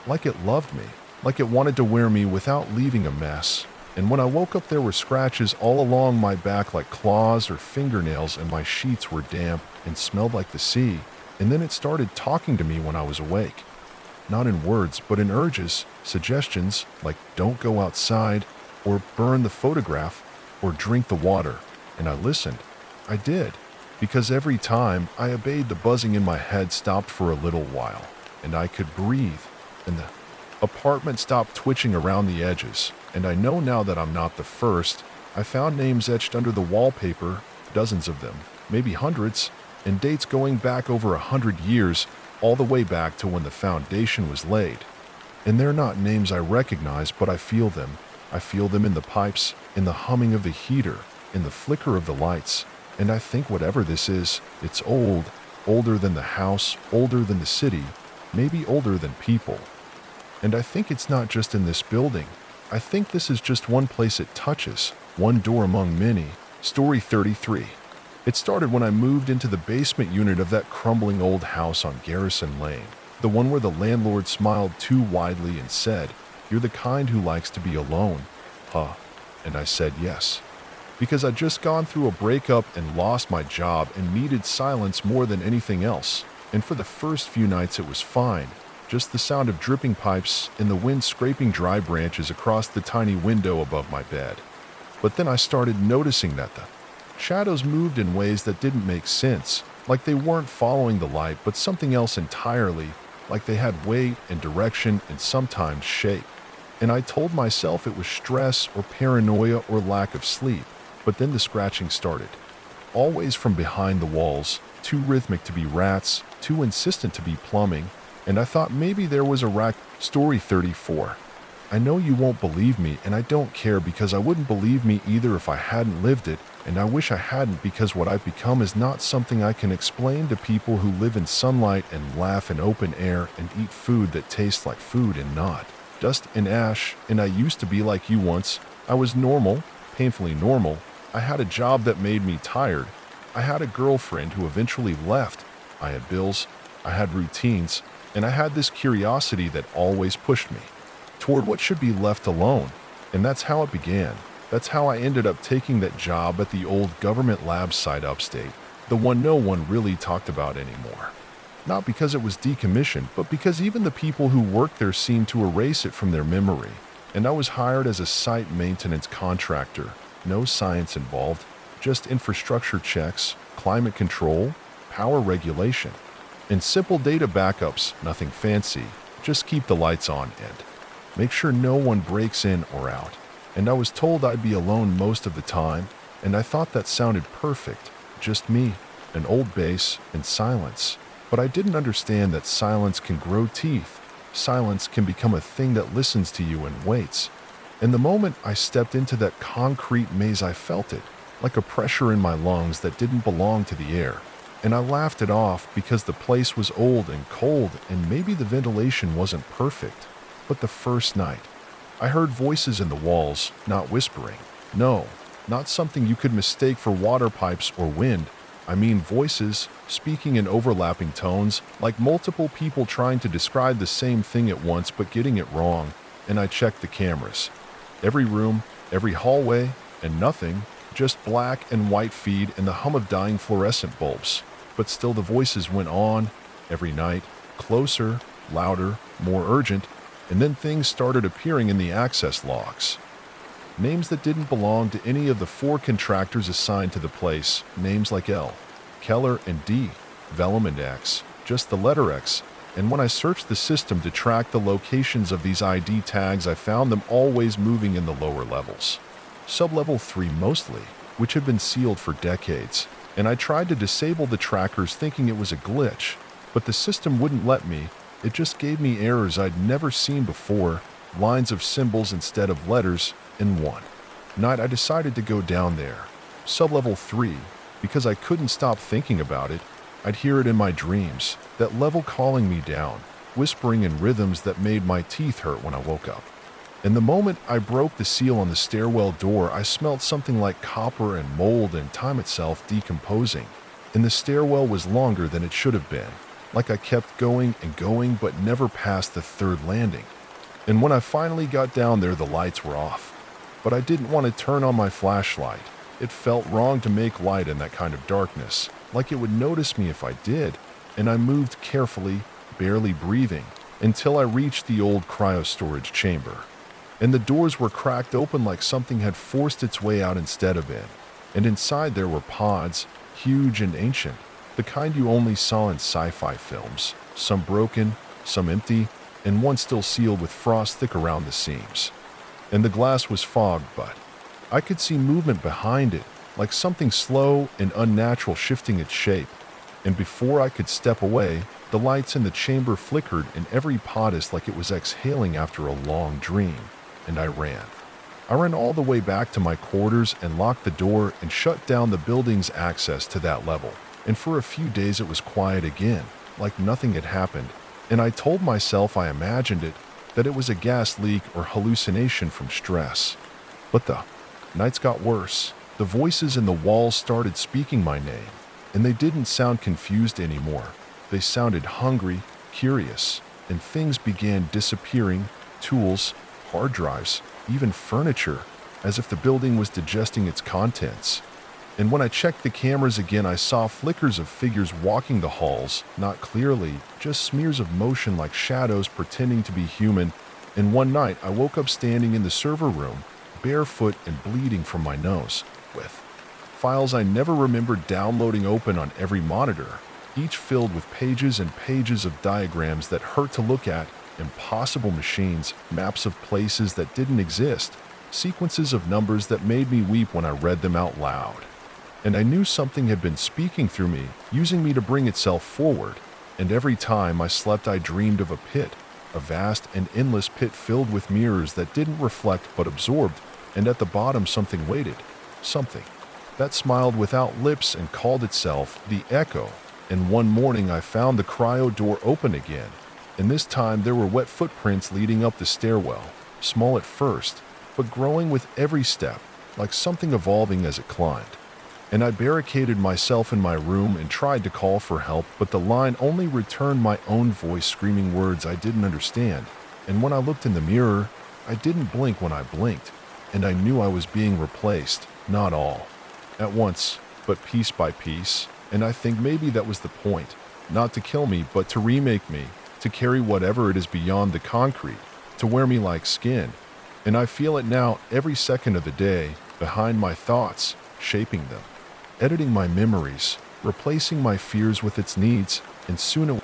Like it loved me, like it wanted to wear me without leaving a mess. And when I woke up, there were scratches all along my back like claws or fingernails, and my sheets were damp and smelled like the sea. And then it started talking to me when I was awake. Not in words, but in urges, suggestions like don't go outside, or burn the photograph, or drink the water. And I listened. I did. Because every time I obeyed, the buzzing in my head stopped for a little while, and I could breathe. And the apartment stopped twitching around the edges. And I know now that I'm not the first. I found names etched under the wallpaper, dozens of them, maybe hundreds, and dates going back over 100 years, all the way back to when the foundation was laid. And they're not names I recognize, but I feel them. I feel them in the pipes, in the humming of the heater, in the flicker of the lights. And I think whatever this is, it's old, older than the house, older than the city, maybe older than people. And I think it's not just in this building. I think this is just one place it touches, one door among many. Story 33. It started when I moved into the basement unit of that crumbling old house on Garrison Lane, the one where the landlord smiled too widely and said, "You're the kind who likes to be alone, huh?" And I said yes. Because I'd just gone through a breakup and lost my job and needed silence more than anything else. And for the first few nights it was fine, just the sound of dripping pipes and the wind scraping dry branches across the tiny window above my bed. But then I started noticing that the shadows moved in ways that didn't make sense, like they weren't following the light but something else entirely, like they had weight and direction and sometimes shape. And I told myself it was stress or paranoia or lack of sleep. But then the scratching started, always from behind the walls, too rhythmic to be rats, too insistent to be plumbing, and I thought maybe there was a rack. Story 34. I know you won't believe me, and I don't care because I wouldn't believe me either if I hadn't lived it, and I wish I hadn't because what I've become is not something I can explain to people who live in sunlight and laugh in open air and eat food that tastes like food and not dust and ash. And I used to be like you once. I was normal, painfully normal. I had a job that made me tired. I had a girlfriend who eventually left. I had bills. I had routines. And I had this curiosity that always pushed me toward what should be left alone. And that's how it began. That's how I ended up taking that job at the old government lab site upstate, the one no one really talked about anymore. Not because it was decommissioned, but because even the people who worked there seemed to erase it from their memory. And I was hired as a site maintenance contractor. No science involved, just infrastructure checks, climate control, power regulation, and simple data backups, nothing fancy. Just keep the lights on and make sure no one breaks in or out. And I was told I'd be alone most of the time, and I thought that sounded perfect. Just me, an old bass, and silence. But I didn't understand that silence can grow teeth. Silence can become a thing that listens to you and waits. And the moment I stepped into that concrete maze, I felt it. like a pressure in my lungs that didn't belong to the air. And I laughed it off because the place was old and cold and maybe the ventilation wasn't perfect. But the first night, I heard voices in the walls, not whispering. No, not something you could mistake for water pipes or wind. I mean voices, speaking in overlapping tones, like multiple people trying to describe the same thing at once but getting it wrong. And I checked the cameras. Every room, every hallway, and nothing, just black and white feed and the hum of dying fluorescent bulbs. But still the voices went on, every night, closer, louder, more urgent, and then things started appearing in the access logs. Names that didn't belong to any of the 4 contractors assigned to the place, names like L, Keller, and D, Vellum and X, just the letter X. And when I searched the system to track the locations of these ID tags, I found them always moving in the lower levels. Sublevel 3 mostly, which had been sealed for decades. And I tried to disable the trackers thinking it was a glitch, but the system wouldn't let me. It just gave me errors I'd never seen before, lines of symbols instead of letters. In one night I decided to go down there, sublevel 3, because I couldn't stop thinking about it. I'd hear it in my dreams, that level calling me down, whispering in rhythms that made my teeth hurt when I woke up. And the moment I broke the seal on the stairwell door, I smelled something like copper and mold and time itself decomposing. And the stairwell was longer than it should have been, like I kept going and going but never passed the 3rd landing. And when I finally got down there, the lights were off. But I didn't want to turn on my flashlight. It felt wrong to make light in that kind of darkness, like it would notice me if I did. And I moved carefully, barely breathing, until I reached the old cryo-storage chamber. And the doors were cracked open like something had forced its way out instead of in. And inside there were pods, huge and ancient, the kind you only saw in sci-fi films, some broken, some empty, and one still sealed with frost thick around the seams. And the glass was fogged, but I could see movement behind it, like something slow and unnatural shifting its shape. And before I could step away, the lights in the chamber flickered and every potus like it was exhaling after a long dream. And I ran. I ran all the way back to my quarters and locked the door and shut down the building's access to that level. And for a few days it was quiet again, like nothing had happened. And I told myself I imagined it, that it was a gas leak or hallucination from stress. But the nights got worse. The voices in the walls started speaking my name, and they didn't sound confused anymore. They sounded hungry, curious, and things began disappearing, tools, hard drives, even furniture, as if the building was digesting its contents. And when I checked the cameras again, I saw flickers of figures walking the halls, not clearly, just smears of motion like shadows pretending to be human. And one night, I woke up standing in the server room, barefoot and bleeding from my nose, with files I never remembered downloading open on every monitor, each filled with pages and pages of diagrams that hurt to look at, impossible machines, maps of places that didn't exist, sequences of numbers that made me weep when I read them out loud. And I knew something had been speaking through me, using me to bring itself forward. And every time I slept, I dreamed of a pit, a vast and endless pit filled with mirrors that didn't reflect but absorbed, and at the bottom something waited, something that smiled without lips and called itself the Echo. And one morning I found the cryo door open again, and this time there were wet footprints leading up the stairwell, small at first, but growing with every step, like something evolving as it climbed. And I barricaded myself in my room and tried to call for help, but the line only returned my own voice screaming words I didn't understand. And when I looked in the mirror, I didn't blink when I blinked, and I knew I was being replaced, not all at once, but piece by piece. And I think maybe that was the point, not to kill me, but to remake me, to carry whatever it is beyond the concrete, to wear me like skin. And I feel it now every second of the day, behind my thoughts, shaping them, editing my memories, replacing my fears with its needs, and soon it